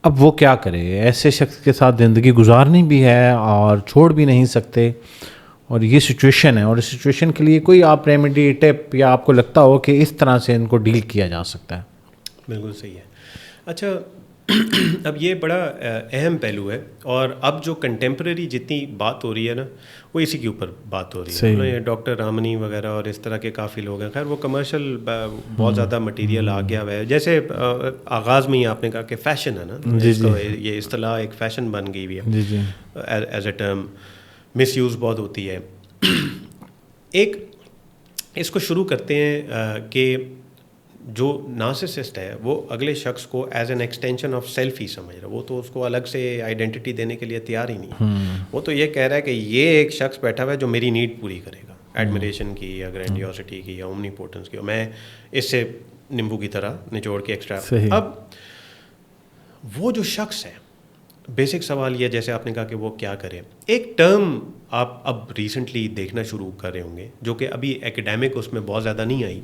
اب وہ کیا کرے؟ ایسے شخص کے ساتھ زندگی گزارنی بھی ہے اور چھوڑ بھی نہیں سکتے, اور یہ سچویشن ہے, اور اس سچویشن کے لیے کوئی آپ ریمیڈی ٹپ یا آپ کو لگتا ہو کہ اس طرح سے ان کو ڈیل کیا جا سکتا ہے؟ بالکل صحیح ہے. اچھا, اب یہ بڑا اہم پہلو ہے, اور اب جو کنٹمپریری جتنی بات ہو رہی ہے نا, وہ اسی کے اوپر بات ہو رہی ہے. یہ ڈاکٹر رامنی وغیرہ اور اس طرح کے کافی لوگ ہیں. خیر وہ کمرشل بہت زیادا مٹیریل آ گیا ہوا ہے. جیسے آغاز میں ہی آپ نے کہا کہ فیشن ہے نا, یہ اصطلاح ایک فیشن بن گئی ہوئی ہے as a term, miss use بہت ہوتی ہے. ایک اس کو شروع کرتے ہیں کہ جو نارسسسٹ ہے وہ اگلے شخص کو as an extension of self ہی سمجھ رہا ہے. وہ تو اس کو الگ سے آئیڈینٹی دینے کے لیے تیار ہی نہیں. وہ تو یہ کہہ رہا ہے کہ یہ ایک شخص بیٹھا ہوا ہے جو میری نیڈ پوری کرے گا, ایڈمریشن کی یا گرینڈیوسٹی کی یا اومنیپوٹنس کی, اور میں اس سے نیمبو کی طرح نچوڑ کے ایکسٹرا. اب وہ جو شخص ہے, بیسک سوال یہ, جیسے آپ نے کہا کہ وہ کیا کرے. ایک ٹرم آپ اب ریسنٹلی دیکھنا شروع کر رہے ہوں گے, جو کہ ابھی ایکیڈیمک اس میں بہت زیادہ نہیں آئی,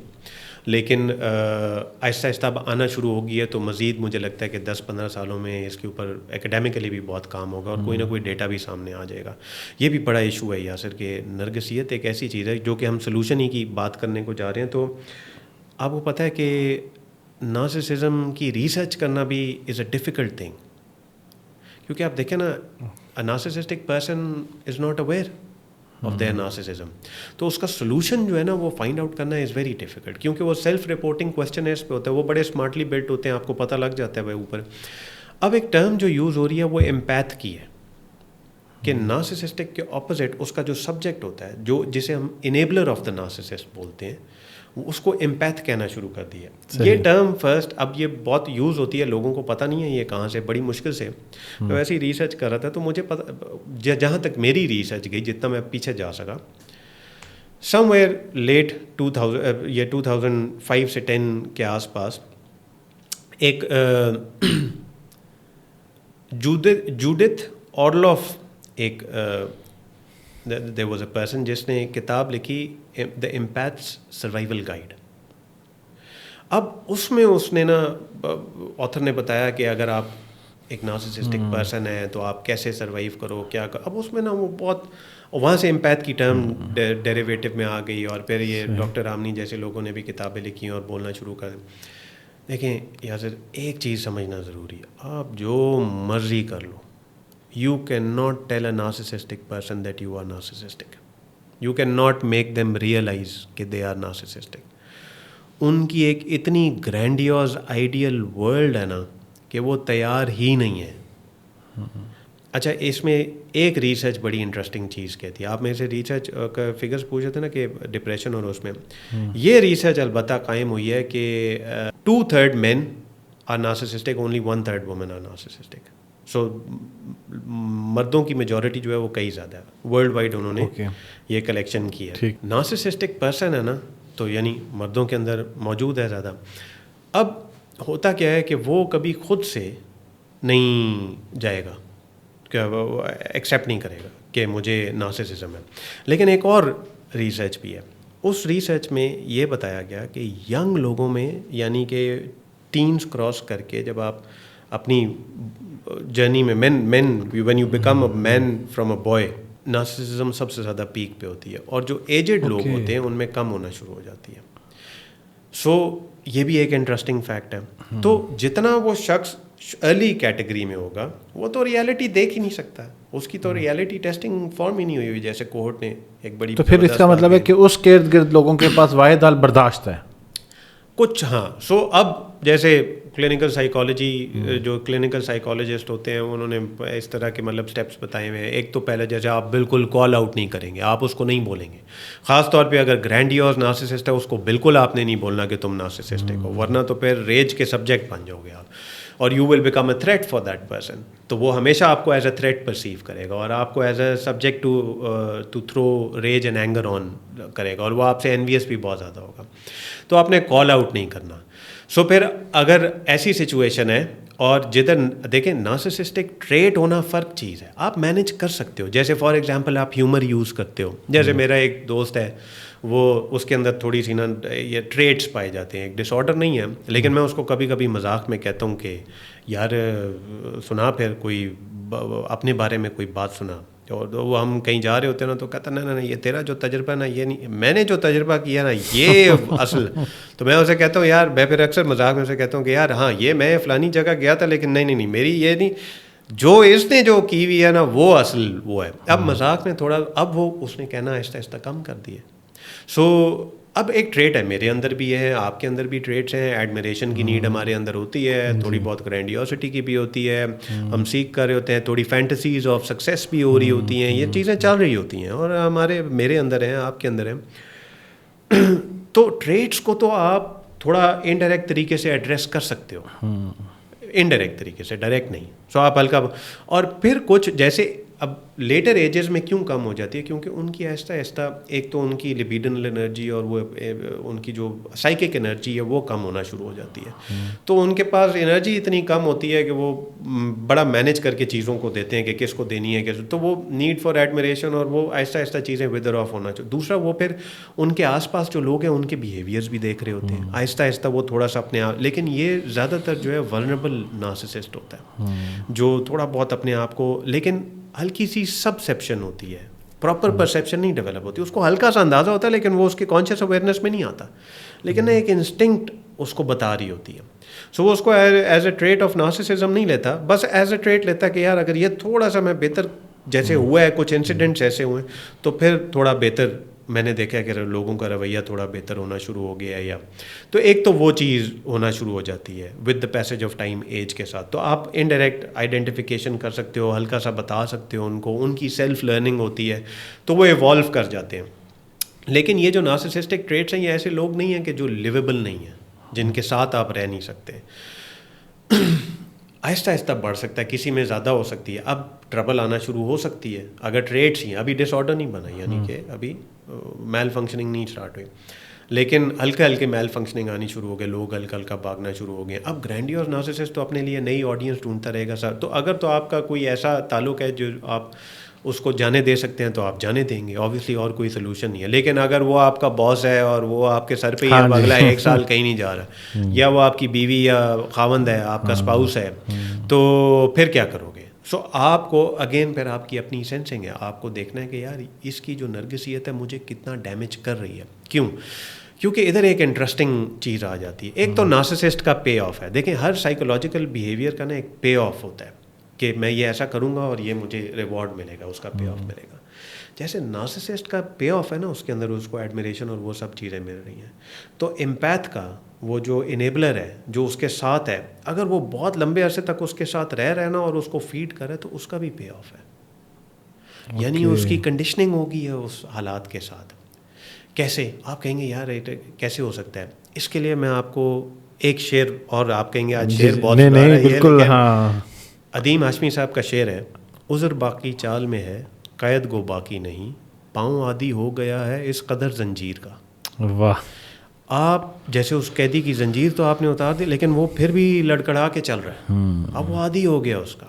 لیکن آہستہ آہستہ اب آنا شروع ہو گئی ہے. تو مزید مجھے لگتا ہے کہ 10-15 سالوں میں اس کے اوپر ایکیڈیمکلی بھی بہت کام ہوگا, اور کوئی نہ کوئی ڈیٹا بھی سامنے آ جائے گا. یہ بھی بڑا ایشو ہے یاسر, کہ نرگسیت ایک ایسی چیز ہے جو کہ ہم سلوشن ہی کی بات کرنے کو جا رہے ہیں. تو آپ کو پتہ ہے کہ نارسسزم کی ریسرچ کرنا بھی از اے ڈیفیکلٹ تھنگ, کیونکہ آپ دیکھیں نا, a narcissistic person is not aware of their narcissism. تو اس کا سلوشن جو ہے نا وہ فائنڈ آؤٹ کرنا از ویری ڈیفیکلٹ, کیونکہ وہ سیلف رپورٹنگ کویسچنرس پہ ہوتا ہے, وہ بڑے اسمارٹلی بلٹ ہوتے ہیں, آپ کو پتہ لگ جاتا ہے وہ اوپر. اب ایک ٹرم جو یوز ہو رہی ہے وہ ایمپیتھ کی ہے, کہ نارسسسٹک کے اپوزٹ اس کا جو سبجیکٹ ہوتا ہے, جو جسے ہم انیبلر آف دا نارسسسٹ بولتے ہیں, اس کو ایمپیتھ کہنا شروع کر دیا. یہ ٹرم فرسٹ اب یہ بہت یوز ہوتی ہے, لوگوں کو پتہ نہیں ہے یہ کہاں سے, بڑی مشکل سے. میں ویسے ہی ریسرچ کر رہا تھا تو مجھے پتہ, جہاں تک میری ریسرچ گئی, جتنا میں پیچھے جا سکا, سم ویئر لیٹ 2005 سے 10 کے آس پاس ایک جوڈتھ اورلوف, ایک there was a person جس نے کتاب لکھی The Empath's Survival Guide. اب اس میں اس نے نا, آتھر نے بتایا کہ اگر آپ ایک نارسسسٹک پرسن ہے تو آپ کیسے سروائیو کرو, کیا کرو. اب اس میں نا وہ بہت, وہاں سے امپیتھ کی ٹرم ڈیریویٹو میں آ گئی, اور پھر یہ ڈاکٹر رامنی جیسے لوگوں نے بھی کتابیں لکھی اور بولنا شروع کر. دیکھیں یاسر, ایک چیز سمجھنا ضروری ہے, آپ جو مرضی کر لو, you cannot tell a narcissistic person that you are narcissistic. You cannot make them realize کہ they are narcissistic. ان کی ایک اتنی گرینڈیوز آئیڈیل ورلڈ ہے نا کہ وہ تیار ہی نہیں ہے. اچھا, اس میں ایک ریسرچ بڑی انٹرسٹنگ چیز کہتی ہے. آپ میں سے ریسرچ کا فگرز پوچھے تھے نا کہ ڈپریشن اور اس میں, یہ ریسرچ البتہ قائم ہوئی ہے کہ 2/3 men are narcissistic, only 1/3 women are narcissistic. سو مردوں کی میجورٹی جو ہے وہ کئی زیادہ ہے. ورلڈ وائڈ انہوں نے یہ کلیکشن کی ہے. نارسسسٹک پرسن ہے نا, تو یعنی مردوں کے اندر موجود ہے زیادہ. اب ہوتا کیا ہے کہ وہ کبھی خود سے نہیں جائے گا, کہ وہ ایکسیپٹ نہیں کرے گا کہ مجھے نارسسزم ہے. لیکن ایک اور ریسرچ بھی ہے, اس ریسرچ میں یہ بتایا گیا کہ ینگ لوگوں میں, یعنی کہ ٹینز کراس کر کے جب آپ اپنی جرنی میں when you become a man from a boy, narcissism سب سے زیادہ پیک پہ ہوتی ہے, اور جو ایجڈ لوگ ہوتے ہیں ان میں کم ہونا شروع ہو جاتی ہے. سو یہ بھی ایک انٹرسٹنگ فیکٹ ہے. تو جتنا وہ شخص ارلی کیٹیگری میں ہوگا وہ تو ریالٹی دیکھ ہی نہیں سکتا, اس کی تو ریالٹی ٹیسٹنگ فارم ہی نہیں ہوئی ہوئی, جیسے کوہورٹ نے ایک بڑی. تو پھر اس کا مطلب ہے کہ اس کے ارد گرد لوگوں کے پاس واحد حل برداشت ہے کچھ. ہاں, سو اب جیسے کلینکل سائیکالوجی جو کلینکل سائیکالوجسٹ ہوتے ہیں انہوں نے اس طرح کے مطلب اسٹیپس بتائے ہوئے ہیں. ایک تو پہلے جیسے آپ بالکل کال آؤٹ نہیں کریں گے, آپ اس کو نہیں بولیں گے, خاص طور پہ اگر گرینڈیوز نارسسسٹ ہے اس کو بالکل آپ نے نہیں بولنا کہ تم نارسسسٹک ہو, ورنہ تو پھر ریج کے سبجیکٹ بن جاؤ گے آپ, اور you will become a threat for that person. تو وہ ہمیشہ آپ کو ایز اے تھریٹ پرسیو کرے گا اور آپ کو as a subject to throw rage and anger on کرے گا, اور وہ آپ سے انویس بھی بہت زیادہ ہوگا. تو آپ نے کال آؤٹ نہیں کرنا. سو پھر اگر ایسی سچویشن ہے, اور جدھر دیکھیں نارسسسٹک ٹریٹ ہونا فرق چیز ہے, آپ مینیج کر سکتے ہو. جیسے فار ایگزامپل آپ ہیومر یوز کرتے ہو, جیسے میرا ایک دوست ہے وہ اس کے اندر تھوڑی سی نا یہ ٹریٹس پائے جاتے ہیں, ایک ڈس آرڈر نہیں ہے, لیکن میں اس کو کبھی کبھی مذاق میں کہتا ہوں کہ یار سنا پھر کوئی اپنے بارے میں کوئی بات سنا, اور وہ ہم کہیں جا رہے ہوتے ہیں نا تو کہتا نہیں یہ تیرا جو تجربہ نا یہ نہیں, میں نے جو تجربہ کیا نا یہ اصل. تو میں اسے کہتا ہوں یار, میں پھر اکثر مذاق میں اسے کہتا ہوں کہ یار ہاں یہ میں فلانی جگہ گیا تھا لیکن نہیں میری یہ نہیں, جو اس نے جو کی ہوئی ہے نا وہ اصل وہ ہے. اب مذاق میں تھوڑا اب وہ اس نے کہنا آہستہ آہستہ کم کر دیے. سو اب ایک ٹریٹ ہے, میرے اندر بھی ہے, آپ کے اندر بھی ٹریٹس ہیں. ایڈمیریشن کی نیڈ ہمارے اندر ہوتی ہے, تھوڑی بہت گرینڈیوسٹی کی بھی ہوتی ہے, ہم سیکھ کر رہے ہوتے ہیں, تھوڑی فینٹسیز آف سکسیس بھی ہو رہی ہوتی ہیں, یہ چیزیں چل رہی ہوتی ہیں, اور میرے اندر ہیں, آپ کے اندر ہیں. تو ٹریٹس کو تو آپ تھوڑا انڈائریکٹ طریقے سے ایڈریس کر سکتے ہو, انڈائریکٹ طریقے سے, ڈائریکٹ نہیں. سو آپ ہلکا, اور پھر کچھ جیسے اب لیٹر ایجز میں کیوں کم ہو جاتی ہے, کیونکہ ان کی آہستہ آہستہ ایک تو ان کی لبیڈنل انرجی اور وہ ان کی جو سائیکک انرجی ہے وہ کم ہونا شروع ہو جاتی ہے. تو ان کے پاس انرجی اتنی کم ہوتی ہے کہ وہ بڑا مینیج کر کے چیزوں کو دیتے ہیں کہ کس کو دینی ہے, تو وہ نیڈ فار ایڈمیریشن اور وہ آہستہ آہستہ چیزیں ودر آف ہونا چاہیے. دوسرا وہ پھر ان کے آس پاس جو لوگ ہیں ان کے بیہیویئرز بھی دیکھ رہے ہوتے ہیں, آہستہ آہستہ وہ تھوڑا سا اپنے آپ, لیکن یہ زیادہ تر جو ہے ولنریبل نارسسسٹ ہوتا ہے, جو تھوڑا بہت اپنے آپ کو, لیکن ہلکی سی سبسیپشن ہوتی ہے, پراپر پرسیپشن نہیں ڈیولپ ہوتی. اس کو ہلکا سا اندازہ ہوتا ہے لیکن وہ اس کے کانشیس اویئرنیس میں نہیں آتا, لیکن ایک انسٹنکٹ اس کو بتا رہی ہوتی ہے. سو وہ اس کو as a trait of narcissism نہیں لیتا, بس ایز اے ٹریٹ لیتا کہ یار اگر یہ تھوڑا سا میں بہتر, جیسے ہوا ہے کچھ انسیڈنٹس ایسے ہوئے تو پھر تھوڑا بہتر میں نے دیکھا کہ لوگوں کا رویہ تھوڑا بہتر ہونا شروع ہو گیا ہے, یا تو ایک تو وہ چیز ہونا شروع ہو جاتی ہے with the passage of time age کے ساتھ. تو آپ انڈائریکٹ آئیڈینٹیفیکیشن کر سکتے ہو, ہلکا سا بتا سکتے ہو ان کو, ان کی سیلف لرننگ ہوتی ہے تو وہ ایوالو کر جاتے ہیں. لیکن یہ جو نارسسسٹک ٹریٹس ہیں یہ ایسے لوگ نہیں ہیں کہ جو لیویبل نہیں ہیں, جن کے ساتھ آپ رہ نہیں سکتے. آہستہ آہستہ بڑھ سکتا ہے, کسی میں زیادہ ہو سکتی ہے, اب ٹربل آنا شروع ہو سکتی ہے اگر ٹریٹس ہی, ابھی ڈس آرڈر نہیں بنا, یعنی کہ ابھی میل فنکشننگ نہیں اسٹارٹ ہوئی, لیکن ہلکے ہلکے میل فنکشننگ آنی شروع ہو گئے, لوگ ہلکا ہلکا بھاگنا شروع ہو گئے. اب گرینڈیوز نارسسسٹ تو اپنے لیے نئی آڈینس ڈھونڈتا رہے گا سر. تو اگر تو آپ کا کوئی ایسا تعلق ہے جو آپ اس کو جانے دے سکتے ہیں تو آپ جانے دیں گے, اوبیسلی, اور کوئی سلوشن نہیں ہے. لیکن اگر وہ آپ کا باس ہے اور وہ آپ کے سر پہ ہی اب اگلا 1 سال کہیں نہیں جا رہا, یا وہ آپ کی بیوی یا خاوند ہے, آپ کا اسپاؤس ہے, تو پھر کیا کرو گے؟ سو آپ کو اگین پھر آپ کی اپنی سینسنگ ہے, آپ کو دیکھنا ہے کہ یار اس کی جو نرگسیت ہے مجھے کتنا ڈیمیج کر رہی ہے. کیوں؟ کیونکہ ادھر ایک انٹرسٹنگ چیز آ جاتی ہے. ایک تو نارسسسٹ کا پے آف ہے. دیکھیں ہر سائیکولوجیکل بیہیویئر کا نا ایک پے آف ہوتا ہے کہ میں یہ ایسا کروں گا اور یہ مجھے ریوارڈ ملے گا, اس کا پے آف ملے گا. جیسے نارسسسٹ کا پے آف ہے نا, اس کے اندر اس کو ایڈمیریشن اور وہ سب چیزیں مل رہی ہیں. تو امپیتھ کا وہ جو انیبلر ہے جو اس کے ساتھ ہے, اگر وہ بہت لمبے عرصے تک اس کے ساتھ رہنا اور اس کو فیڈ کرے تو اس کا بھی پے آف ہے. یعنی اس کی کنڈیشننگ ہوگی ہے اس حالات کے ساتھ. کیسے؟ آپ کہیں گے یار کیسے ہو سکتا ہے؟ اس کے لیے میں آپ کو ایک شعر, اور آپ کہیں گے آج شعر بہت بالکل, ہاں, عدیم ہاشمی صاحب کا شعر ہے, عذر باقی چال میں ہے قید گو باقی نہیں, پاؤں عادی ہو گیا ہے اس قدر زنجیر کا. واہ. آپ جیسے اس قیدی کی زنجیر تو آپ نے اتار دی, لیکن وہ پھر بھی لڑکڑا کے چل رہا ہے, اب وہ عادی ہو گیا اس کا.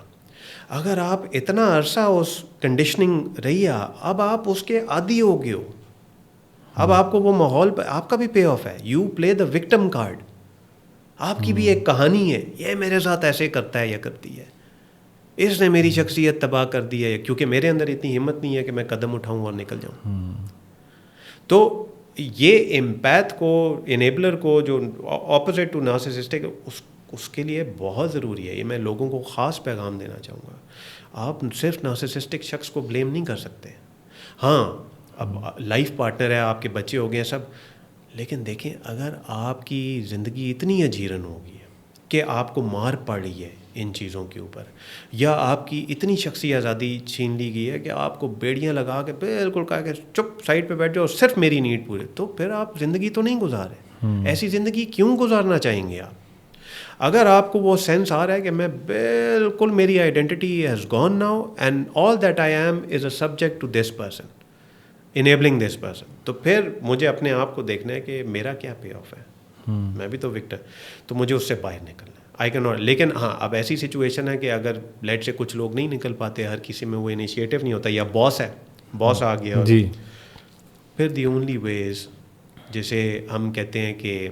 اگر آپ اتنا عرصہ اس کنڈیشننگ رہی ہے, اب آپ اس کے عادی ہو گئے ہو, اب آپ کو وہ ماحول, آپ کا بھی پے آف ہے. You play the victim card, آپ کی بھی ایک کہانی ہے, یہ میرے ساتھ ایسے کرتا ہے یا کرتی ہے, اس نے میری شخصیت تباہ کر دی ہے, کیونکہ میرے اندر اتنی ہمت نہیں ہے کہ میں قدم اٹھاؤں اور نکل جاؤں. تو یہ امپیتھ کو, انیبلر کو, جو اپوزٹ ٹو نارسسسٹک, اس کے لیے بہت ضروری ہے. یہ میں لوگوں کو خاص پیغام دینا چاہوں گا. آپ صرف نارسسسٹک شخص کو بلیم نہیں کر سکتے. ہاں اب لائف پارٹنر ہے, آپ کے بچے ہو گئے سب, لیکن دیکھیں اگر آپ کی زندگی اتنی اجیرن ہوگی کہ آپ کو مار پڑ رہی ہے ان چیزوں کے اوپر، یا آپ کی اتنی شخصی آزادی چھین لی گئی ہے کہ آپ کو بیڑیاں لگا کے بالکل کہا کہ چپ سائڈ پہ بیٹھ جاؤ، صرف میری نیڈ پورے، تو پھر آپ زندگی تو نہیں گزارے. ایسی زندگی کیوں گزارنا چاہیں گے آپ؟ اگر آپ کو وہ سینس آ رہا ہے کہ میں بالکل میری identity has gone now and all that I am is a subject to this person enabling this person, تو پھر مجھے اپنے آپ کو دیکھنا ہے کہ میرا کیا پے آف ہے. میں بھی تو وکٹم، تو مجھے اس سے باہر نکلنا ہے. I can not. لیکن ہاں اب ایسی سچویشن ہے کہ اگر لیٹ سے کچھ لوگ نہیں نکل پاتے، ہر کسی میں وہ انیشیٹو نہیں ہوتا، یا باس ہے، باس آ گیا جی، پھر دی اونلی ویز جسے ہم کہتے ہیں کہ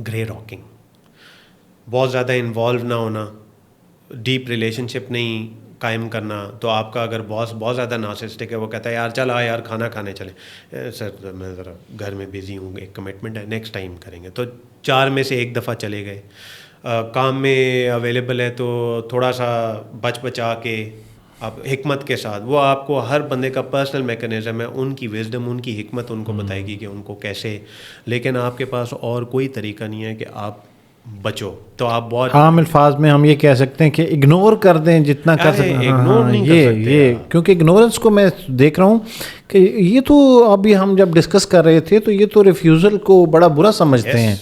گرے راکنگ، بہت زیادہ انوالو نہ ہونا، ڈیپ ریلیشن شپ نہیں قائم کرنا. تو آپ کا اگر باس بہت زیادہ نارسسٹک ہے، وہ کہتا ہے یار چل آ یار کھانا کھانے چلیں، سر میں ذرا گھر میں بزی ہوں، ایک کمٹمنٹ ہے، نیکسٹ ٹائم کریں گے. تو 4 میں سے 1 دفعہ چلے گئے. کام میں اویلیبل ہے تو تھوڑا سا بچا کے اب حکمت کے ساتھ، وہ آپ کو ہر بندے کا پرسنل میکانزم ہے، ان کی وزڈم، ان کی حکمت ان کو بتائے گی کہ ان کو کیسے. لیکن آپ کے پاس اور کوئی طریقہ نہیں ہے کہ آپ بچو. تو آپ بہت عام الفاظ میں ہم یہ کہہ سکتے ہیں کہ اگنور کر دیں جتنا کر سکتے ہیں. اگنور نہیں کر سکتے یہ کیونکہ اگنورنس کو میں دیکھ رہا ہوں کہ یہ تو ابھی ہم جب ڈسکس کر رہے تھے تو یہ تو ریفیوزل کو بڑا برا سمجھتے ہیں،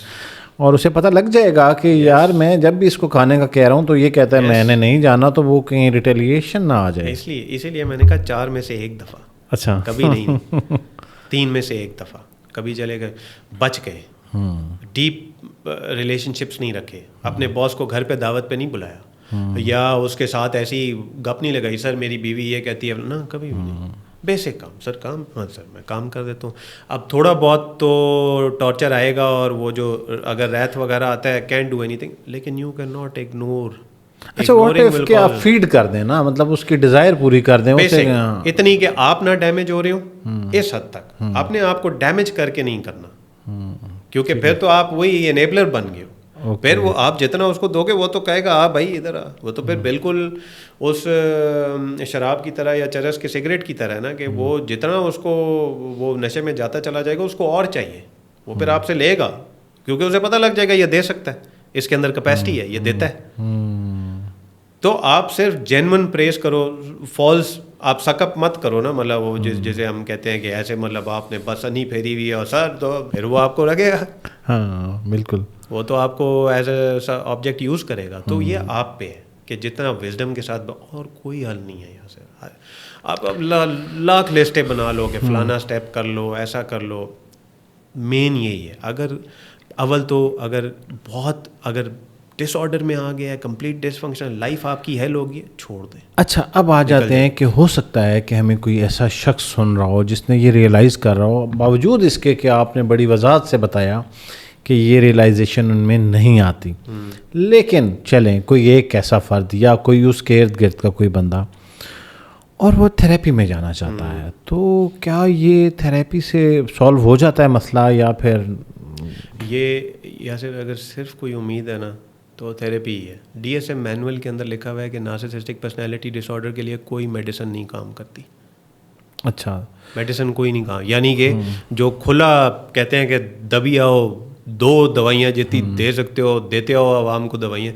اور اسے پتہ لگ جائے گا کہ یار میں جب بھی اس کو کھانے کا کہہ رہا ہوں تو یہ کہتا ہے میں نے نہیں جانا، تو وہ کہیں ریٹیلیشن نہ آ جائے. اسی لیے میں نے کہا 4 میں سے 1 دفعہ. اچھا، کبھی نہیں 3 میں سے 1 دفعہ کبھی چلے گئے، بچ گئے. ڈیپ ریلیشن شپس نہیں رکھے، اپنے باس کو گھر پہ دعوت پہ نہیں بلایا، یا اس کے ساتھ ایسی گپ نہیں لگائی سر میری بیوی یہ کہتی ہے نا، کبھی بھی نہیں. بیسک کام، سر کام، ہاں سر میں کام کر دیتا ہوں. اب تھوڑا بہت تو ٹارچر آئے گا، اور وہ جو اگر ریت وغیرہ آتا ہے کینٹ ڈو اینی تھنگ، لیکن یو کین ناٹ اگنور. اچھا، واٹ اف کہ آپ فیڈ کر دیں نا، مطلب اس کی ڈیزائر پوری کر دیں اسے، اتنی کہ آپ نہ ڈیمیج ہو رہے ہوں. اس حد تک اپنے آپ کو ڈیمیج کر کے نہیں کرنا، کیونکہ پھر تو آپ وہی انیبلر بن گئے ہو. پھر وہ آپ جتنا اس کو دو گے وہ تو کہے گا بھائی ادھر آ. وہ تو پھر بالکل اس شراب کی طرح یا چرس کے سگریٹ کی طرح ہے نا، کہ وہ جتنا اس کو وہ نشے میں جاتا چلا جائے گا اس کو اور چاہیے، وہ پھر آپ سے لے گا، کیونکہ اسے پتہ لگ جائے گا یہ دے سکتا ہے، اس کے اندر کیپیسٹی ہے، یہ دیتا ہے. تو آپ صرف جینون پریز کرو، فالس آپ سکپ مت کرو نا. مطلب وہ جسے ہم کہتے ہیں کہ ایسے مطلب آپ نے بس نہیں پھیری ہوئی ہے اور سر تو پھر وہ آپ کو لگے گا. ہاں بالکل، وہ تو آپ کو ایز اے آبجیکٹ یوز کرے گا. تو یہ آپ پہ ہے کہ جتنا وزڈم کے ساتھ، اور کوئی حل نہیں ہے یہاں سے. آپ اب لاکھ لسٹیں بنا لو کہ فلانا اسٹیپ کر لو، ایسا کر لو. مین یہی ہے، اگر اول تو اگر بہت اگر ڈس آرڈر میں آ گیا ہے، کمپلیٹ ڈس فنکشن، لائف آپ کی ہیل ہوگی، چھوڑ دیں. اچھا اب آ جاتے ہیں کہ ہو سکتا ہے کہ ہمیں کوئی ایسا شخص سن رہا ہو جس نے یہ ریئلائز کر رہا ہو، باوجود اس کے کہ آپ نے بڑی وضاحت سے بتایا کہ یہ ریئلائزیشن ان میں نہیں آتی، لیکن چلیں کوئی ایک ایسا فرد یا کوئی اس کے ارد گرد کا کوئی بندہ، اور وہ تھیراپی میں جانا چاہتا ہے، تو کیا یہ تھیراپی سے سالو ہو جاتا ہے مسئلہ، یا پھر یا صرف اگر صرف کوئی امید ہے نا تو تھیراپی ہی ہے. DSM مینول کے اندر لکھا ہوا ہے کہ نارسسسٹک پرسنالٹی ڈس آرڈر کے لیے کوئی میڈیسن نہیں کام کرتی. اچھا، میڈیسن کوئی نہیں کام، یعنی کہ جو کھلا کہتے ہیں کہ دبی آؤ 2 دوائیاں جتنی دے سکتے ہو دیتے ہو عوام کو دوائیاں،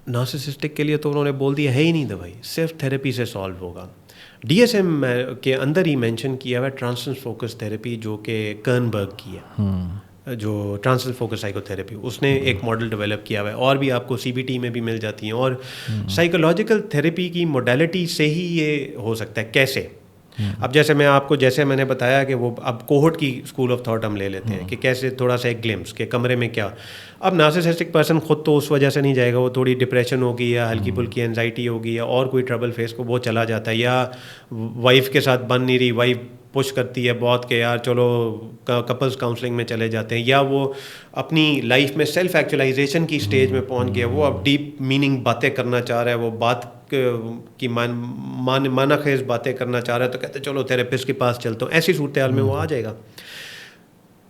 نارسسسٹک کے لیے تو انہوں نے بول دیا ہے ہی نہیں دوائی، صرف تھیراپی سے سالو ہوگا. DSM کے اندر ہی مینشن کیا ہوا ہے ٹرانسنس فوکس تھیراپی، جو کہ کرنبرگ کی ہے، جو ٹرانسنس فوکس سائیکو تھیراپی، اس نے ایک ماڈل ڈیولپ کیا ہوا ہے، اور بھی آپ کو CBT میں بھی مل جاتی ہیں. اور سائیکولوجیکل تھیراپی کی موڈیلٹی سے ہی یہ ہو سکتا ہے. کیسے؟ اب جیسے میں نے بتایا کہ وہ اب کوہورٹ کی اسکول آف تھاٹ ہم لے لیتے ہیں کہ کیسے تھوڑا سا ایک گلمس کہ کمرے میں کیا. اب نارسسسٹک پرسن خود تو اس وجہ سے نہیں جائے گا، وہ تھوڑی ڈپریشن ہوگی یا ہلکی پھلکی انزائٹی ہوگی یا اور کوئی ٹربل فیس کو وہ چلا جاتا ہے، یا وائف کے ساتھ بن نہیں رہی، وائف پش کرتی ہے بہت کہ یار چلو کپلز کاؤنسلنگ میں چلے جاتے ہیں، یا وہ اپنی لائف میں سیلف ایکچولائزیشن کی سٹیج میں پہنچ گیا، وہ اب ڈیپ میننگ باتیں کرنا چاہ رہا ہے، وہ بات کی معنی خیز باتیں کرنا چاہ رہا ہے، تو کہتے چلو تھیراپسٹ کے پاس چلتا ہوں. ایسی صورتحال میں وہ آ جائے گا.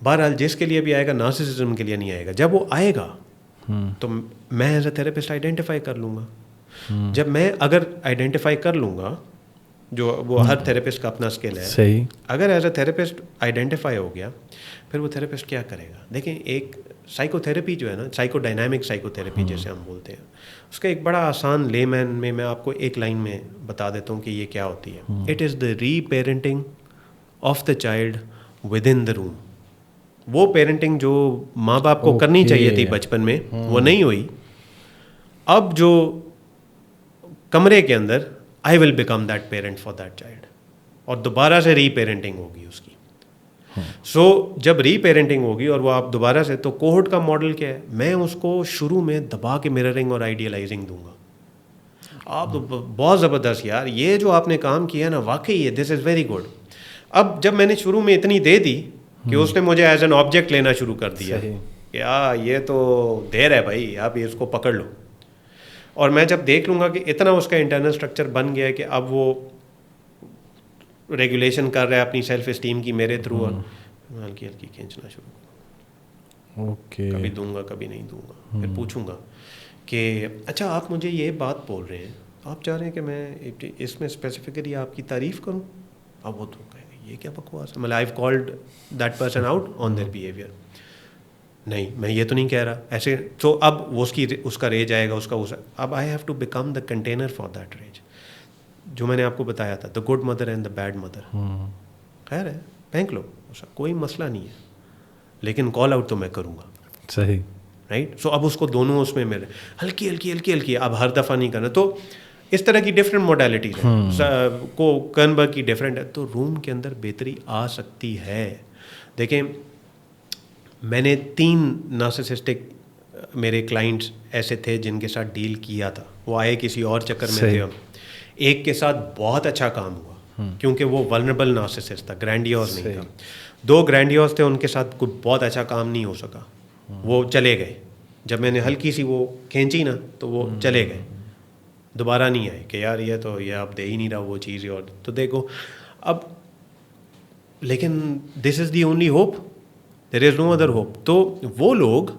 بہرحال جس کے لیے بھی آئے گا، نارسسزم کے لیے نہیں آئے گا. جب وہ آئے گا تو میں ایز اے تھیراپسٹ آئیڈینٹیفائی کر لوں گا. جب میں اگر آئیڈینٹیفائی کر لوں گا جو وہ ہر تھراپسٹ کا اپنا اسکل ہے. صحیح. اگر ایز اے تھراپسٹ آئیڈینٹیفائی ہو گیا پھر وہ تھراپسٹ کیا کرے گا. دیکھیں ایک سائیکو تھراپی جو ہے نا, سائیکو ڈائنامک سائیکو تھراپی جیسے ہم بولتے ہیں, اس کا ایک بڑا آسان لے مین میں آپ کو ایک لائن میں بتا دیتا ہوں کہ یہ کیا ہوتی ہے. It is the reparenting of the child within the room. وہ پیرنٹنگ جو ماں باپ کو کرنی چاہیے تھی بچپن میں وہ نہیں ہوئی, اب جو کمرے کے اندر I will become that parent for that child, اور دوبارہ سے ری پیرنٹنگ ہوگی اس کی. سو جب ری پیرنٹنگ ہوگی اور وہ آپ دوبارہ سے, تو کوہورٹ کا ماڈل کیا ہے, میں اس کو شروع میں دبا کے مررنگ اور آئیڈیلائزنگ دوں گا. آپ بہت زبردست یار, یہ جو آپ نے کام کیا نا واقعی ہے, دس از ویری گڈ. اب جب میں نے شروع میں اتنی دے دی کہ اس نے مجھے ایز این آبجیکٹ لینا شروع کر دیا کہ یہ تو دیر ہے بھائی, آپ اس کو پکڑ لو. اور میں جب دیکھ لوں گا کہ اتنا اس کا انٹرنل اسٹرکچر بن گیا ہے کہ اب وہ ریگولیشن کر رہا ہے اپنی سیلف اسٹیم کی میرے تھرو, اور ہلکی ہلکی کھینچنا شروع کروں. اوکے, کبھی دوں گا کبھی نہیں دوں گا. پھر پوچھوں گا کہ اچھا آپ مجھے یہ بات بول رہے ہیں, آپ چاہ رہے ہیں کہ میں اس میں اسپیسیفکلی آپ کی تعریف کروں. اب وہ تو کہے گا یہ کیا بکواس ہے, مطلب I have called that person out on their behaviour. نہیں میں یہ تو نہیں کہہ رہا ایسے. تو اب وہ اس کا ریج آئے گا, اس کا اب I have to become the container for that rage. جو میں نے آپ کو بتایا تھا, the good mother and the bad mother. خیر ہے پھینک لو, کوئی مسئلہ نہیں ہے, لیکن کال آؤٹ تو میں کروں گا. صحیح رائٹ. سو اب اس کو دونوں اس میں مل ہلکی ہلکی ہلکی ہلکی, اب ہر دفعہ نہیں کرنا. تو اس طرح کی ڈفرینٹ موڈیلٹیز ہیں کو کرنبرگ کی ڈفرینٹ ہے. تو روم کے اندر بہتری آ سکتی ہے. دیکھیں میں نے 3 نارسسسٹک میرے کلائنٹس ایسے تھے جن کے ساتھ ڈیل کیا تھا. وہ آئے کسی اور چکر میں تھے. ایک کے ساتھ بہت اچھا کام ہوا کیونکہ وہ ولنریبل نارسسسٹ تھا, گرینڈیوز نہیں تھا. 2 گرینڈیوز تھے, ان کے ساتھ کوئی بہت اچھا کام نہیں ہو سکا, وہ چلے گئے. جب میں نے ہلکی سی وہ کھینچی نا تو وہ چلے گئے, دوبارہ نہیں آئے کہ یار یہ تو یہ اب دے ہی نہیں رہا وہ چیز. اور تو دیکھو اب, لیکن this is the only hope, there is no other hope. تو وہ لوگ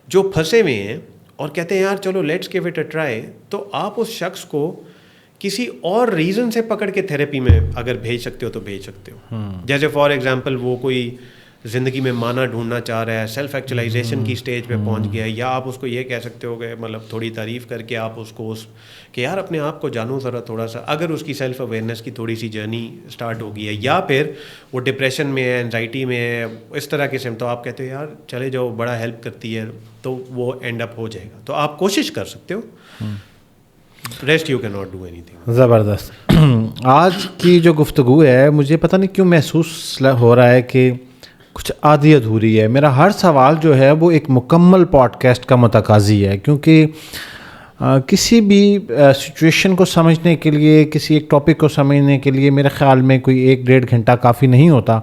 جو پھنسے ہوئے ہیں اور کہتے ہیں یار چلو let's give it a try, تو آپ اس شخص کو کسی اور ریزن سے پکڑ کے تھیراپی میں اگر بھیج سکتے ہو تو بھیج سکتے ہو. جیسے فار ایگزامپل وہ کوئی زندگی میں معنی ڈھونڈنا چاہ رہا ہے, سیلف ایکچولائزیشن کی اسٹیج پہ پہنچ گیا ہے, یا آپ اس کو یہ کہہ سکتے ہو کہ مطلب تھوڑی تعریف کر کے آپ اس کو کہ یار اپنے آپ کو جانو ذرا تھوڑا سا, اگر اس کی سیلف اویئرنیس کی تھوڑی سی جرنی اسٹارٹ ہو گئی ہے, یا پھر وہ ڈپریشن میں ہے, انزائٹی میں ہے, اس طرح کے تو آپ کہتے ہو یار چلے جاؤ بڑا ہیلپ کرتی ہے, تو وہ اینڈ اپ ہو جائے گا. تو آپ کوشش کر سکتے ہو, rest you can not do anything. زبردست. آج کی جو گفتگو ہے مجھے پتہ نہیں کیوں محسوس ہو رہا ہے کہ کچھ آدھی ادھوری ہے. میرا ہر سوال جو ہے وہ ایک مکمل پوڈ کاسٹ کا متقاضی ہے, کیونکہ کسی بھی سچویشن کو سمجھنے کے لیے, کسی ایک ٹاپک کو سمجھنے کے لیے میرے خیال میں کوئی 1-1.5 گھنٹہ کافی نہیں ہوتا,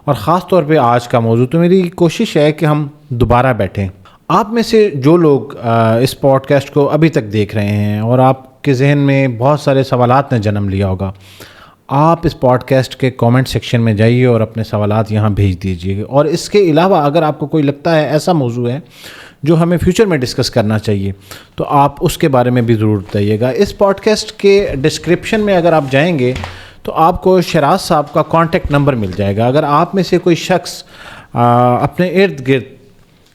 اور خاص طور پہ آج کا موضوع. تو میری کوشش ہے کہ ہم دوبارہ بیٹھیں. آپ میں سے جو لوگ اس پوڈ کاسٹ کو ابھی تک دیکھ رہے ہیں اور آپ کے ذہن میں بہت سارے سوالات نے جنم لیا ہوگا, آپ اس پوڈ کاسٹ کے کامنٹ سیکشن میں جائیے اور اپنے سوالات یہاں بھیج دیجیے. اور اس کے علاوہ اگر آپ کو کوئی لگتا ہے ایسا موضوع ہے جو ہمیں فیوچر میں ڈسکس کرنا چاہیے, تو آپ اس کے بارے میں بھی ضرور بتائیے گا. اس پوڈ کاسٹ کے ڈسکرپشن میں اگر آپ جائیں گے تو آپ کو شراز صاحب کا کانٹیکٹ نمبر مل جائے گا. اگر آپ میں سے کوئی شخص اپنے ارد گرد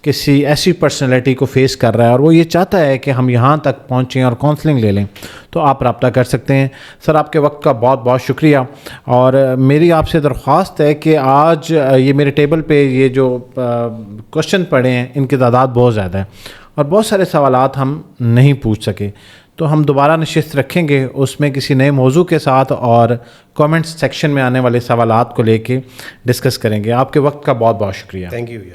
کسی ایسی پرسنالٹی کو فیس کر رہا ہے اور وہ یہ چاہتا ہے کہ ہم یہاں تک پہنچیں اور کاؤنسلنگ لے لیں, تو آپ رابطہ کر سکتے ہیں. سر آپ کے وقت کا بہت بہت شکریہ, اور میری آپ سے درخواست ہے کہ آج یہ میرے ٹیبل پہ یہ جو کوشچن پڑے ہیں ان کی تعداد بہت زیادہ ہے اور بہت سارے سوالات ہم نہیں پوچھ سکے, تو ہم دوبارہ نشست رکھیں گے اس میں کسی نئے موضوع کے ساتھ, اور کامنٹ سیکشن میں آنے والے سوالات کو لے کے ڈسکس کریں گے. آپ کے وقت کا بہت بہت شکریہ. Thank you.